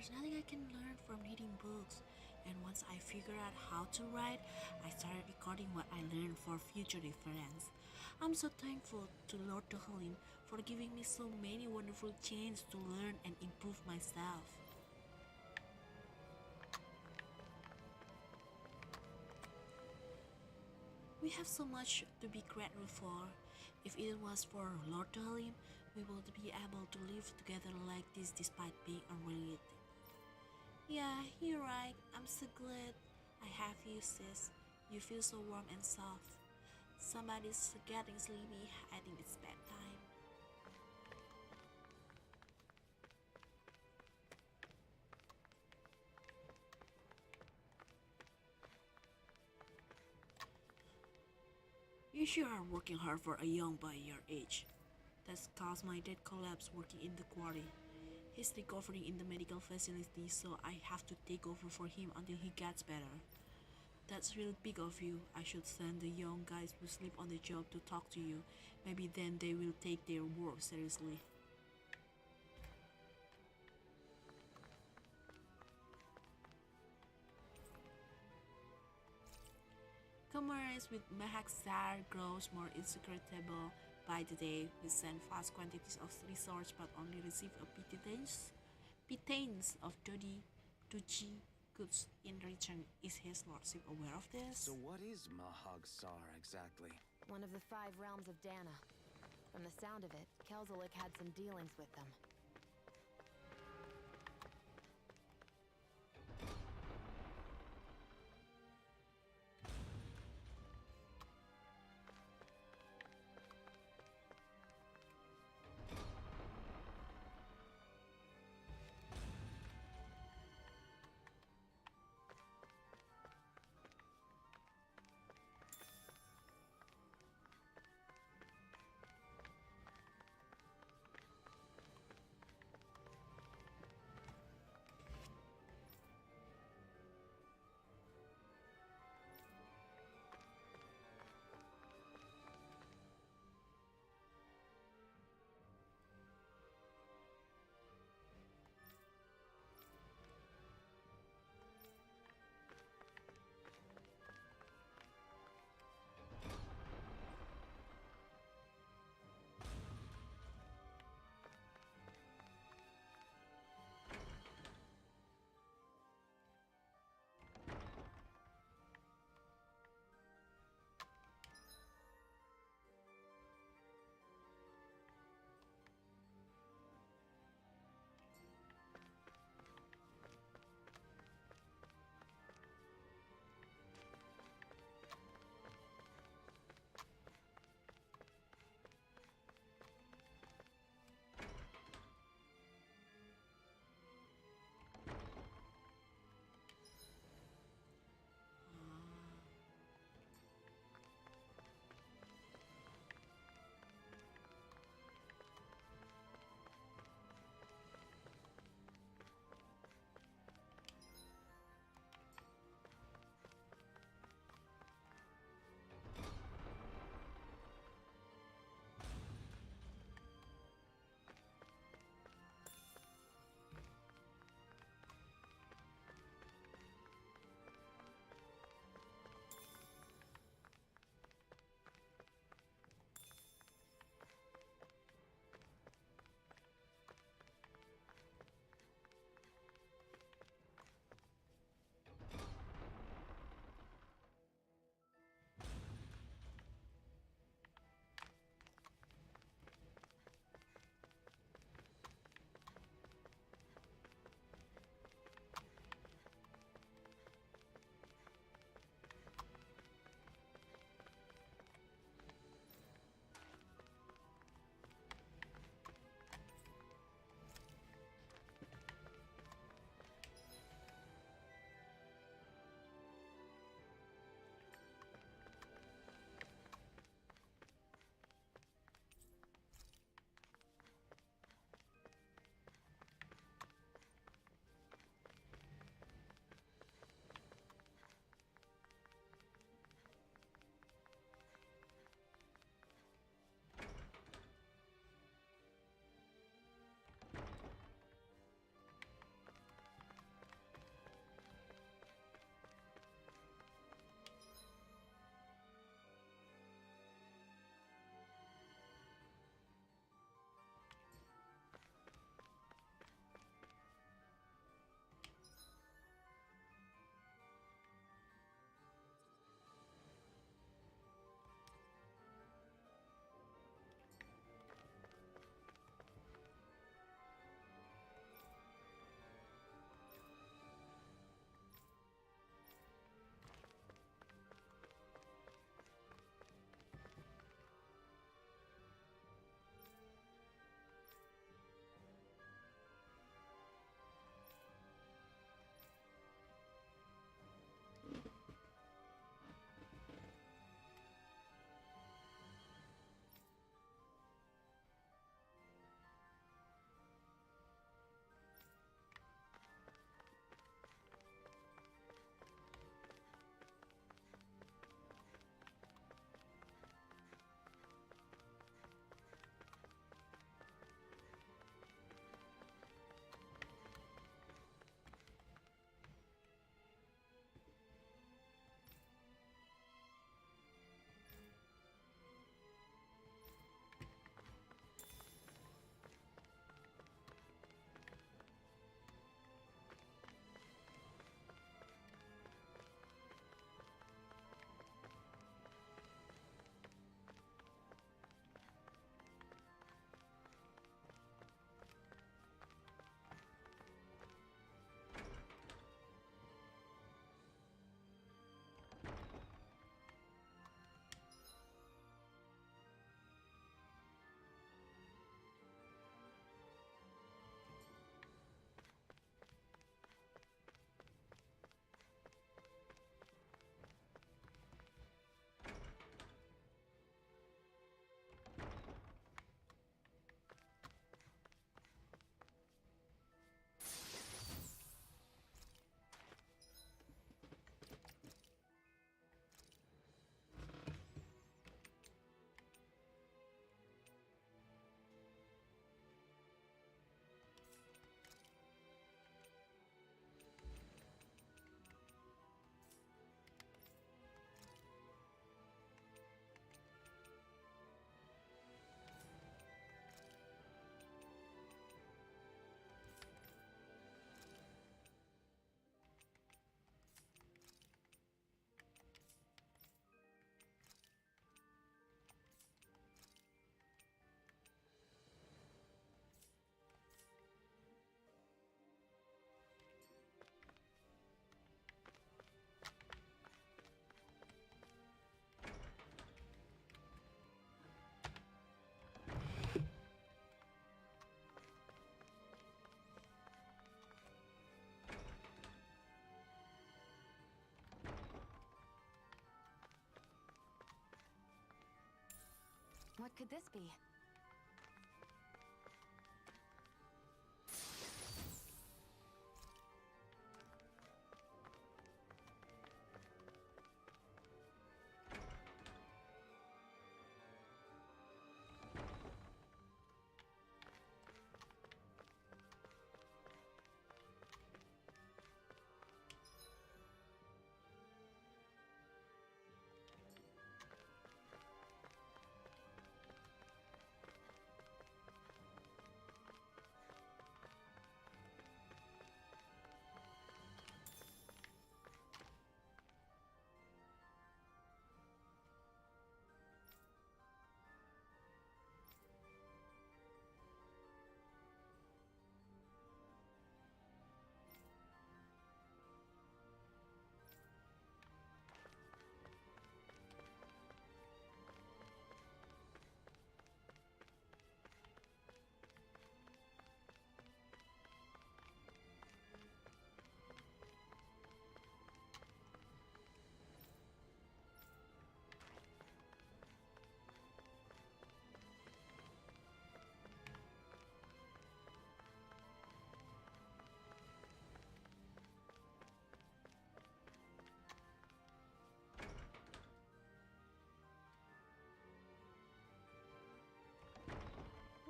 There's nothing I can learn from reading books. And once I figured out how to write, I started recording what I learned for future reference. I'm so thankful to Lord Dohalim for giving me so many wonderful chances to learn and improve myself. We have so much to be grateful for. If it was for Lord Dohalim, we would be able to live together like this despite being unrelated. Yeah, you're right. I'm so glad I have you, sis. You feel so warm and soft. Somebody's getting sleepy. I think it's bedtime. You sure are working hard for a young boy your age. That's caused my dad collapse working in the quarry. He's recovering in the medical facility, so I have to take over for him until he gets better. That's real big of you. I should send the young guys who sleep on the job to talk to you. Maybe then they will take their work seriously. Commerce with Mahakzar grows more insecretable by the day. We send vast quantities of resources but only receive a pittance of doji goods in return. Is his lordship aware of this? So what is Mahagzar exactly? One of the 5 realms of Dana. From the sound of it, Kelzelik had some dealings with them. What could this be?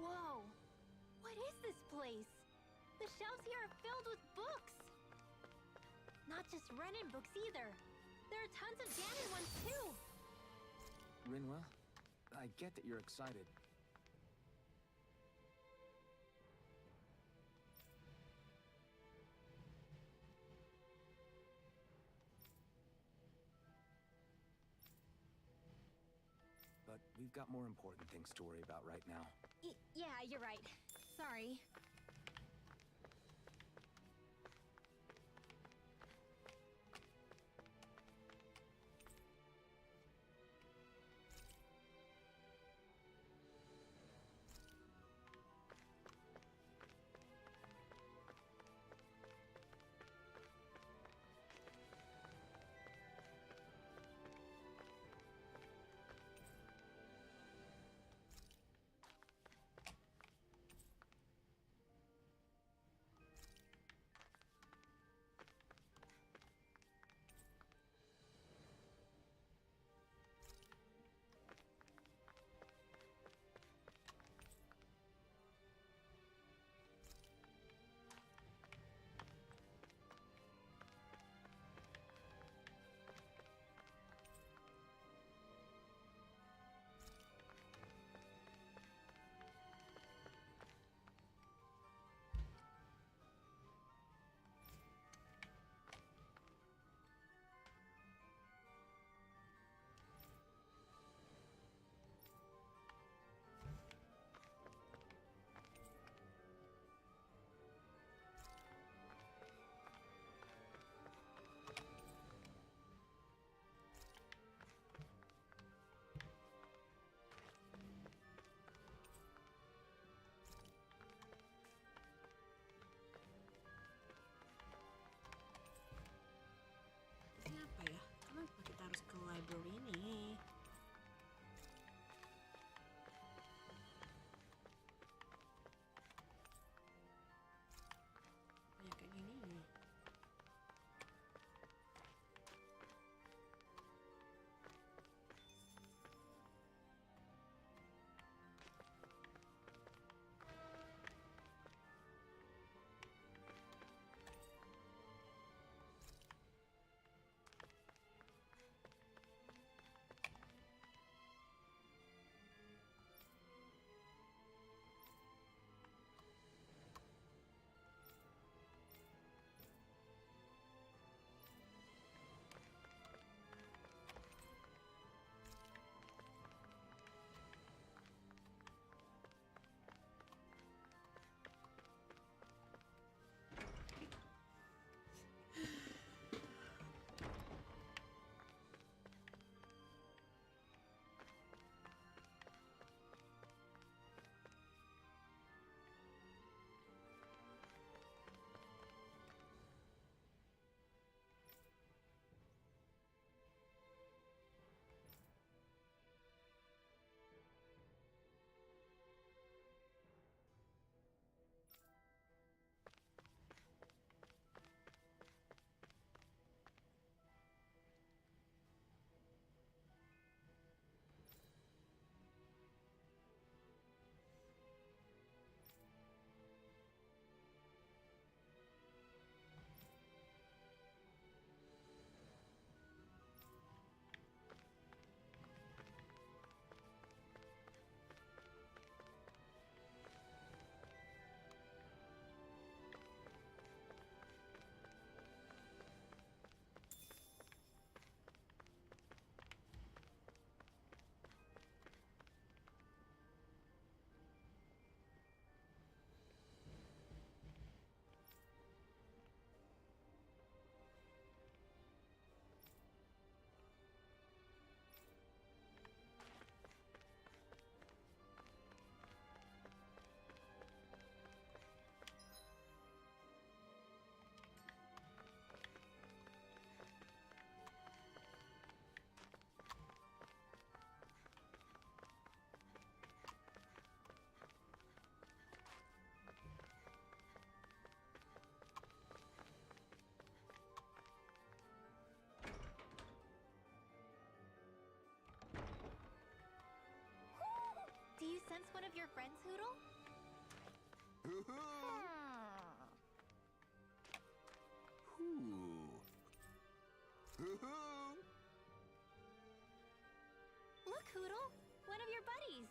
Whoa! What is this place? The shelves here are filled with books! Not just Renin books either. There are tons of Ganon ones too! Rinwell, I get that you're excited. But we've got more important things to worry about right now. Yeah, you're right. Sorry. Ini apa ya? Kenapa kita harus ke library ini? Banyak kayak gini. of your friends, Hoodle? Look, Hoodle! One of your buddies!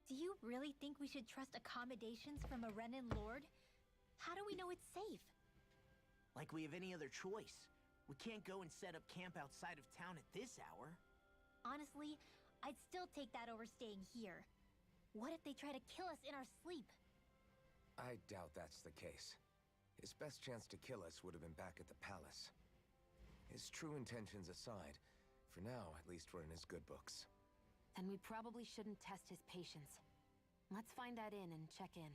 Do you really think we should trust accommodations from a Renin Lord? How do we know it's safe? Like we have any other choice. We can't go and set up camp outside of town at this hour. Honestly, I'd still take that over staying here. What if they try to kill us in our sleep? I doubt that's the case. His best chance to kill us would have been back at the palace. His true intentions aside, for now, at least we're in his good books. And we probably shouldn't test his patience. Let's find that inn and check in.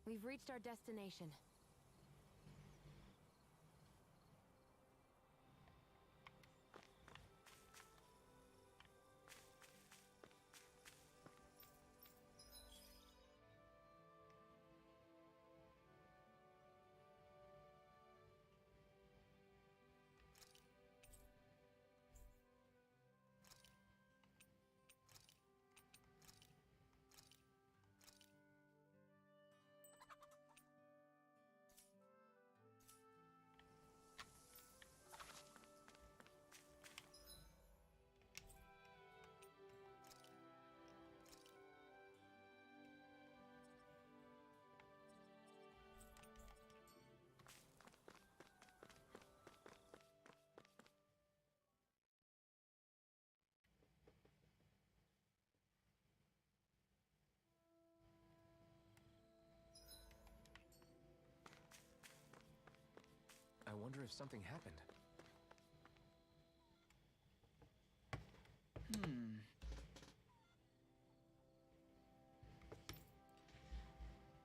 We've reached our destination. I wonder if something happened.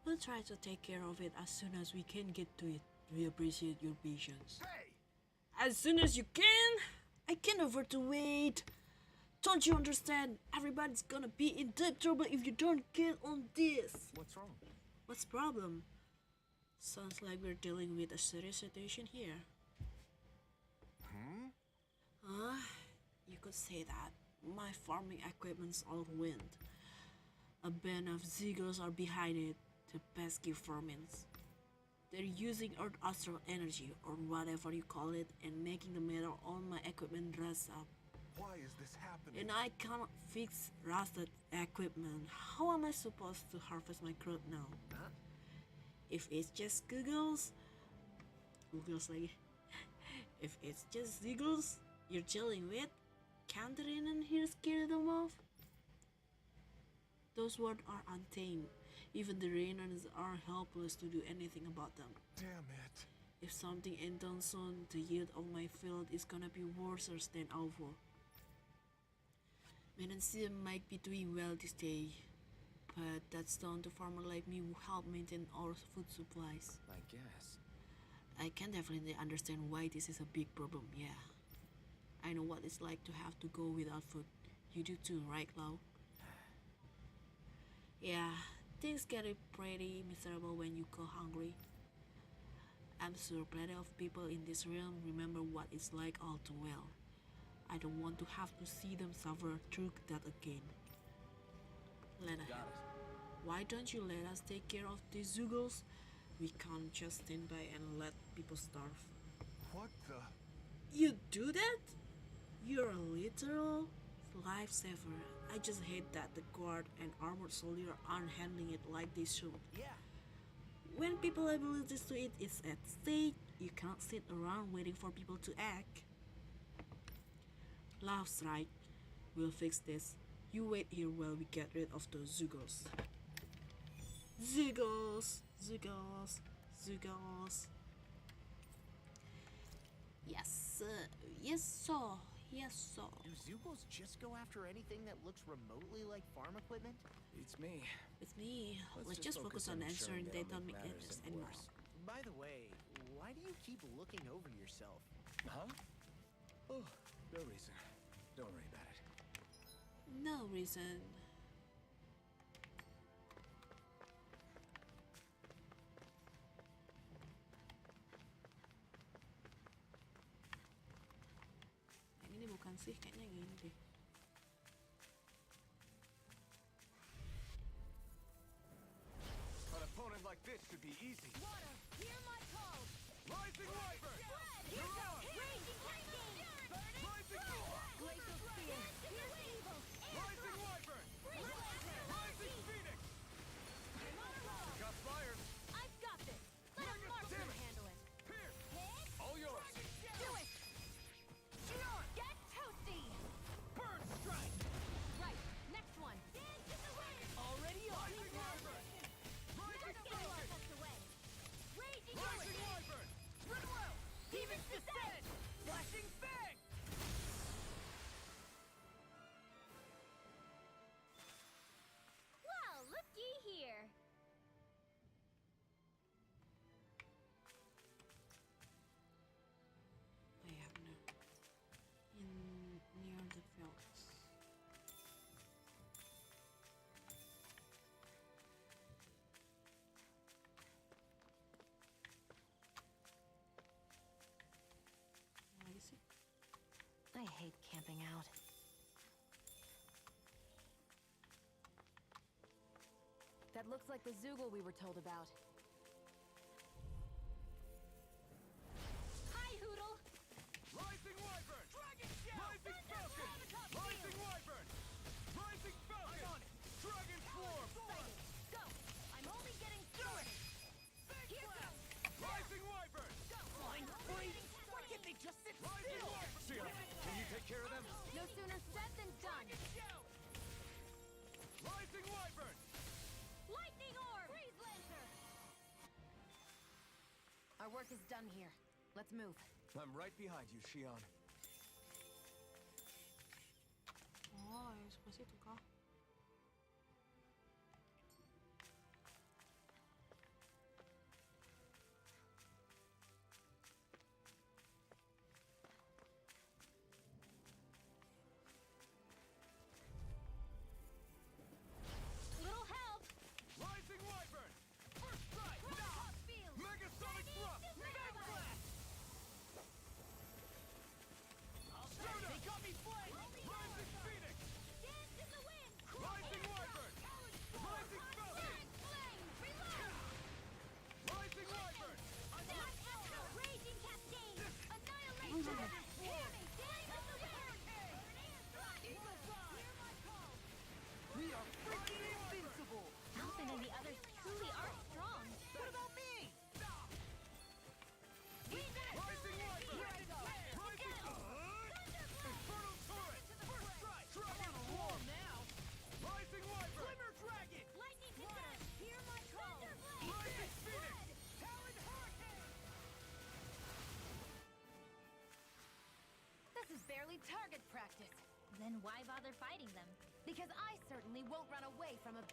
We'll try to take care of it as soon as we can get to it. We appreciate your patience. As soon as you can! I can't afford to wait! Don't you understand? Everybody's gonna be in deep trouble if you don't get on this! What's wrong? What's the problem? Sounds like we're dealing with a serious situation here. You could say that. My farming equipment's all ruined. A band of Zeagles are behind it, the pesky vermins. They're using Earth astral energy, or whatever you call it, and making the metal on my equipment rust up. Why is this happening? And I cannot fix rusted equipment. How am I supposed to harvest my crop now? If it's just Googles lagi. If it's just Ziggles you're chilling with, can't the Renan here scare them off? Those words are untamed. Even the Renans are helpless to do anything about them. Damn it. If something ends done soon, the yield of my field is gonna be worse than awful. Menensia might be doing well this day, but that's down to farmer like me who help maintain our food supplies. I guess. I can definitely understand why this is a big problem, yeah. I know what it's like to have to go without food. You do too, right, Clau? Yeah, things get pretty miserable when you go hungry. I'm sure plenty of people in this realm remember what it's like all too well. I don't want to have to see them suffer through that again. Lena, why don't you let us take care of these Zoogles? We can't just stand by and let people starve. What the? You do that? You're a literal lifesaver. I just hate that the guard and armored soldier aren't handling it like they should. Yeah. When people's abilities to eat is at stake, you can't sit around waiting for people to act. Laughs right. We'll fix this. You wait here while we get rid of those Zoogles. Zoogles! Zoogles! Zoogles! Yes, yes, sir. Yes, sir. Do Zoogles just go after anything that looks remotely like farm equipment? It's me. It's me. Let's just focus on ensuring they don't make enemies anymore. By the way, why do you keep looking over yourself? Huh? Oh, no reason. Don't worry about it. No reason. Yang ini bukan sih, kayaknya yang ini deh. An opponent like this should be easy. Water, hear my call! Rising Wyvern! Here You're goes! on! Raging Cascade! Rising Bull! Glacial Spear! Here's evil! Rising Wyvern! Rising Phoenix! Got flyers! I've got this! Let a marksman handle it! Pierce! Hit! All yours! Do it! Get toasty! Bird strike! Right, next one! Dance in the wind! Already on! Rising Wyvern! Rising Get Falcon! us away! Raging Rising Hurricane! Wyvern! Run low! Demon's Descent! Flashing Fang! Well, looky here. I have no. Near the fields. Lagi sih? I hate camping out. That looks like the Zoogle we were told about. Hi, Hoodle. Rising Wyvern! Dragon Shell! Rising Falcon! Rising Wyvern! Rising Falcon! I'm on it! Dragon Swarm! Go! I'm only getting started! Here goes! Rising Wyvern! Fine, freeze! Why can't they just sit Rising still? Wyvern! Shia, can you take care of them? No sooner said than done! Rising Wyvern! Lightning Orb! Freeze Lancer! Our work is done here. Let's move. I'm right behind you, Shion. Oh, yang sebelah situ kah? Little help. Rising Wyvern! First strike! Hot field! Megasonic Thrust! Mag Blast! They got me flanked! Rising Phoenix! Dance in the wind! barely target practice. Then why bother fighting them? Because I certainly won't run away from a...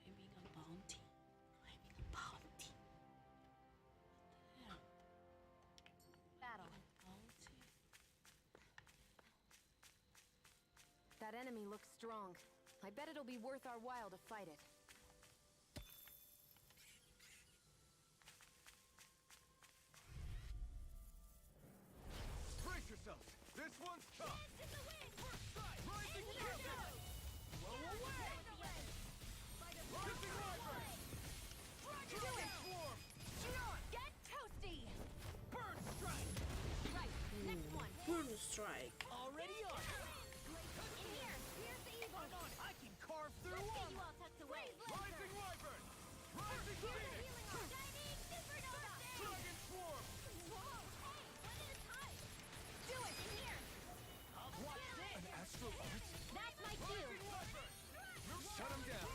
Claiming a bounty. Claiming a bounty. Yeah. battle. Bounty. That enemy looks strong. I bet it'll be worth our while to fight it. Brace yourselves! This one's tough! Dance in the wind! First strike! Rising Wyvern! Blow away! Rising Wyvern! Dragon Swarm! Get toasty! Burn Strike! Right, next one. Burn strike. Already on it! In here, here's the evil. I can carve through Let's get them! you all tucked away. Rising Wyvern! Rising Phoenix! Shining supernova! Dragon Swarm! Whoa, hey, one at a time. Do it in here. Watch this! An Astral Art? That's my cue. Rising Wyvern! Shut him down!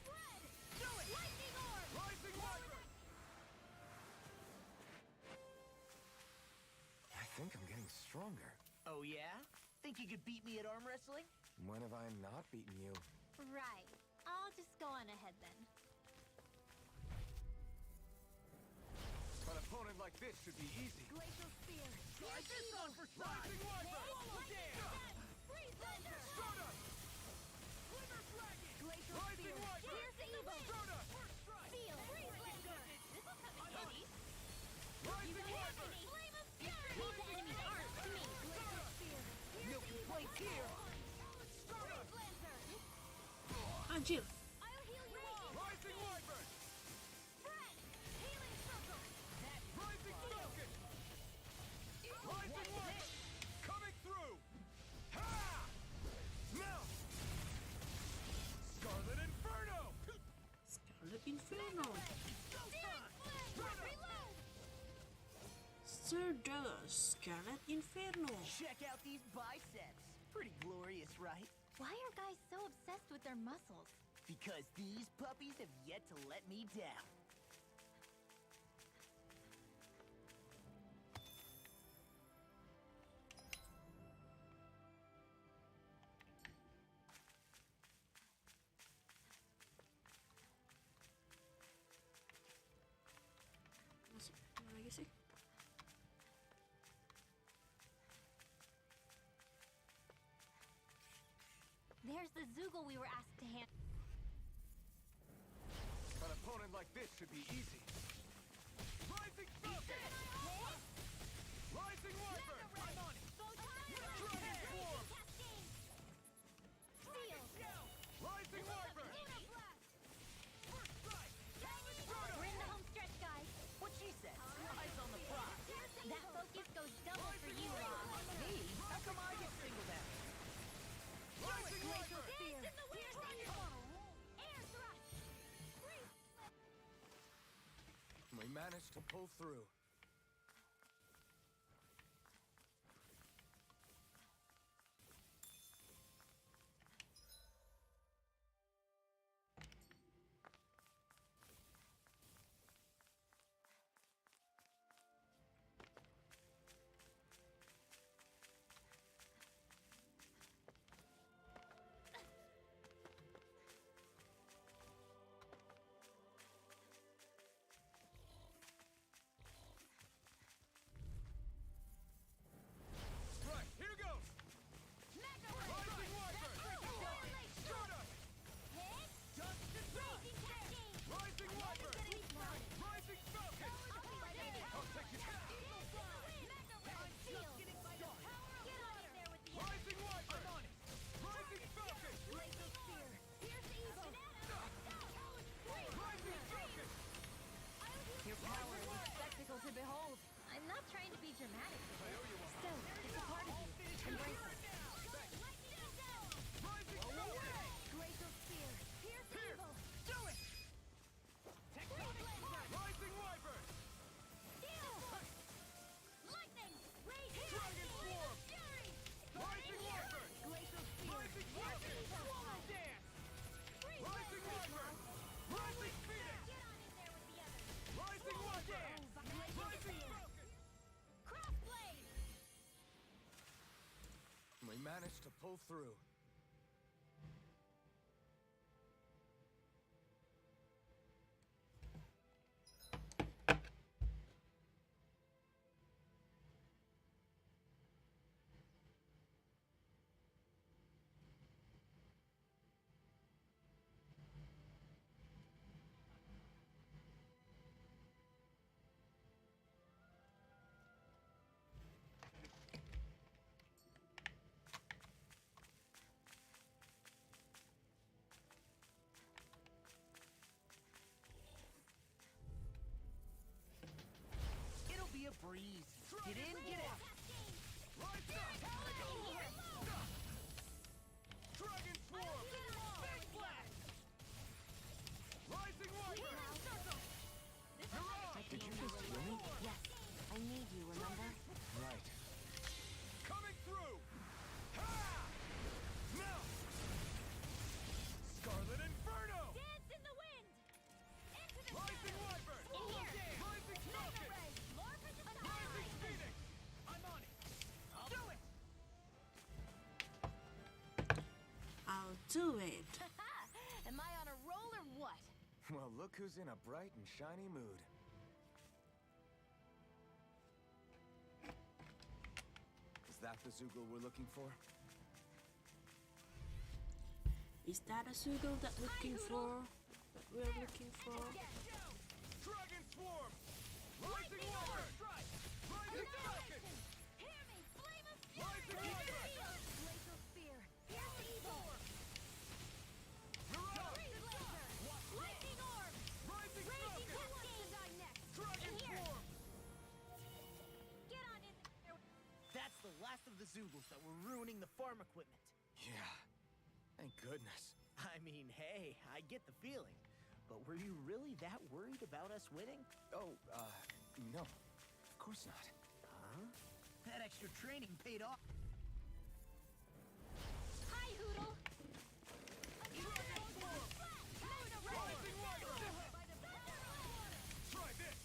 Spread. Do it. Lightning orb. Rising Wyvern! I think I'm getting stronger. Oh yeah? Think you could beat me at arm wrestling? When have I not beaten you? Right. I'll just go on ahead then. An opponent like this should be easy. Glacial spear. Try this on for size! Rising Wyvern! Swallow dance! Freeze thunder. Stardust! Glimmer Dragon! Glacial Rising spear. Wyvern! Here's the evil. Stardust! Feel. Freeze laser. This will come in handy. Rising Wyvern! Flame of fury. These enemies aren't to me. Glacial spear. No complaints here! Freeze laser. Anjir. I'll heal you all. Rising Wyvern! Spread. Healing circle. Rising Falcon! Rising Wyvern! Coming through! Ha! Now! Scarlet Inferno! Scarlet Inferno. Reload. Stardust. Scarlet Inferno. Check out these biceps! Pretty glorious, right? Why are guys so obsessed with their muscles? Because these puppies have yet to let me down. Masuk. Mana lagi sih? There's the Zoogle we were asked to hand. An opponent like this should be easy. Rising Falcon! Rising Wyvern! Dragon Swarm! Rising Wyvern! First strike! We're in the home stretch, guys. What she said? Eyes on the prize. That focus goes double for you, Rob. Me? How come I get singled out? Rising Wyvern! Here's the air thrust. We managed to pull through. managed to pull through. It'll be a breeze. Get in, get out. Dragon Swarm! Big Blast! Rising Wyvern! Did you just hear me? Yes, I need you, remember? Right. Coming through! Ha! Now! Scarlet Inferno! Dance in the wind! Into the Rising Wyvern! In here! Rising Falcon! Morph into Rising starlight! Phoenix! I'm on it! I'll do it! I'll do it. Am I on a roll or what? Well, look who's in a bright and shiny mood. Is that the Zoogle we're looking for? Is that a Zoogle that looking for? That we're looking for? Dragon Swarm! Rising Wyvern! Rising Falcon! Hear me! Flame of Rising fury! Wyvern! Glacial spear! Pierce the evil! Mirage! Lightning orb! Rising Raging Falcon! cascade! Next! Dragon Swarm! Get on in there! That's the last of the Zoogles that were ruining the farm equipment. Yeah. Thank goodness. I mean, hey, I get the feeling. But were you really that worried about us winning? Oh, no. Of course not. Huh? That extra training paid off. Hi, Hoodle! Rising Wyvern! Try this!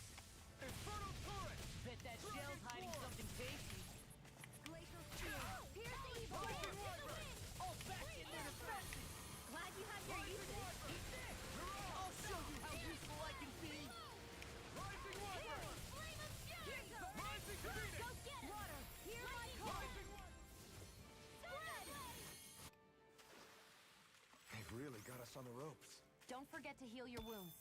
Infernal Turret! Bet that shell's hiding something tasty. Glacial spear! Pierce the evil! Rising Wyvern! All back in there defensive. Glad you have your uses! I'll show you how useful I can be. Rising Wyvern! Flame of fury! Rising Phoenix! Go get it! Water! Hear my call! Rising Wyvern! Spread! They've really got us on the ropes. Don't forget to heal your wounds.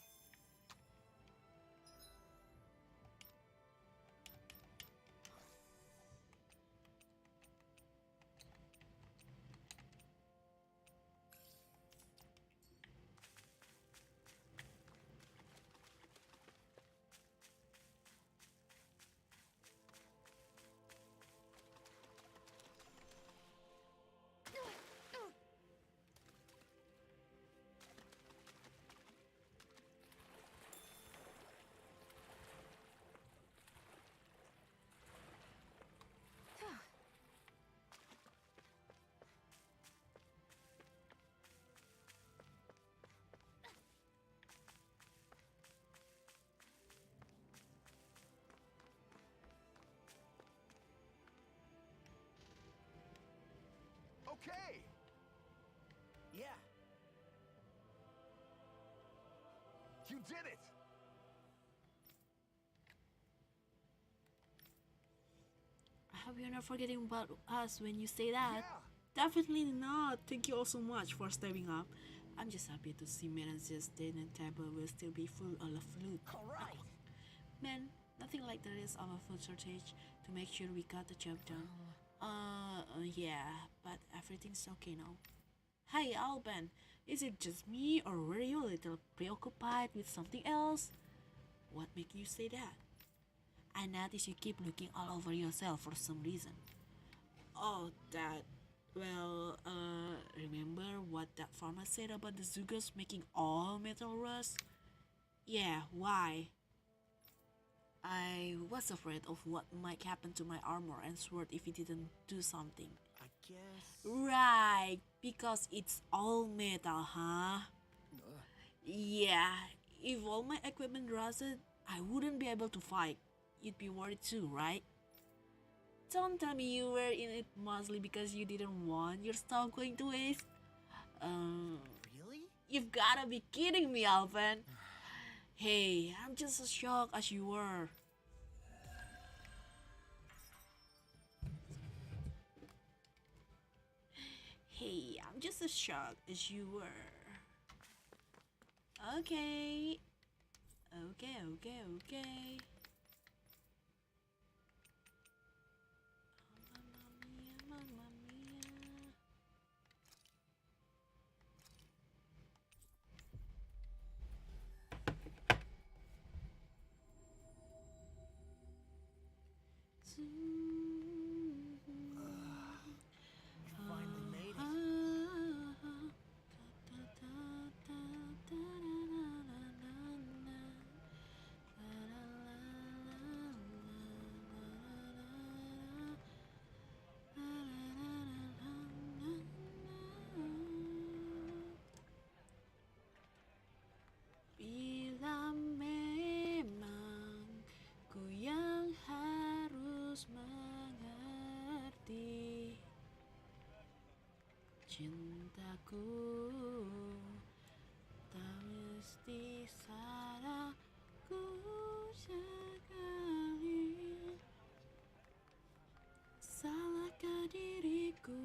Okay! Yeah. You did it! I hope you're not forgetting about us when you say that. Yeah! Definitely not. Thank you all so much for stepping up. I'm just happy to see Menace's dinner table will still be full of food. Alright. Man, nothing like there is of a food shortage to make sure we got the job done. Yeah, but everything's okay now. Hey, Alban, is it just me or were you a little preoccupied with something else? What make you say that? I notice you keep looking all over yourself for some reason. Oh, that. Well, remember what that farmer said about the Zoogles making all metal rust? Yeah, why? I was afraid of what might happen to my armor and sword if it didn't do something. I guess. Right, because it's all metal, huh? Yeah, if all my equipment rusted, I wouldn't be able to fight. You'd be worried too, right? Don't tell me you were in it mostly because you didn't want your stuff going to waste. Really? You've gotta be kidding me, Alvin. Hey, I'm just as shocked as you were. Hey, I'm just as shocked as you were. Okay. Okay. Mamma mia. You finally made it. Bila memang ku yang harus mengerti cintaku tak mesti salahku sekali. Salahkah diriku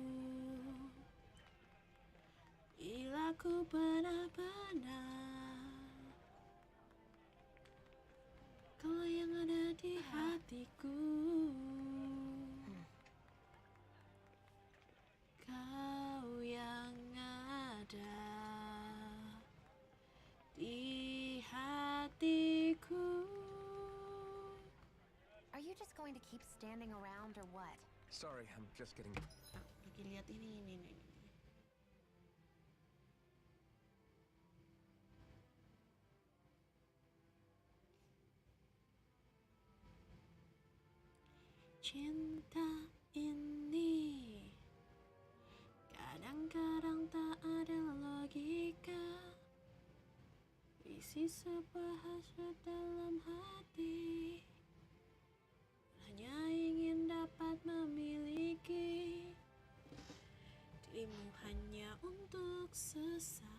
bila ku benar-benar kalau yang ada di hatiku kau yang ada di hatiku. Are you just going to keep standing around or what? Sorry, I'm just getting... Lagi lihat ini. Cinta ini kadang-kadang tak ada logika, isi sebuah hasrat dalam hati, hanya ingin dapat memiliki dirimu hanya untuk sesaat.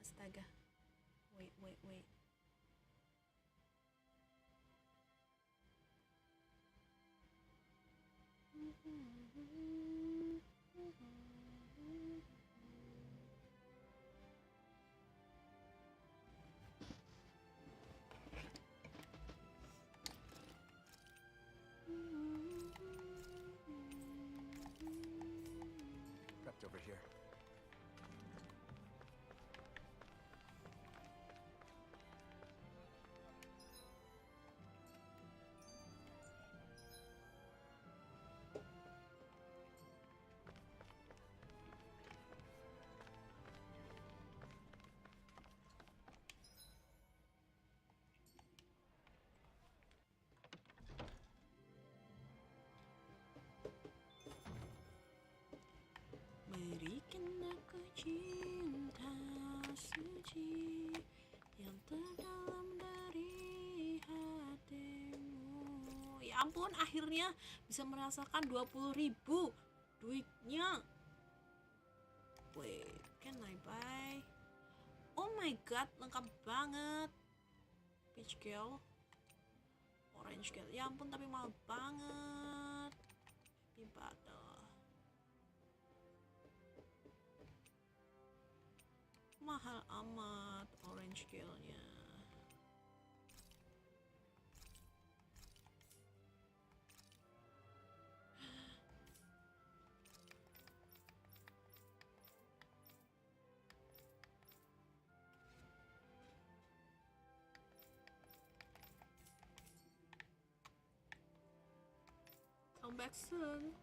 Astaga. Wait. Prepped over here. Berikan aku cinta suci yang terdalam dari hatimu. Ya ampun, akhirnya bisa merasakan 20.000 duitnya. Wait, can I buy? Oh my god, lengkap banget. Peach Girl, Orange Girl. Ya ampun, tapi mahal banget. Di battle. Mahal amat Orange Girl-nya. Come back soon.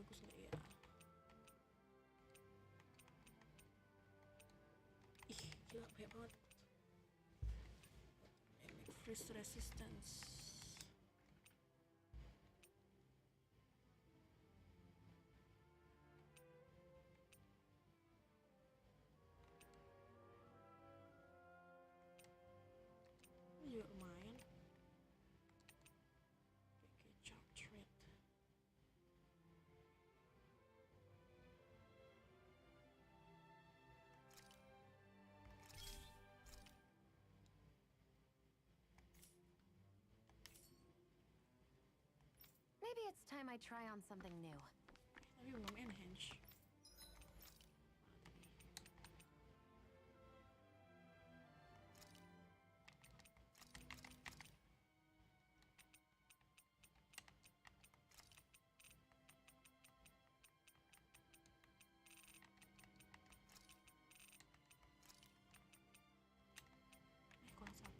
bagus nggak ya? Ih, gila banyak banget. Dynamic freeze resistance. Ini juga lumayan. Package up trade. Maybe it's time I try on something new. Tapi belum enhance. Kurang satu.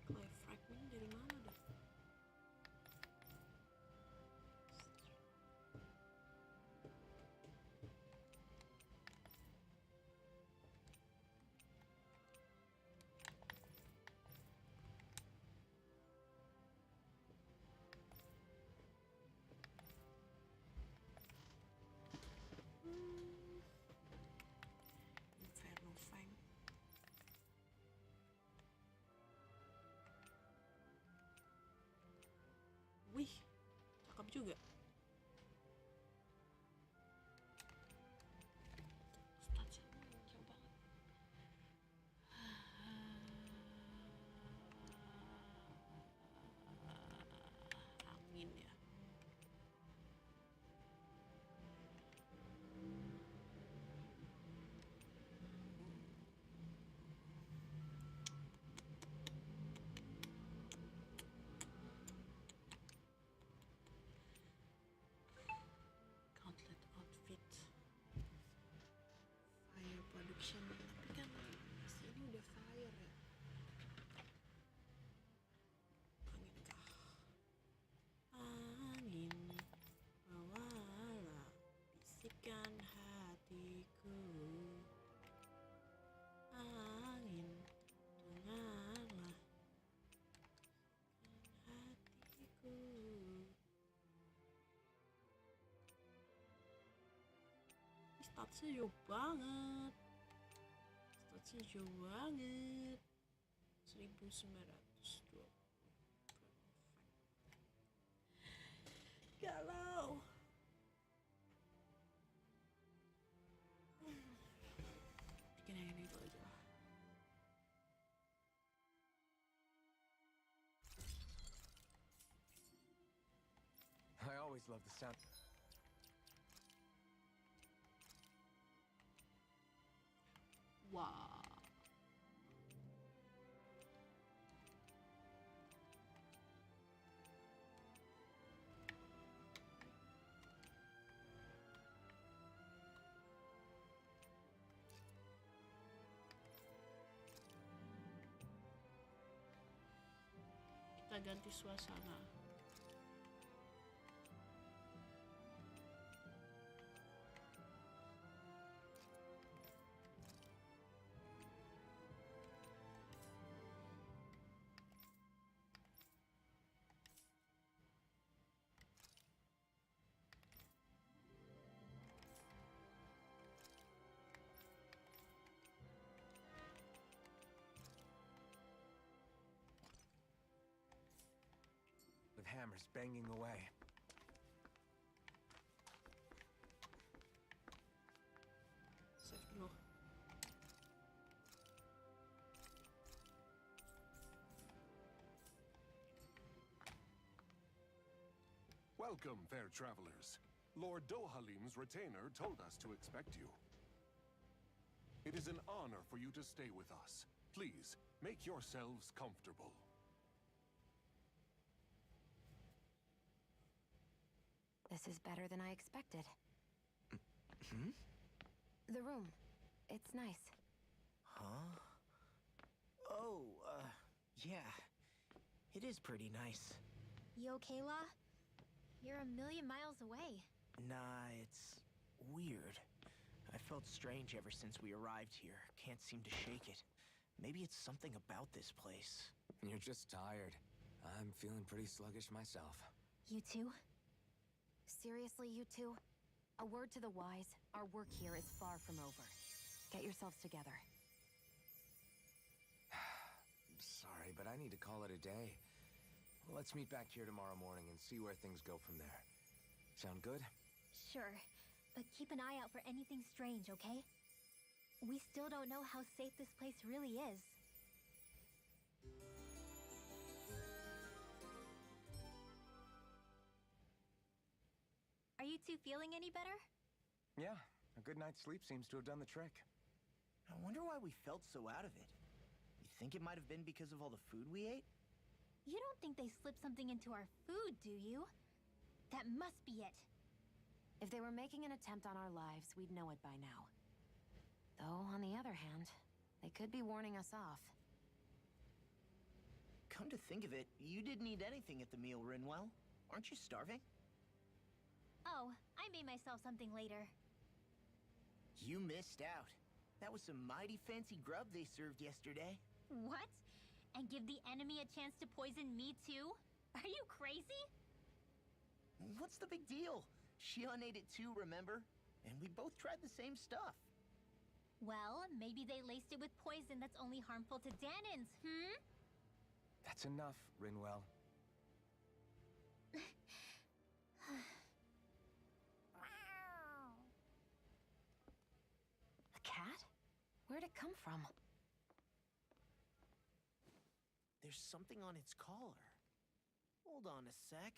Clay fragment dari mana dah? Inferno Fang. Wih, cakep juga. Statsnya jauh banget. Angin ya. Gauntlet outfit. Fire production. Tapi kan ini udah fire ya. Angin kah? Angin bawalah bisikan hatiku. Angin dengarlah hatiku. Ini statsnya jauh banget. Statsnya jauh banget. 1920. Galau. Bikin yang ini itu aja lah. I always love the sound. Wah. Kita ganti suasana. hammers banging away. Save dulu. Welcome, fair travelers. Lord Dohalim's retainer told us to expect you. It is an honor for you to stay with us. Please, make yourselves comfortable. This is better than I expected. Hmm? The room. It's nice. Huh? Oh, yeah. It is pretty nice. You okay, La? You're a million miles away. Nah, it's weird. I felt strange ever since we arrived here. Can't seem to shake it. Maybe it's something about this place. You're just tired. I'm feeling pretty sluggish myself. You too? Seriously, you two? A word to the wise, our work here is far from over. Get yourselves together. Sorry, but I need to call it a day. Let's meet back here tomorrow morning and see where things go from there. Sound good? Sure, but keep an eye out for anything strange, okay? We still don't know how safe this place really is. Are you two feeling any better? Yeah, a good night's sleep seems to have done the trick. I wonder why we felt so out of it. You think it might have been because of all the food we ate? You don't think they slipped something into our food, do you? That must be it. If they were making an attempt on our lives, we'd know it by now. Though, on the other hand, they could be warning us off. Come to think of it, you didn't eat anything at the meal, Rinwell. Aren't you starving? Oh, I made myself something later. You missed out. That was some mighty fancy grub they served yesterday. What? And give the enemy a chance to poison me too? Are you crazy? What's the big deal? Shion ate it too, remember? And we both tried the same stuff. Well, maybe they laced it with poison that's only harmful to Danins, hmm? That's enough, Rinwell. A cat? Where'd it come from? There's something on its collar. Hold on a sec.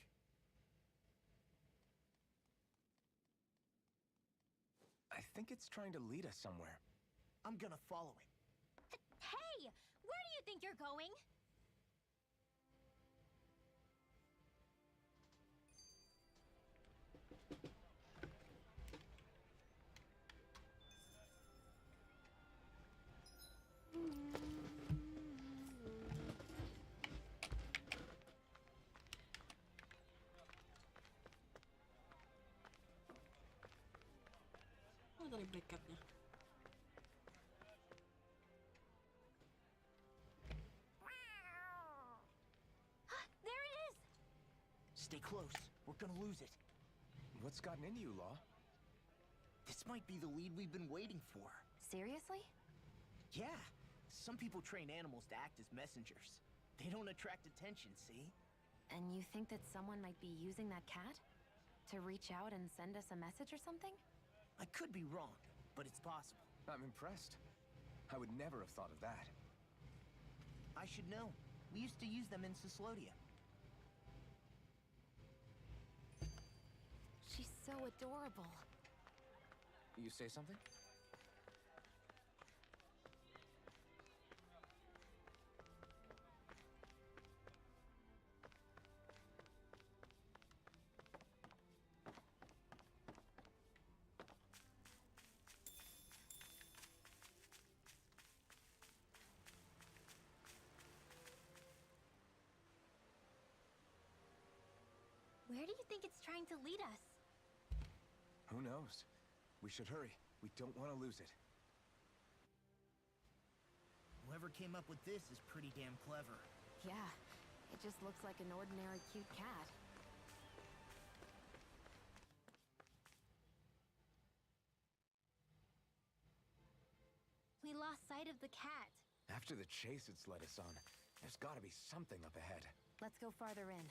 I think it's trying to lead us somewhere. I'm gonna follow it. Hey! Where do you think you're going? Oh, dari backupnya. There it is! Stay close. We're gonna lose it. What's gotten into you, Law? This might be the lead we've been waiting for. Seriously? Yeah. Some people train animals to act as messengers. They don't attract attention, see? And you think that someone might be using that cat? To reach out and send us a message or something? I could be wrong, but it's possible. I'm impressed. I would never have thought of that. I should know. We used to use them in Cyslodia. She's so adorable. You say something? Where do you think it's trying to lead us? Who knows? We should hurry. We don't want to lose it. Whoever came up with this is pretty damn clever. Yeah, it just looks like an ordinary cute cat. We lost sight of the cat. After the chase it's led us on, there's got to be something up ahead. Let's go farther in.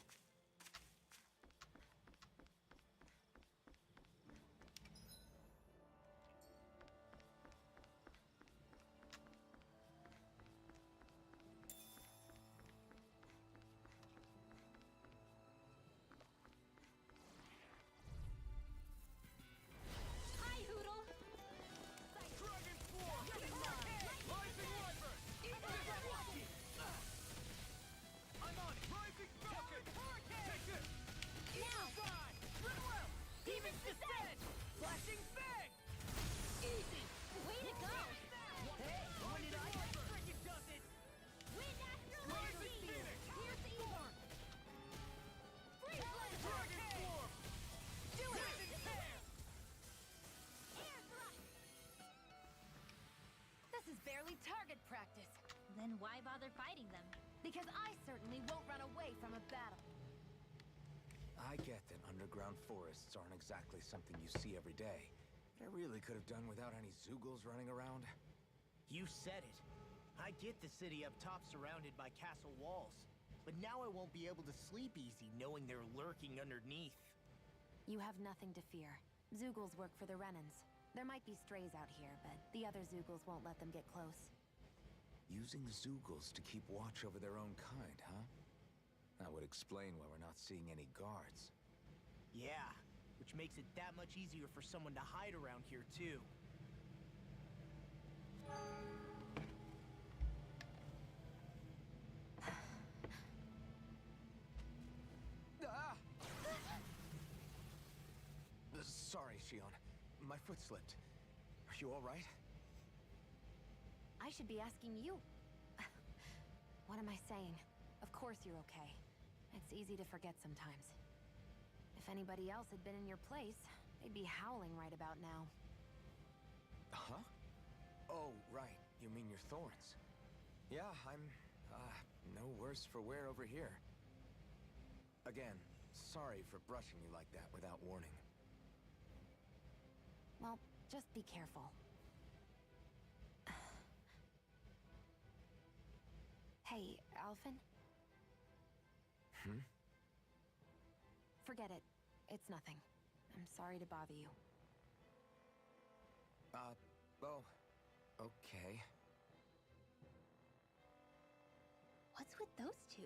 barely target practice. Then why bother fighting them? Because I certainly won't run away from a battle. I get that underground forests aren't exactly something you see every day. But I really could have done without any Zoogles running around. You said it. I get the city up top surrounded by castle walls. But now I won't be able to sleep easy knowing they're lurking underneath. You have nothing to fear. Zoogles work for the Renans. There might be strays out here, but the other Zoogles won't let them get close. Using the Zoogles to keep watch over their own kind, huh? That would explain why we're not seeing any guards. Yeah, which makes it that much easier for someone to hide around here, too. Ah! Sorry, Shion. My foot slipped. Are you all right? I should be asking you. What am I saying? Of course you're okay. It's easy to forget sometimes. If anybody else had been in your place, they'd be howling right about now. Huh? Oh, right. You mean your thorns. Yeah, I'm, no worse for wear over here. Again, sorry for brushing you like that without warning. Well, just be careful. Hey, Alphen? Forget it. It's nothing. I'm sorry to bother you. Oh, okay. What's with those two?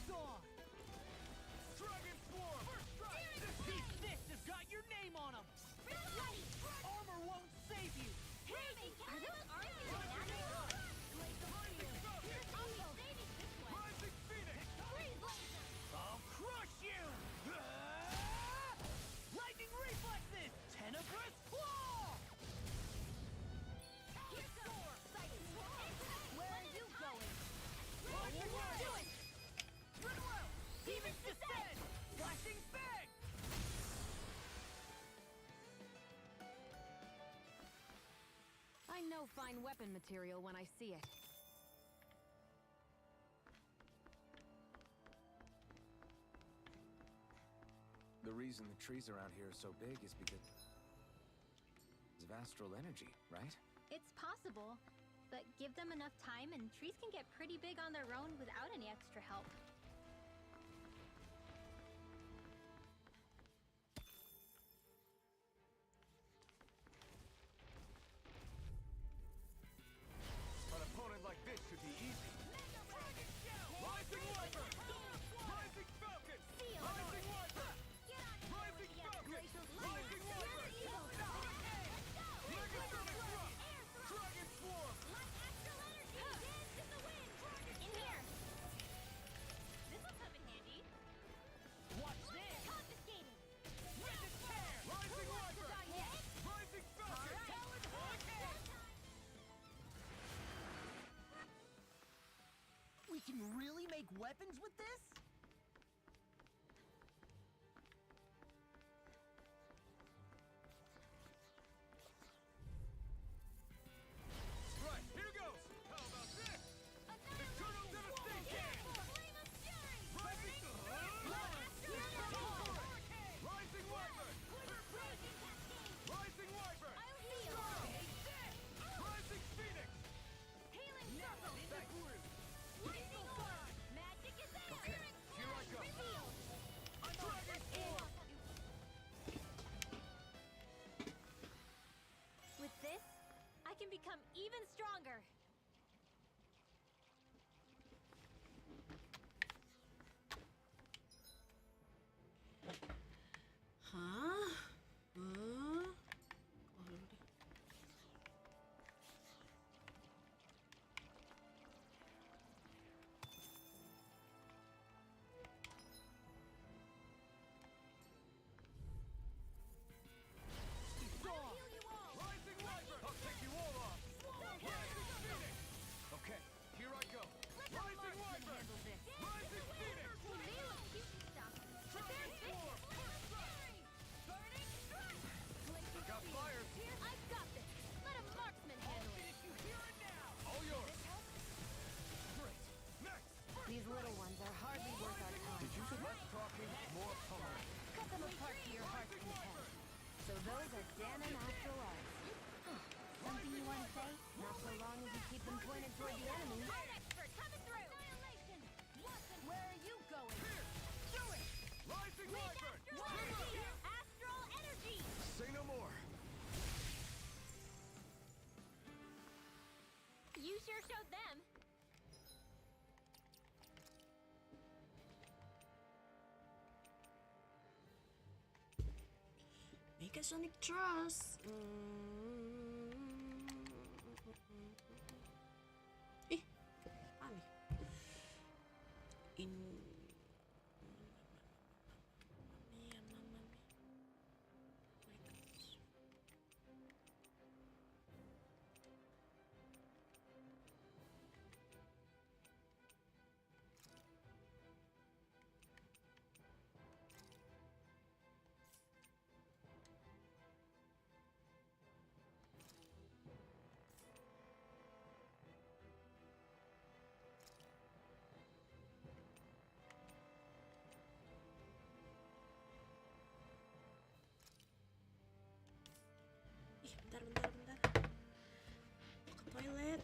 What? Dragon Swarm! First strike! This piece this has got your name on him! Armor won't save you! Hey, are those arms in your Rising Phoenix! I'll crush you! Lightning reflexes! Tenebrous claw! Where are you going? Do it! Rinko! Demon's Descent! Flashing Fang! I know fine weapon material when I see it. The reason the trees around here are so big is because of astral energy, right? It's possible, but give them enough time and trees can get pretty big on their own without any extra help. An opponent like this should be easy. Rising Wyvern! Rising Falcon! Rising Wyvern! Rising Falcon! Rising Wyvern! Mega Sonic Thrust! Dragon Swarm! In here! This'll come in handy. Watch this! Confiscated! Rising Wyvern! Rising Falcon! We can really make weapons with this? Right, here goes! How about this? Eternal Devastation! Rising... Rising Wyvern! Rising Wyvern! Rising Phoenix! Healing circle! Lightning orb! Magic is there! can become even stronger. Hah? Hah? Rising Wyvern! I'll take you all off! Rising Phoenix! Okay, here I go! Rising Wyvern! Rising Phoenix! They look cute and stuff, but they're vicious. Burning strike! Got fire! I've got this. Let a marksman handle it. All yours! Great! Next! These little ones are hardly worth our time. Did you say less talking, more pummeling? Cut them apart to your heart's content. So those are Danon after all. Something you want to say? Not so long as you keep them pointed toward the enemy. Art expert coming through! Annihilation! Where are you going? Do it! Rising Wyvern! Astral energy! Say no more! You sure showed them. Megasonic Trust. Ih, aneh. In bentar. Mau ke toilet.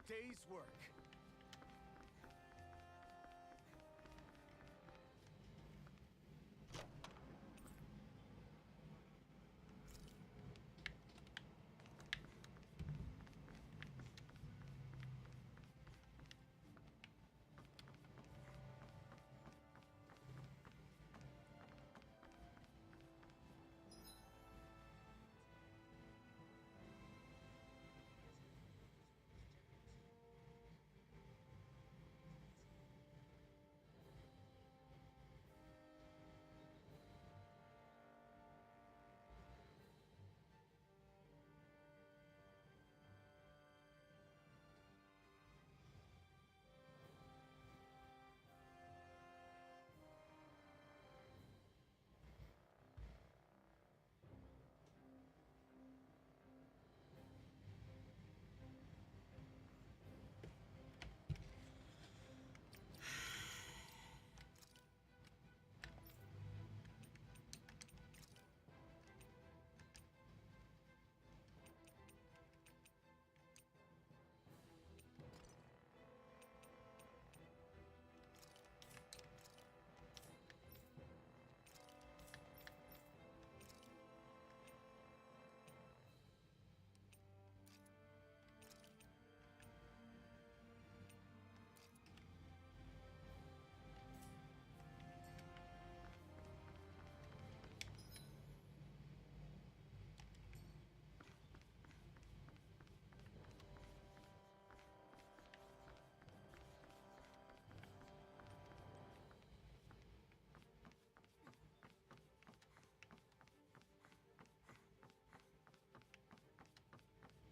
day's work.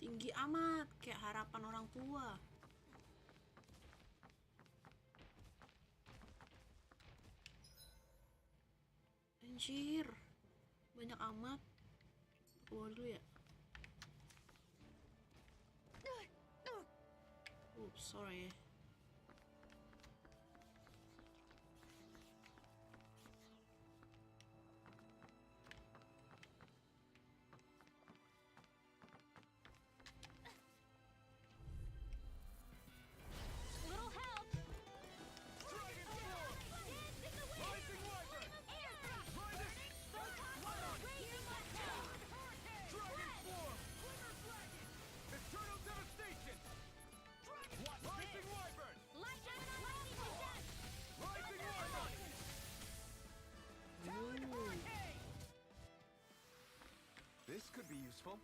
Tinggi amat, kayak harapan orang tua. Anjir, banyak amat. Keluar dulu ya. Oops, sorry. Little help! Dragon form! Rising wyvern! Rising Dragon form! Eternal devastation! Rising wyvern! Rising wyvern! This could be useful.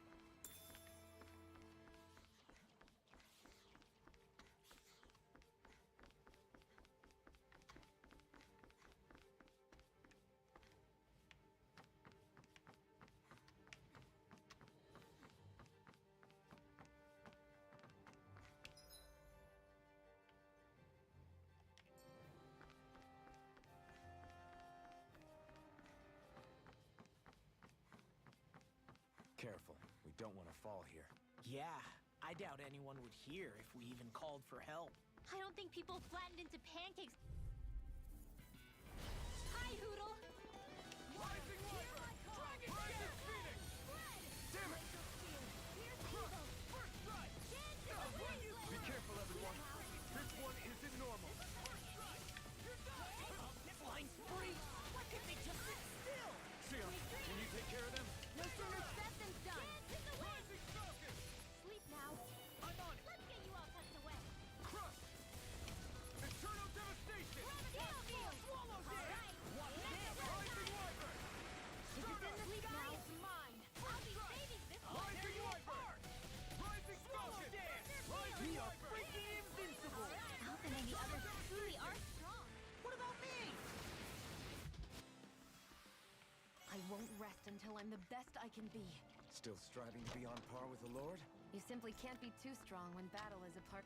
Careful, we don't want to fall here. Yeah, I doubt anyone would hear if we even called for help. I don't think people flattened into pancakes. Hi, Hoodle. Rising wyvern! Rising phoenix! Damn it! First strike! Be careful, everyone. This one isn't normal. Flying free! Why can't they just sit still? Sia, can you take care of them? No sooner said than done. Rising falcon! Sleep now. I'm on it! Let's get you all tucked away. Crush! Eternal devastation! Swallow this. Rising wyvern! If it's in the sky, it's mine. I'll be saving this one. Rising wyvern! Rising falcon! Rising wyvern! Freaking invincible! Alf and any others truly are strong. What about me? I won't rest until I'm the best I can be. Still striving to be on par with the Lord? You simply can't be too strong when battle is a part.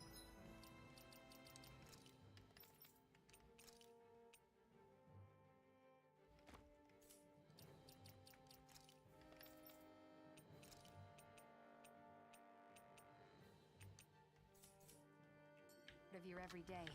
Of your everyday.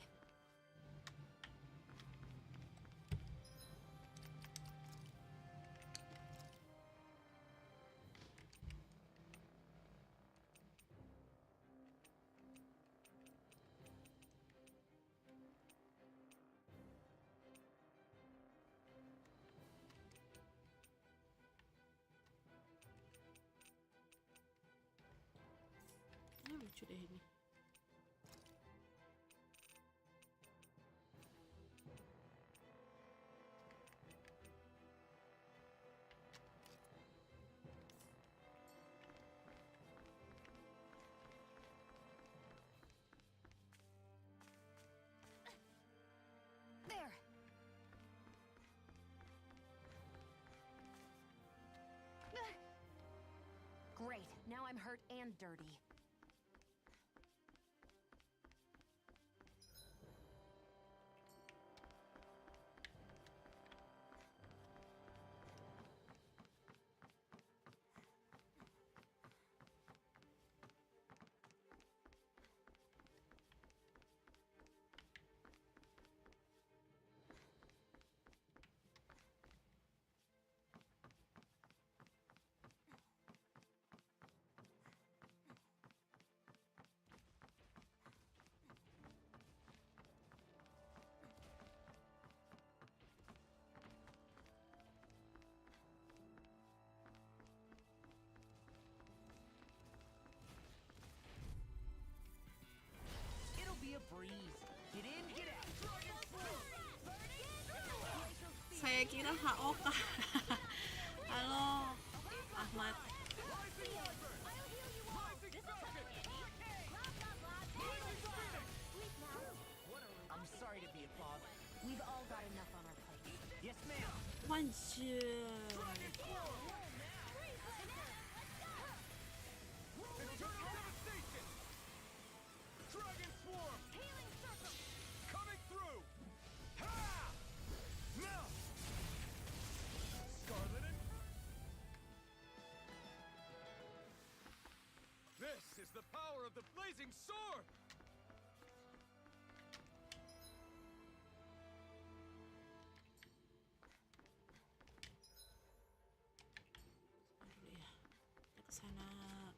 lucu deh ini. There! Great, now I'm hurt and dirty. It'll be a breeze. Get in, get out. Saya kira HOK. Halo, Ahmad. I'm sorry to be a bother. We've all got enough on our plates. Yes, ma'am. Anjir. Eternal devastation! Dragon swarm! Healing circle! Coming through! Ha! Now! Scarlet and... This is the power of the blazing sword! Dulu ya. Kita ke sana,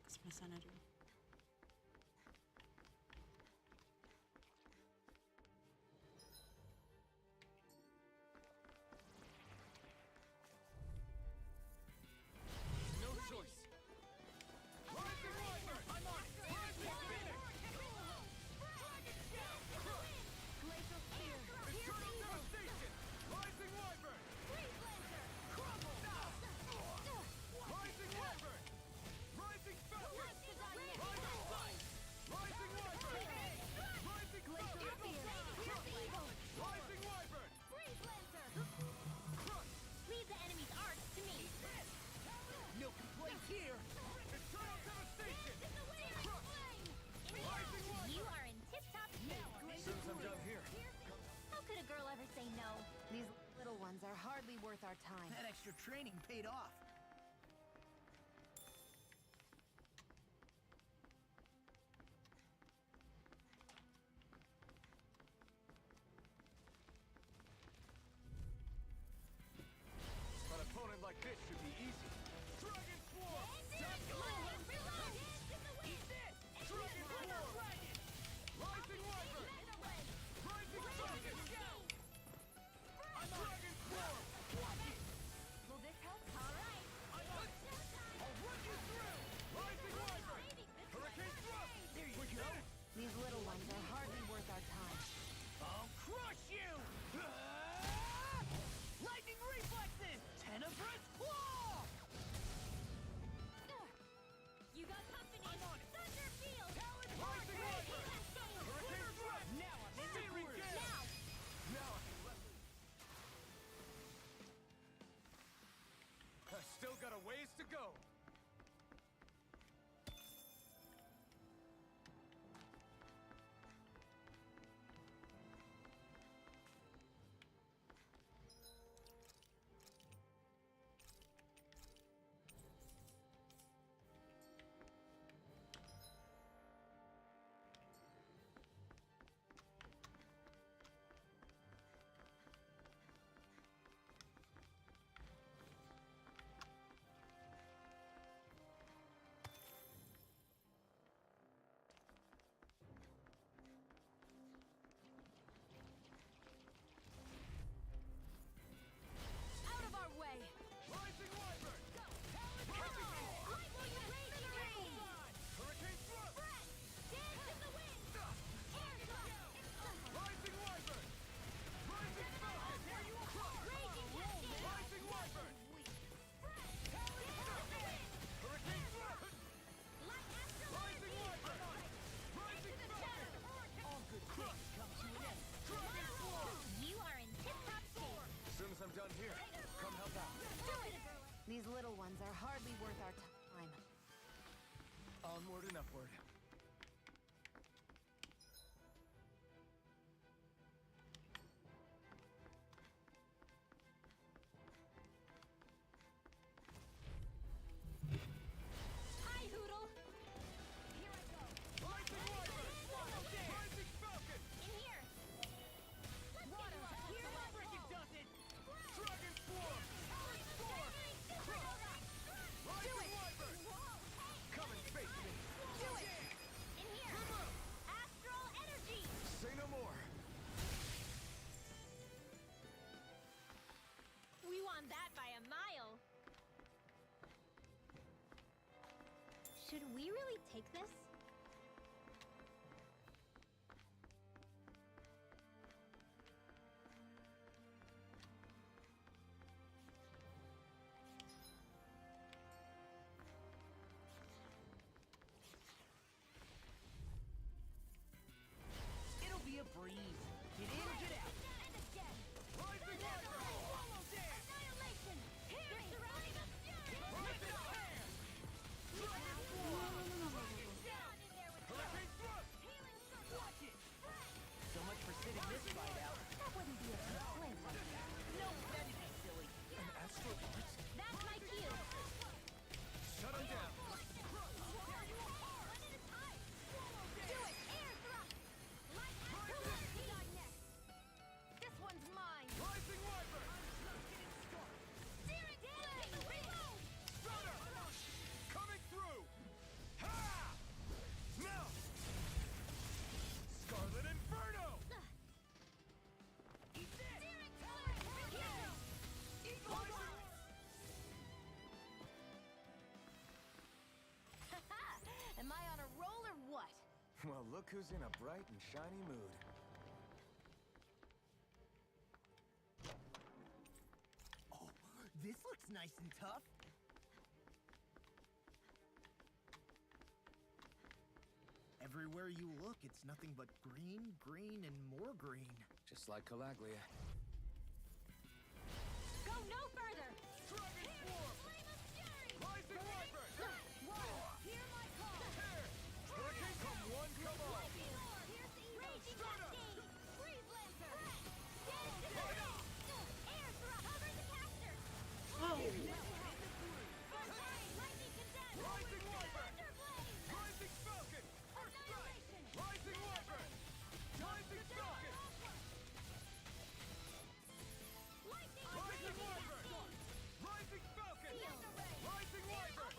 ke sebelah sana dulu. No choice! Rising Wyvern! I'm on! Rising Phoenix! Glacial spear! Eternal devastation! Rising Wyvern! Crumble! Rising Wyvern! Rising Falcon! Rising Flight! Rising Wyvern! Rising Falcon! Rising Wyvern! Freeze Lancer! Crush! Leave the enemy's arts to me. No complaints here. Eternal devastation! Crush! Rising Wyvern! You are in tip-top shape. Seems I'm done here. How could a girl ever say no? These little ones are hardly worth our time. That extra training paid off. An opponent like this should be easy. Dragon Swarm! Eat this! Dragon Swarm! Rising Wyvern! Rising Falcon! Dragon Swarm! Will this help? All right. I'll run you through! Rising Wyvern! Hurricane Thrust! There you go. These little ones are hardly worth our time. I'll crush you! Lightning reflexes! Tenebrous claw! You got company. I'm on it. Thunder field. Rising Wyvern! Hurricane Thrust! Now I'm in the Fury groove. Gale! Now I can let... I still got a ways to go. hardly worth our time. Onward and upward. Hi, Hoodle! Here I go! Rising Wyvern! Rising Falcon! In here! Water! Here I Freaking go! does it! Dragon Swarm! Restore! Rising Wyvern! Come and face me! Do it! In here! Astral energy! Say no more! We won that by a mile. Should we really take this? It'll be a breeze. Get in, get out. And again! Rising Wyvern! Swallow dance! Annihilation! They're surrounding us! Rising Fire! Dragon Swarm! Hurricane Thrust! Watch it! So much for sitting this fight out. That wouldn't be a complaint. No, that'd be silly. An astral art? That's my cue. Shut him down! Do it! Air thrust! Light astral energy! This one's mine! Rising Wyvern! Searing flame! Reload! Stunner! Coming through! Ha! Now! Scarlet Inferno! Eat this! Searing flame! Reload! Eagle Am I on a roll or what? Well, look who's in a bright and shiny mood. Oh, this looks nice and tough. Everywhere you look, it's nothing but green, green, and more green. Just like Calaglia. Go no further. Dragon Swarm! Rising Wyvern! Hear my call! Hurricane come one, come all! Raging cascade! Freeze lancer! Air thrust! Cover the caster! Oh! Lightning condense! Rising Wyvern! Thunder blade! Rising Falcon! Annihilation! Rising Wyvern! Rising Falcon! Lightning! Rising Wyvern! Rising Falcon! Rising Wyvern!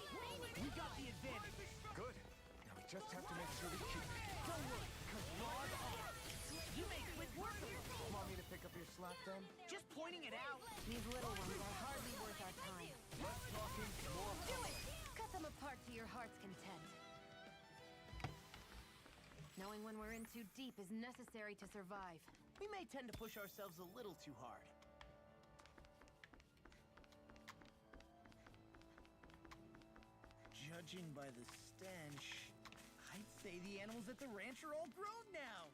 We got the advantage. Good. Now we just have to make sure we keep it. Don't worry, because Rod off. You make quick work of it. Want me to pick up your slack then? Just pointing it out. These little ones are hardly worth our time. Less talking, more Do it! Cut them apart to your heart's content. Knowing when we're in too deep is necessary to survive. We may tend to push ourselves a little too hard. Judging by the stench, I'd say the animals at the ranch are all grown now.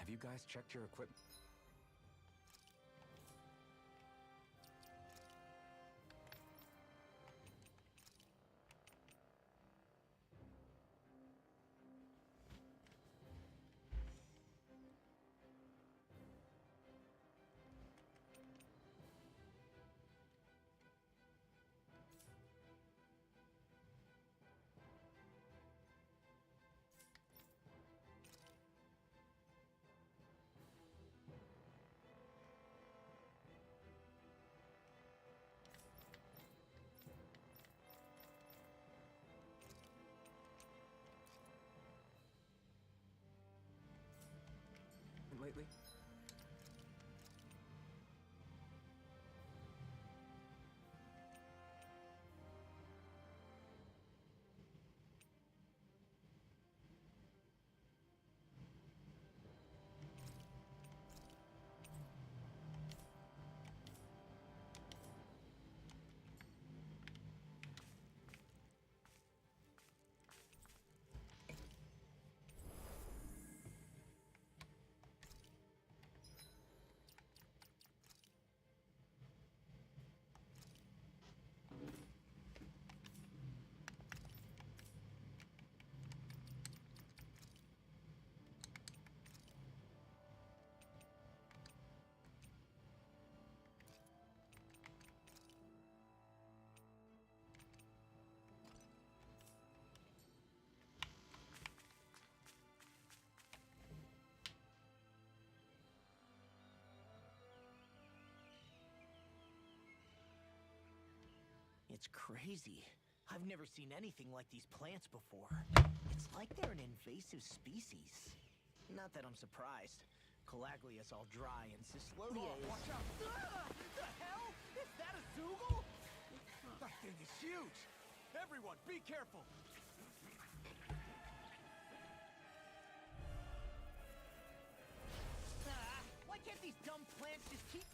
Have you guys checked your equipment? Lately? It's crazy. I've never seen anything like these plants before. It's like they're an invasive species. Not that I'm surprised. Calaglia's all dry and Cislodia is... Watch out! The hell? Is that a Zoogle? That thing is huge! Everyone, be careful! Why can't these dumb plants just keep...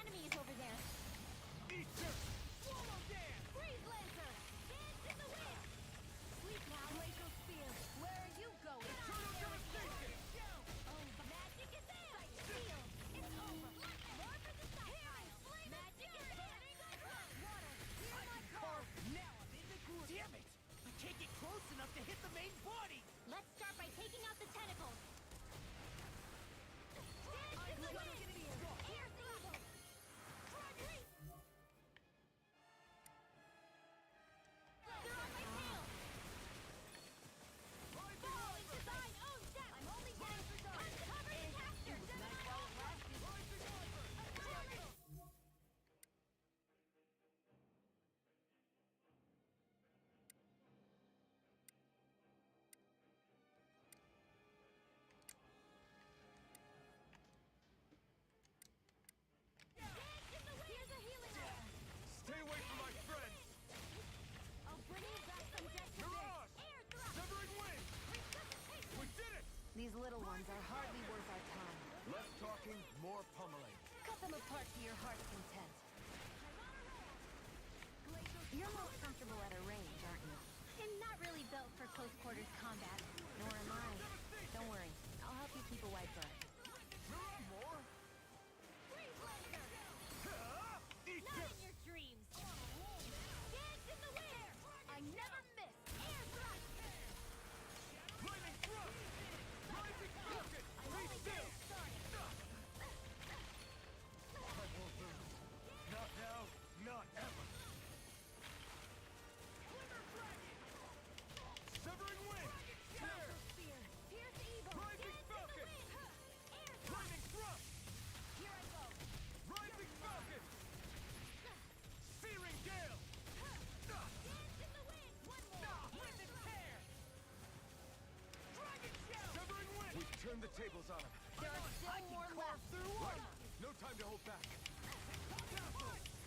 enemies over there. Eat this! Swallow dance! Freeze Lancer! Dance in the wind! Sleep now, Glacial Spear. Where are you going? Eternal devastation! Oh, the magic is there! Seal! It's over! More for the stockpile! Magic is there! Water! Hear my call! Now I'm in the groove. Damn it! I can't get close enough to hit the main body. Let's start by taking out the tentacles. Dance in the wind! Air evil! Freeze! They're on my tail! Fall into thine own depth! I'm only getting uncover the caster! Here's a healing ray! Stay away from my friends! I'll bring you back from death to Mirage! this! Air thrust! Severing wind! Resuscitation! We did it! These little ones are hardly worth our time. Less talking, more pummeling. Cut them apart to your heart's content. You're most comfortable at a range, aren't you? I'm not really built for close quarters combat. Nor am I. Don't worry, I'll help you keep a wide berth. More? Freeze Lancer! Eat Not this! in your dreams! Dance in the wind! I never miss! Air thrust! Lightning thrust! Rising falcon! I'm Be only still! getting started! I won't lose. Not now, not ever. Severing wind! Tear! Spear! Pierce evil! Rising Dance falcon! in the wind! Air thrust! Lightning thrust! Here I go! Rising falcon! Searing gale! Dance in the wind! One more! Wind and tear! Dragon shell! Severing wind! We've turned the tables on him. There are still more left. Right! No time to hold back.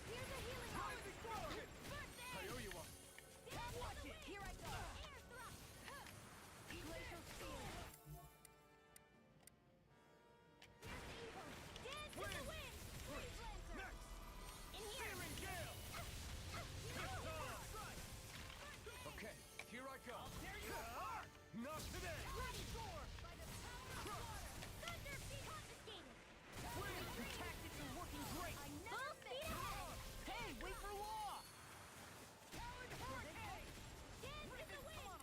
Here's a healing ray! Rising falcon! First I aid! owe you one. Watch it! Here I go! Air thrust! Glacial Spear. Pierce evil! Dance in the wind! Freeze Lancer! Next! In here! Searing gale! It's on! Okay, here I go. There you are! Not today! Bloody gore! By the power of water! Thunder feet confiscated! Your tactics are working great. I never speed ahead! Hey, wait for law. Coward hurricane! Dance in the wind!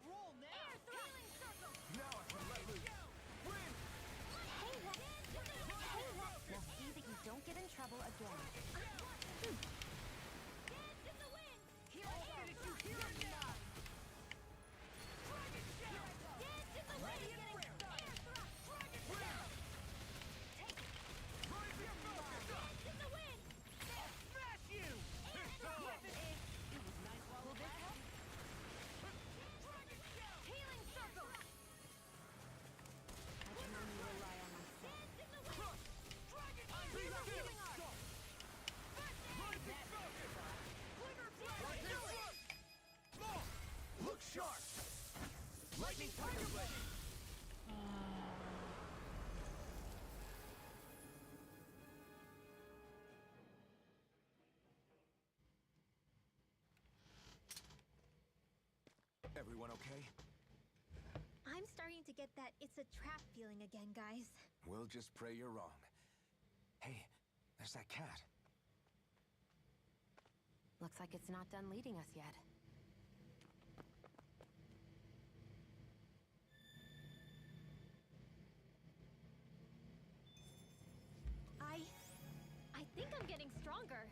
Roll now. Air thrust! Healing circle! Now I can let loose. Wind! Hey, Now see that you don't get in trouble again. Dance in the wind! Here I go! Finish you here and now. Dragon shell! Dance in the wind! Air thrust! Dragon shell! Take it! Rising falcon! Dance in the wind! I'll smash you. Air It's thrust! on! It was nice while it lasted. Dragon shell! Healing circle! I can only rely on myself. Dance in the wind! Dragon shell! Be Here's a still! healing arc! First aid! Rising falcon! Glimmer Rising blade! thrust! Small! Look sharp. Lightning tiger blade. Everyone okay? I'm starting to get that it's a trap feeling again, guys. We'll just pray you're wrong. Hey, there's that cat. Looks like it's not done leading us yet. I think I'm getting stronger.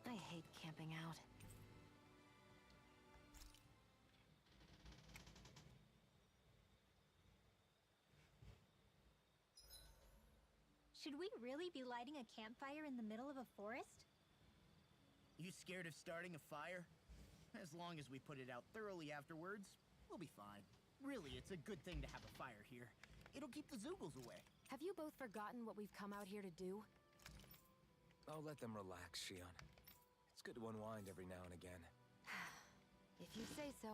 I hate camping out. Should we really be lighting a campfire in the middle of a forest? You scared of starting a fire? As long as we put it out thoroughly afterwards, we'll be fine. Really, it's a good thing to have a fire here. It'll keep the Zoogles away. Have you both forgotten what we've come out here to do? I'll let them relax, Shion. It's good to unwind every now and again. If you say so.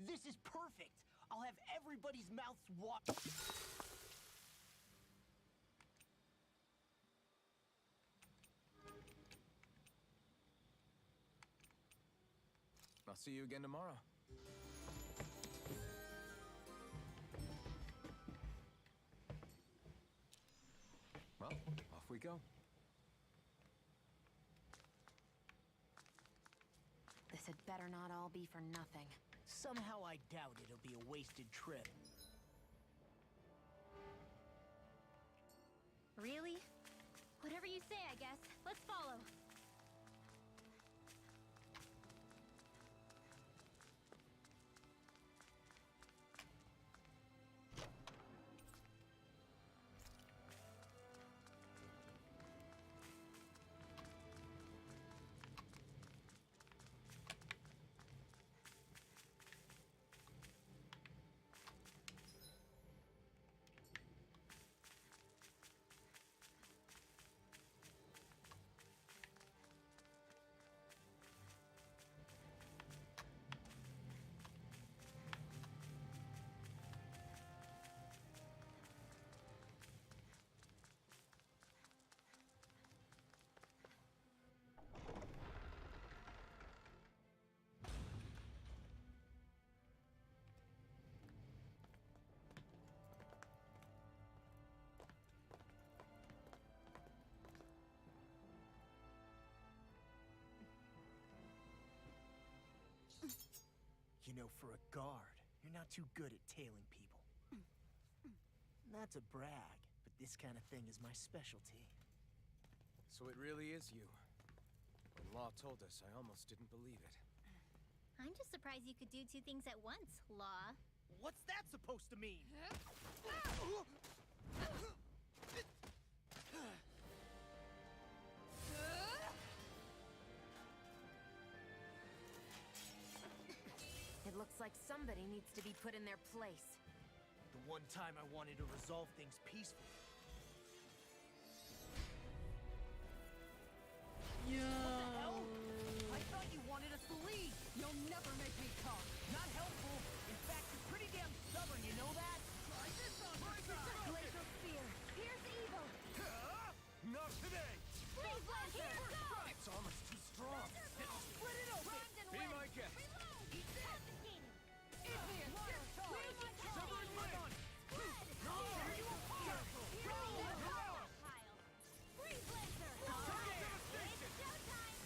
This is perfect! I'll have everybody's mouths water. I'll see you again tomorrow. Well, off we go. This had better not all be for nothing. Somehow I doubt it'll be a wasted trip. Really? Whatever you say, I guess. Let's follow. You know, for a guard, you're not too good at tailing people. Not to brag, but this kind of thing is my specialty. So it really is you. When Law told us, I almost didn't believe it. I'm just surprised you could do two things at once, Law. What's that supposed to mean? It looks like somebody needs to be put in their place. The one time I wanted to resolve things peacefully. Yo. What the hell? I thought you wanted us to leave. You'll never make me talk. Not helpful. In fact, you're pretty damn stubborn, you know that? Try this on Glacial Spear. Pierce evil. Not today! Freeze Blast, here it goes! It's almost too strong. Split it open! Primed and Be ready. my guest. Eat this! Confiscated. Igneous, get charged! Severing blade! Tear you apart! Pile. Freeze Lancer! Alright, it's showtime!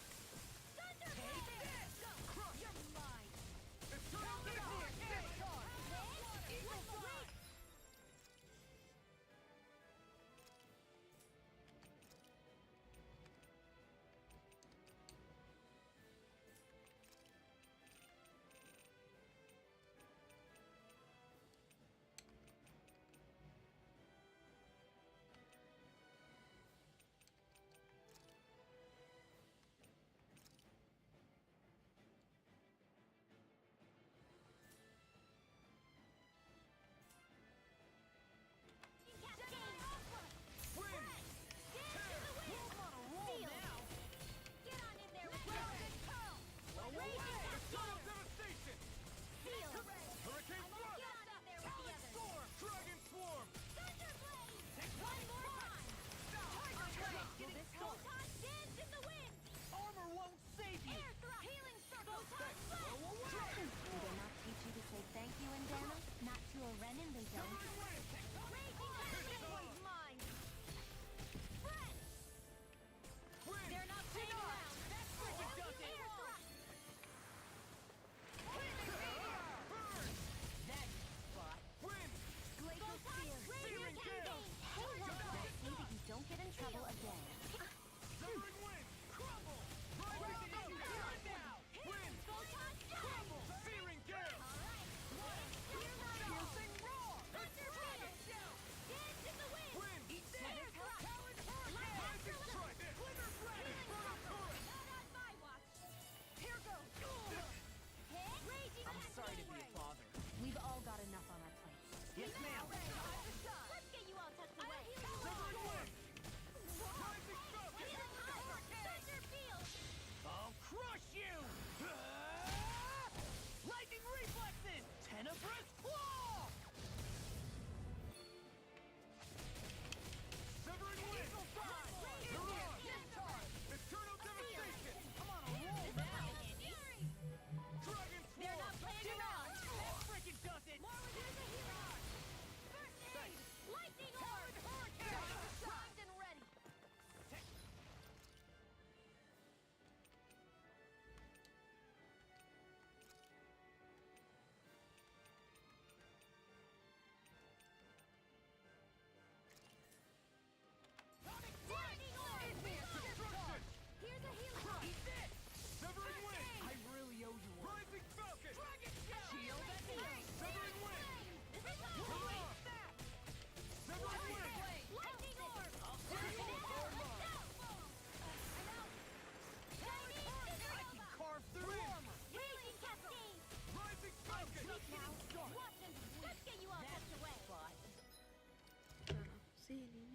sih ininya.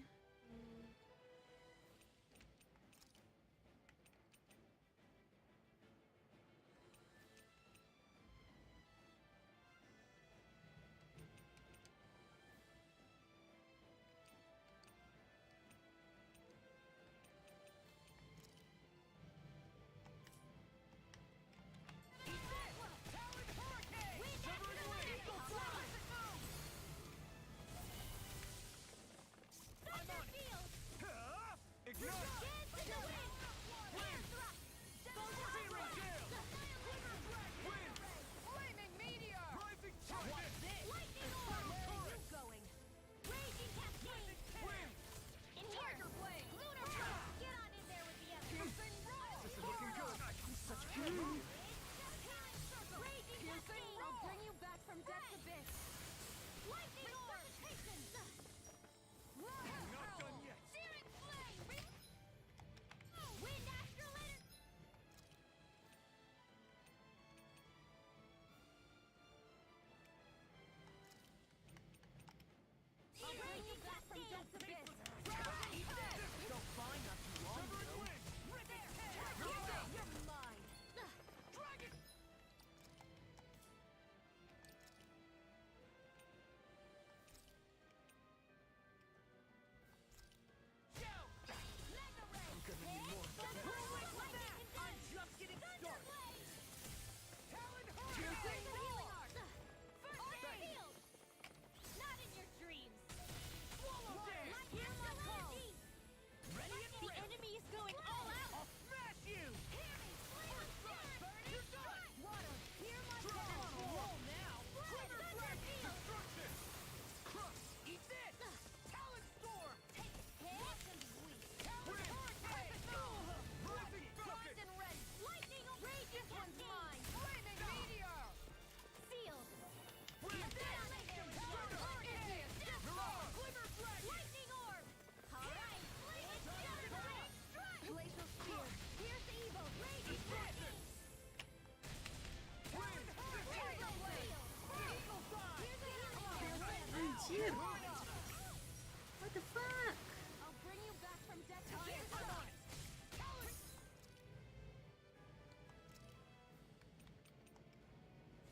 I'll bring you back from death's abyss. Lightning orb! Not done yet. Searing flame! Wind astral energy! I'll bring you back from death's abyss. Felt fine not too long ago. You're mine. I'm gonna need more. I'm just getting started. Piercing healing arc! First aid! Not in your dreams! Swallow this! Hear my call! Ready and The ready. enemy is going all out! I'll smash you! Hear me! Flame of You're done! Water, hear my You're on a call. roll now! Thunder field! Destruction! Crush! Eat this! Talon storm! Take hit! Talon hurricane! Rising Primed and ready. Lightning Rage this one's cascade! mine. Flaming meteor. Sealed! Annihilation. Hurricane. Glimmer dragon! Lightning orb! Alright! It's just strike! Glacial spear. Pierce evil. Rage Destruction! Wind! Eagle blade. Eagle side! Anjir. What the fuck? I'll bring you back from death's Time abyss. is on! Talon!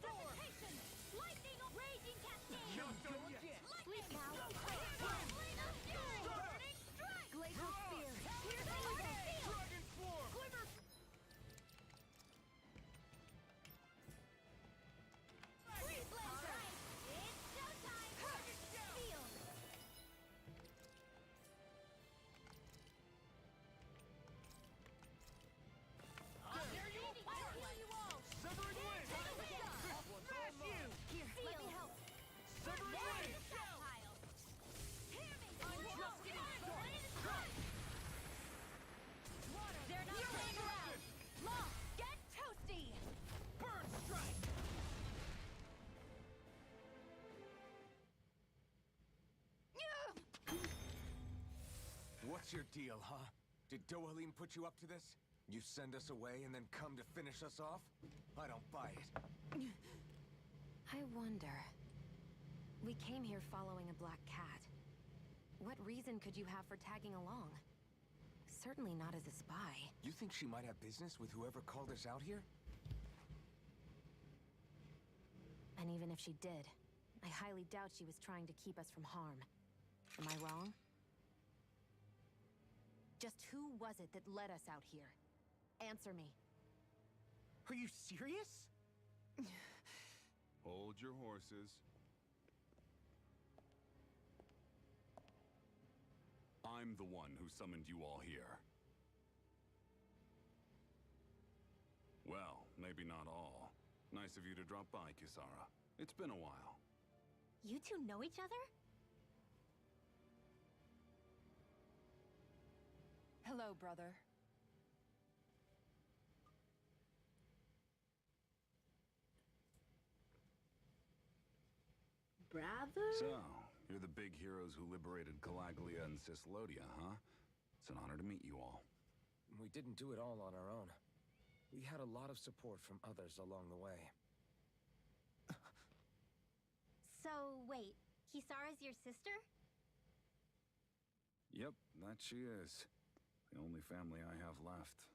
Storm! Lightning orb! Raging cascade! Not done yet! Sleep now! Burning strike! Glacial spear. Pierce Talon! evil. Dragon swarm! Glimmer! Free blazer! It's showtime! Sealed! There you I'll heal you all! Severing wind! This one's all mine! Here, let me help. Severing wind! Tile! Hear me! I'm just getting started! They're not playing around! Law, get toasty. Burn strike! What's your deal, huh? Did Dohalim put you up to this? You send us away and then come to finish us off? I don't buy it. I wonder. We came here following a black cat. What reason could you have for tagging along? Certainly not as a spy. You think she might have business with whoever called us out here? And even if she did, I highly doubt she was trying to keep us from harm. Am I wrong? Just who was it that led us out here? Answer me. Are you serious? Hold your horses. I'm the one who summoned you all here. Well, maybe not all. Nice of you to drop by, Kisara. It's been a while. You two know each other? Hello, brother. Brother? So, you're the big heroes who liberated Calaglia and Cislodia, huh? It's an honor to meet you all. We didn't do it all on our own. We had a lot of support from others along the way. So, wait. Kisara's your sister? Yep, that she is. The only family I have left.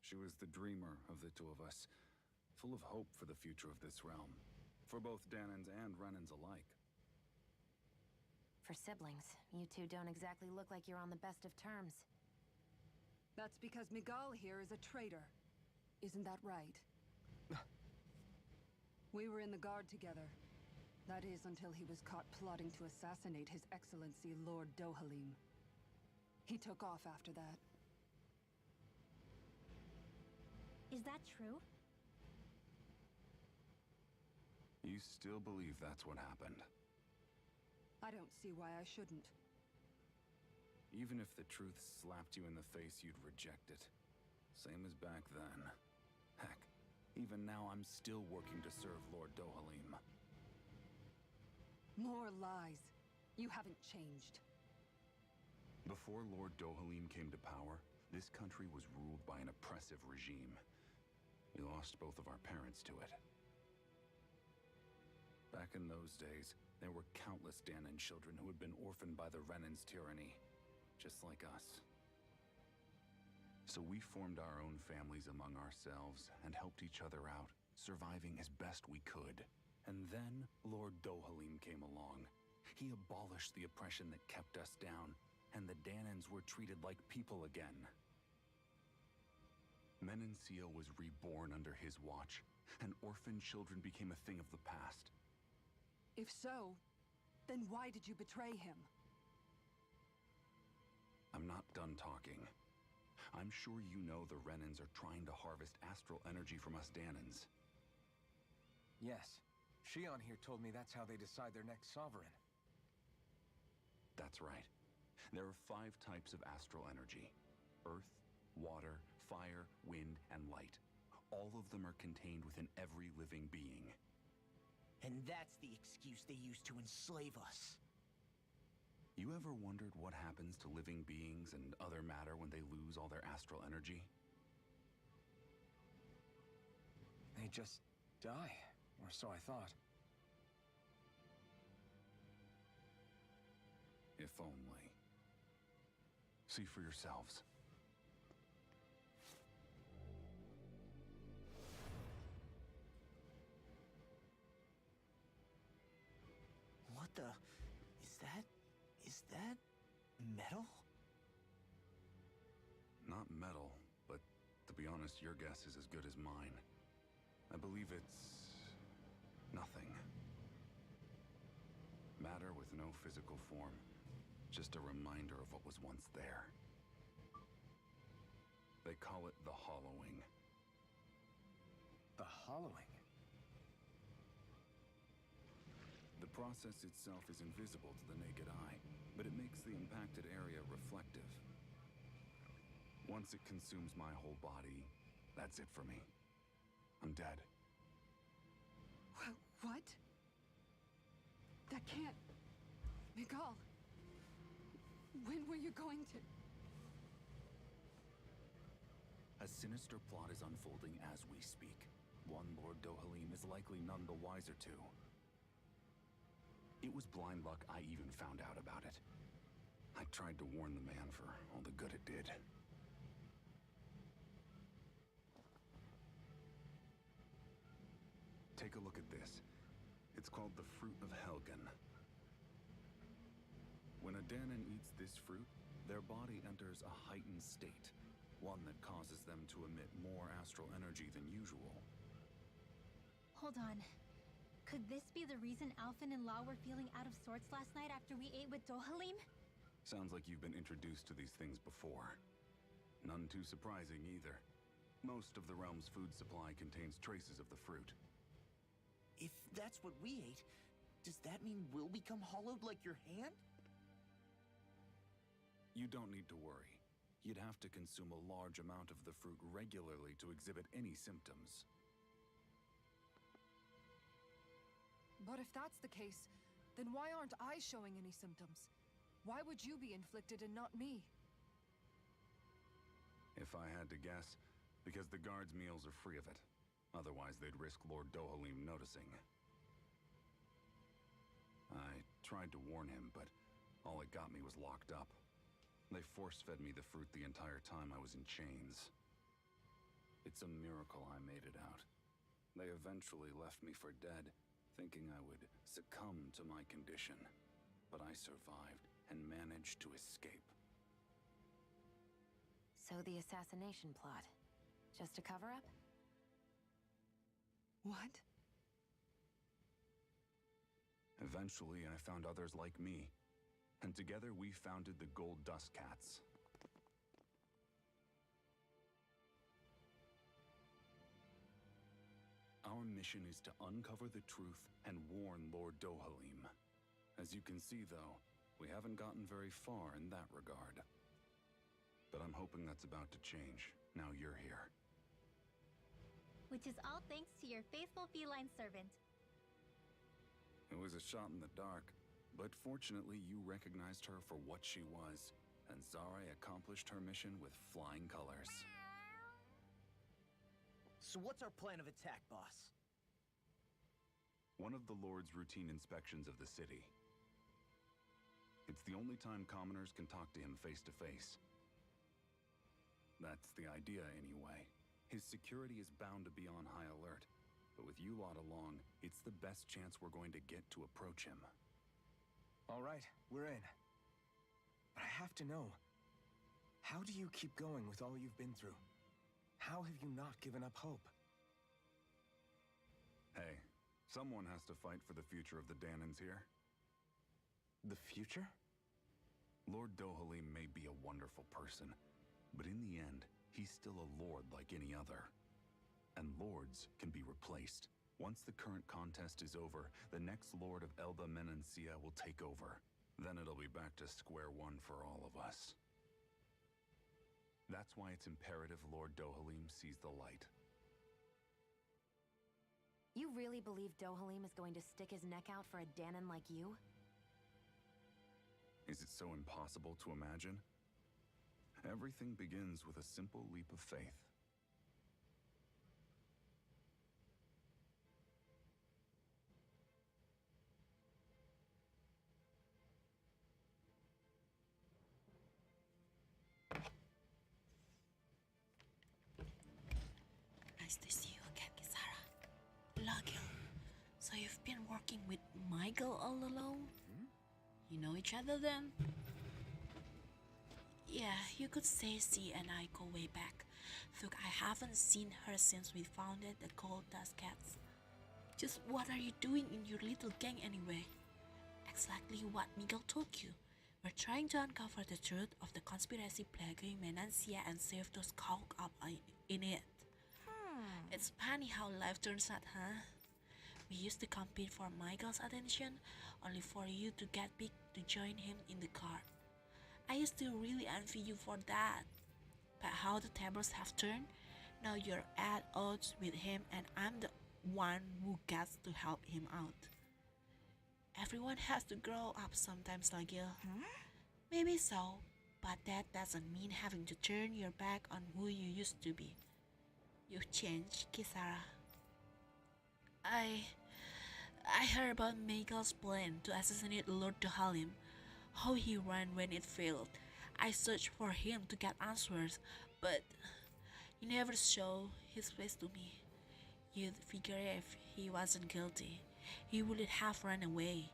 She was the dreamer of the two of us, full of hope for the future of this realm, for both Danins and Renins alike. For siblings, you two don't exactly look like you're on the best of terms. That's because Miguel here is a traitor. Isn't that right? We were in the Guard together. That is, until he was caught plotting to assassinate His Excellency Lord Dohalim. He took off after that. Is that true? You still believe that's what happened? I don't see why I shouldn't. Even if the truth slapped you in the face, you'd reject it. Same as back then. Heck, even now I'm still working to serve Lord Dohalim. More lies. You haven't changed. Before Lord Dohalim came to power, this country was ruled by an oppressive regime. We lost both of our parents to it. Back in those days, there were countless Danin children who had been orphaned by the Renins' tyranny, just like us. So we formed our own families among ourselves and helped each other out, surviving as best we could. And then Lord Dohalim came along. He abolished the oppression that kept us down, and the Danins were treated like people again. Menencia was reborn under his watch, and orphaned children became a thing of the past. If so, then why did you betray him? I'm not done talking. I'm sure you know the Renins are trying to harvest astral energy from us Danins. Yes. Shion here told me that's how they decide their next sovereign. That's right. There are 5 types of astral energy. Earth, water, fire, wind, and light. All of them are contained within every living being. And that's the excuse they use to enslave us. You ever wondered what happens to living beings and other matter when they lose all their astral energy? They just die, or so I thought. If only. See for yourselves. What the... Is that metal? Not metal, but to be honest, your guess is as good as mine. I believe it's... nothing. Matter with no physical form. Just a reminder of what was once there. They call it the hollowing. The hollowing? The process itself is invisible to the naked eye, but it makes the impacted area reflective. Once it consumes my whole body, that's it for me. I'm dead. What? That can't... Miguel! When were you going to... A sinister plot is unfolding as we speak. One Lord Dohalim is likely none the wiser to. It was blind luck I even found out about it. I tried to warn the man for all the good it did. Take a look at this. It's called the Fruit of Helgen. When a Danin eats this fruit, their body enters a heightened state, one that causes them to emit more astral energy than usual. Hold on. Could this be the reason Alphen and Lao were feeling out of sorts last night after we ate with Dohalim? Sounds like you've been introduced to these things before. None too surprising either. Most of the realm's food supply contains traces of the fruit. If that's what we ate, does that mean we'll become hollowed like your hand? You don't need to worry. You'd have to consume a large amount of the fruit regularly to exhibit any symptoms. But if that's the case, then why aren't I showing any symptoms? Why would you be inflicted and not me? If I had to guess, because the guards' meals are free of it. Otherwise, they'd risk Lord Dohalim noticing. I tried to warn him, but all it got me was locked up. They force-fed me the fruit the entire time I was in chains. It's a miracle I made it out. They eventually left me for dead, thinking I would succumb to my condition. But I survived and managed to escape. So the assassination plot, just a cover-up? What? Eventually, I found others like me, and together we founded the Gold Dust Cats. Our mission is to uncover the truth and warn Lord Dohalim. As you can see, though, we haven't gotten very far in that regard. But I'm hoping that's about to change, now you're here. Which is all thanks to your faithful feline servant. It was a shot in the dark, but fortunately you recognized her for what she was, and Zare accomplished her mission with flying colors. So what's our plan of attack, boss? One of the Lord's routine inspections of the city. It's the only time commoners can talk to him face to face. That's the idea, anyway. His security is bound to be on high alert, but with you lot along, it's the best chance we're going to get to approach him. All right, we're in. But I have to know, how do you keep going with all you've been through? How have you not given up hope? Hey, someone has to fight for the future of the Danans here. The future? Lord Dohalim may be a wonderful person, but in the end, he's still a lord like any other. And lords can be replaced. Once the current contest is over, the next lord of Elba Menancia will take over. Then it'll be back to square one for all of us. That's why it's imperative Lord Dohalim sees the light. You really believe Dohalim is going to stick his neck out for a Danan like you? Is it so impossible to imagine? Everything begins with a simple leap of faith. Nice to see you again, Kisara. Lucky. So you've been working with Michael all along? You know each other then? Yeah, you could say she and I go way back. Look, I haven't seen her since we founded the Gold Dust Cats. Just what are you doing in your little gang anyway? Exactly what Miguel told you. We're trying to uncover the truth of the conspiracy plaguing Menancia and save those caught up in it. It's funny how life turns out, huh? We used to compete for Michael's attention, only for you to get picked to join him in the car. I used to really envy you for that. But how the tables have turned, now you're at odds with him and I'm the one who gets to help him out. Everyone has to grow up sometimes, Lagil. Maybe so, but that doesn't mean having to turn your back on who you used to be. You've changed, Kisara. I heard about Michael's plan to assassinate Lord Dohalim, how he ran when it failed. I searched for him to get answers, but he never showed his face to me. You'd figure if he wasn't guilty, he wouldn't have run away.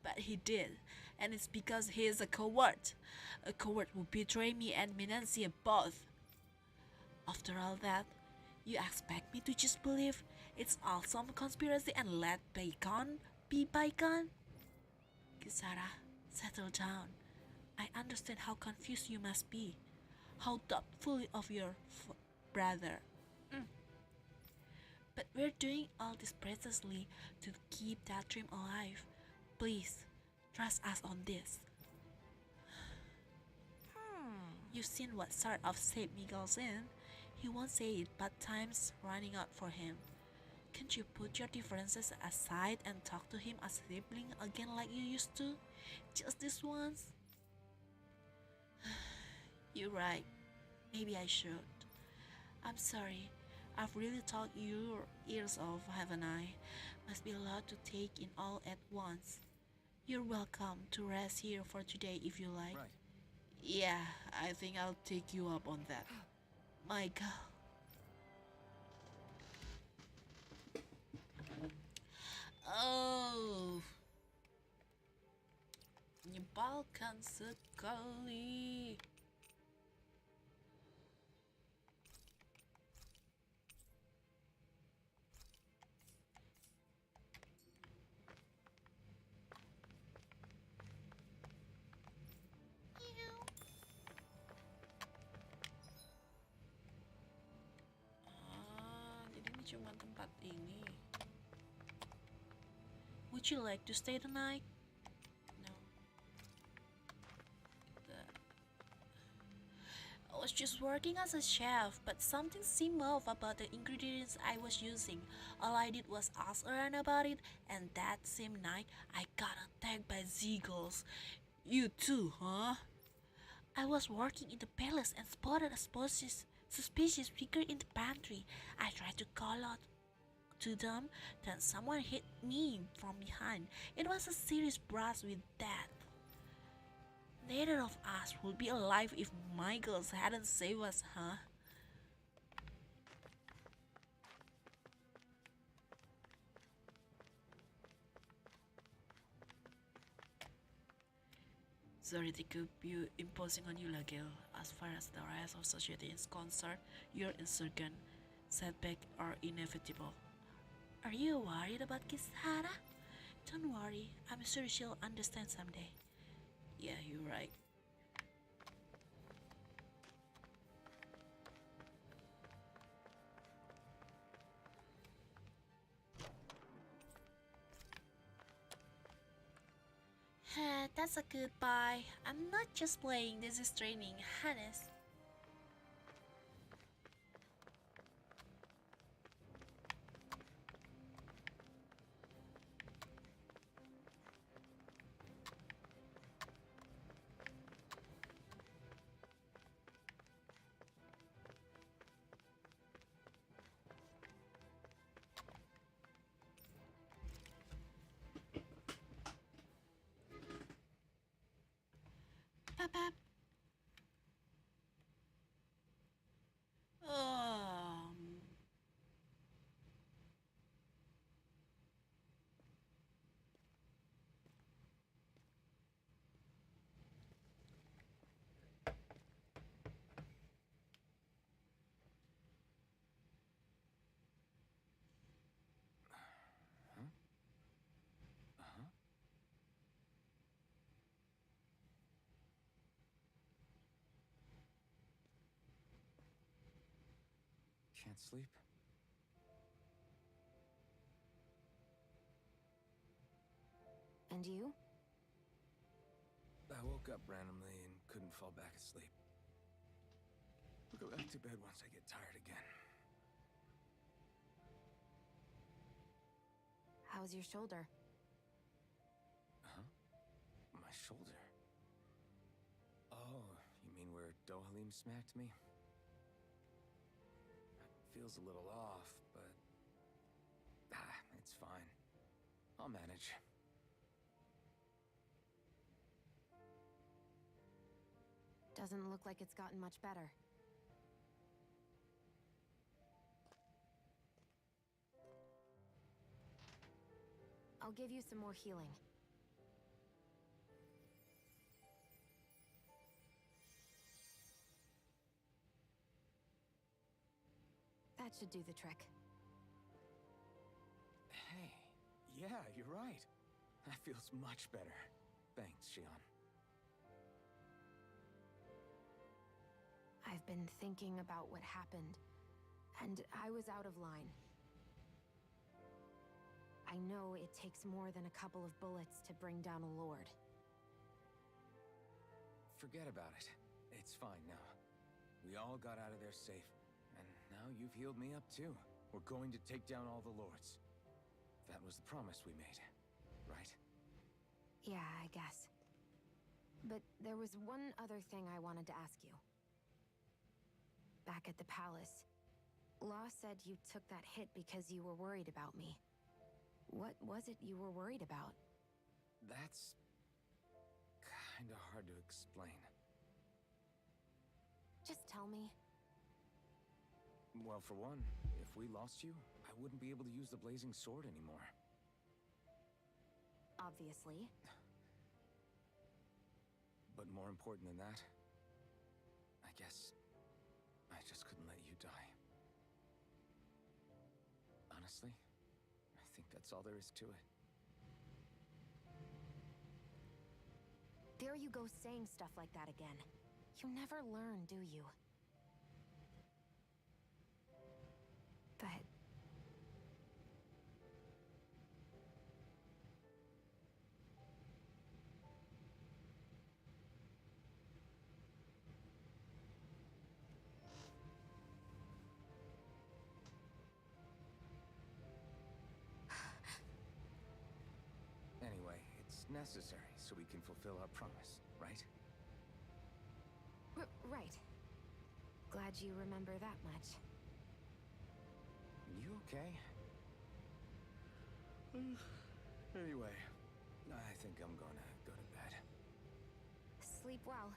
But he did, and it's because he is a coward who betrayed me and Menancia both. After all that, you expect me to just believe it's all some conspiracy and let bygone be bygone? Kisara, settle down. I understand how confused you must be, how doubtful of your brother. But we're doing all this precisely to keep that dream alive. Please, trust us on this. You've seen what sort of shape Miguel's in. He won't say it, but time's running out for him. Can't you put your differences aside and talk to him as a sibling again like you used to? Just this once? You're right. Maybe I should. I'm sorry. I've really talked your ears off, haven't I? Must be a lot to take in all at once. You're welcome to rest here for today if you like. Right. Yeah, I think I'll take you up on that. Michael. Oh, menyebalkan sekali. Jadi ini cuma tempat ini. Would you like to stay the night? No. I was just working as a chef, but something seemed off about the ingredients I was using. All I did was ask around about it, and that same night, I got attacked by seagulls. You too, huh? I was working in the palace and spotted a suspicious figure in the pantry. I tried to call out to them, then someone hit me from behind. It was a serious brush with death. Neither of us would be alive if Michaels hadn't saved us, huh? Sorry to keep you imposing on you, Lagel. As far as the rest of society is concerned, your insurgent setback are inevitable. Are you worried about Kisara? Don't worry, I'm sure she'll understand someday. Yeah, you're right. That's a goodbye. I'm not just playing, this is training, Hannes. Pap. Can't sleep? And you? I woke up randomly and couldn't fall back asleep. I'll go back to bed once I get tired again. How's your shoulder? Huh? My shoulder? Oh, you mean where Dohalim smacked me? Feels a little off, but... it's fine. I'll manage. Doesn't look like it's gotten much better. I'll give you some more healing. That should do the trick. Hey, yeah, you're right. That feels much better. Thanks, Shion. I've been thinking about what happened, and I was out of line. I know it takes more than a couple of bullets to bring down a lord. Forget about it. It's fine now. We all got out of there safe, and now you've healed me up too. We're going to take down all the lords. That was the promise we made, right? Yeah, I guess. But there was one other thing I wanted to ask you. Back at the palace, Law said you took that hit because you were worried about me. What was it you were worried about? That's... kinda hard to explain. Just tell me. Well, for one, if we lost you, I wouldn't be able to use the blazing sword anymore. Obviously. But more important than that, I guess I just couldn't let you die. Honestly, I think that's all there is to it. There you go saying stuff like that again. You never learn, do you? But... Anyway, it's necessary so we can fulfill our promise, right? Right. Glad you remember that much. You okay? Anyway, I think I'm gonna go to bed. Sleep well.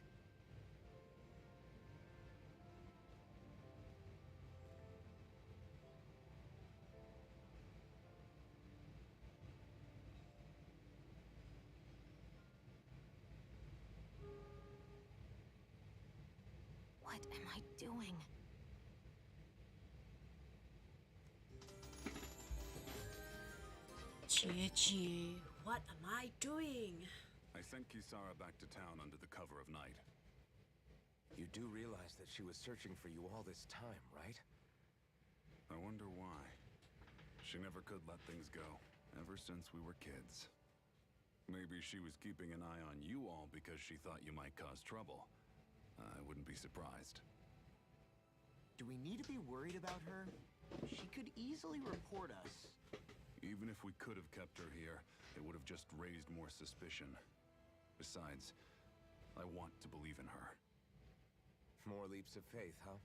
What am I doing? Jie, what am I doing? I sent Kisara back to town under the cover of night. You do realize that she was searching for you all this time, right? I wonder why. She never could let things go, ever since we were kids. Maybe she was keeping an eye on you all because she thought you might cause trouble. I wouldn't be surprised. Do we need to be worried about her? She could easily report us. Even if we could have kept her here, it would have just raised more suspicion. Besides, I want to believe in her. More leaps of faith, huh?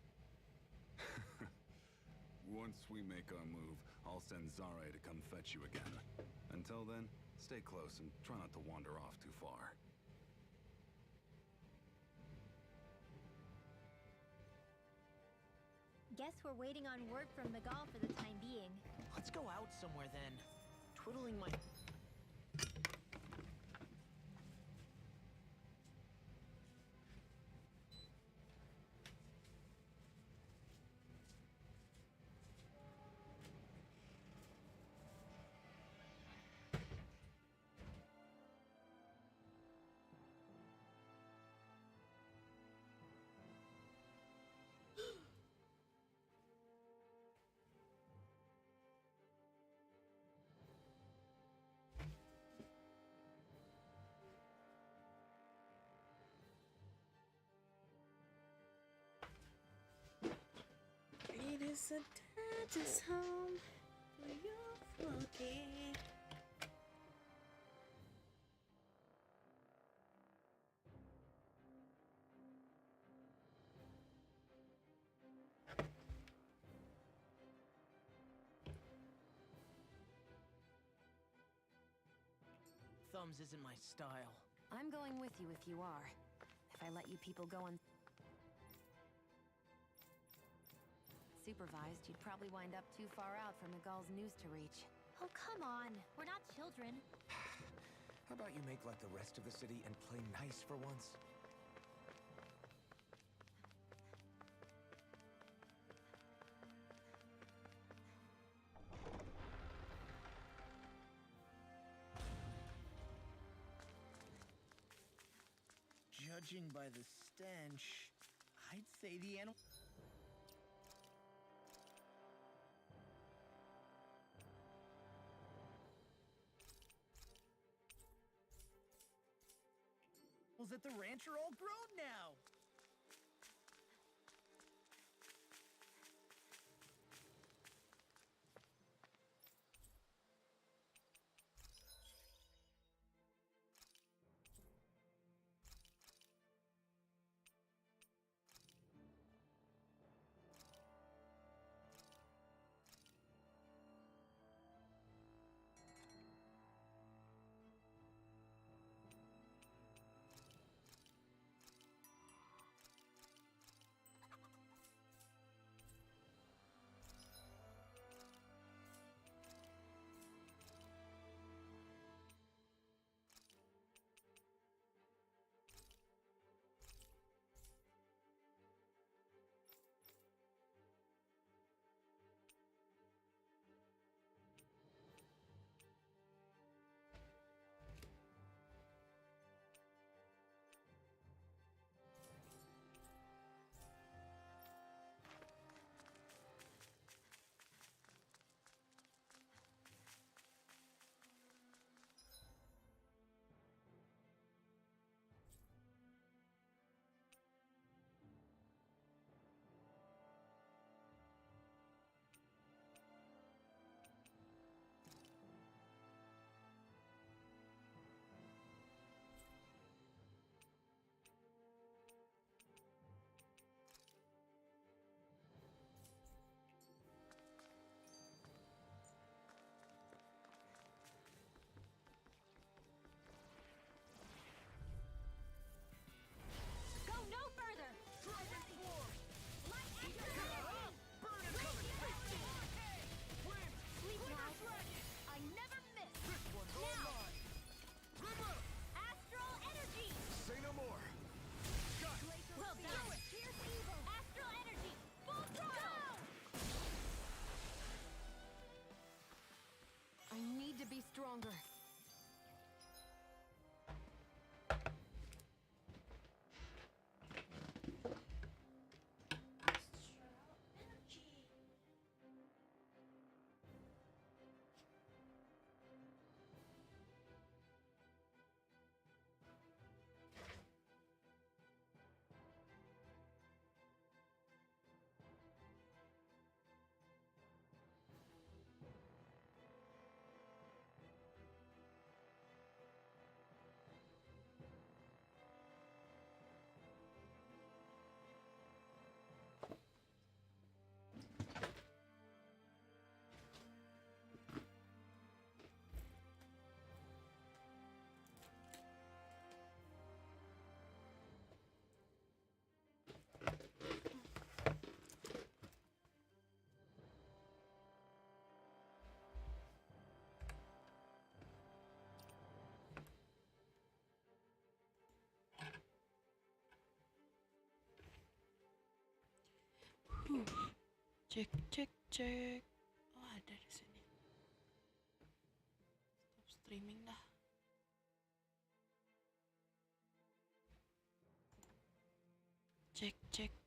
Once we make our move, I'll send Zare to come fetch you again. Until then, stay close and try not to wander off too far. Guess we're waiting on word from Miguel for the time being. Let's go out somewhere then. Twiddling my... It is a daddy's home where you're floating. Thumbs isn't my style. I'm going with you if you are. If I let you people go supervised, you'd probably wind up too far out for Miguel's news to reach. Oh, come on. We're not children. How about you make like the rest of the city and play nice for once? Judging by the stench, I'd say the animals at the ranch are all grown now. Cek cek cek. Oh, ada di sini. Stop streaming dah. Cek cek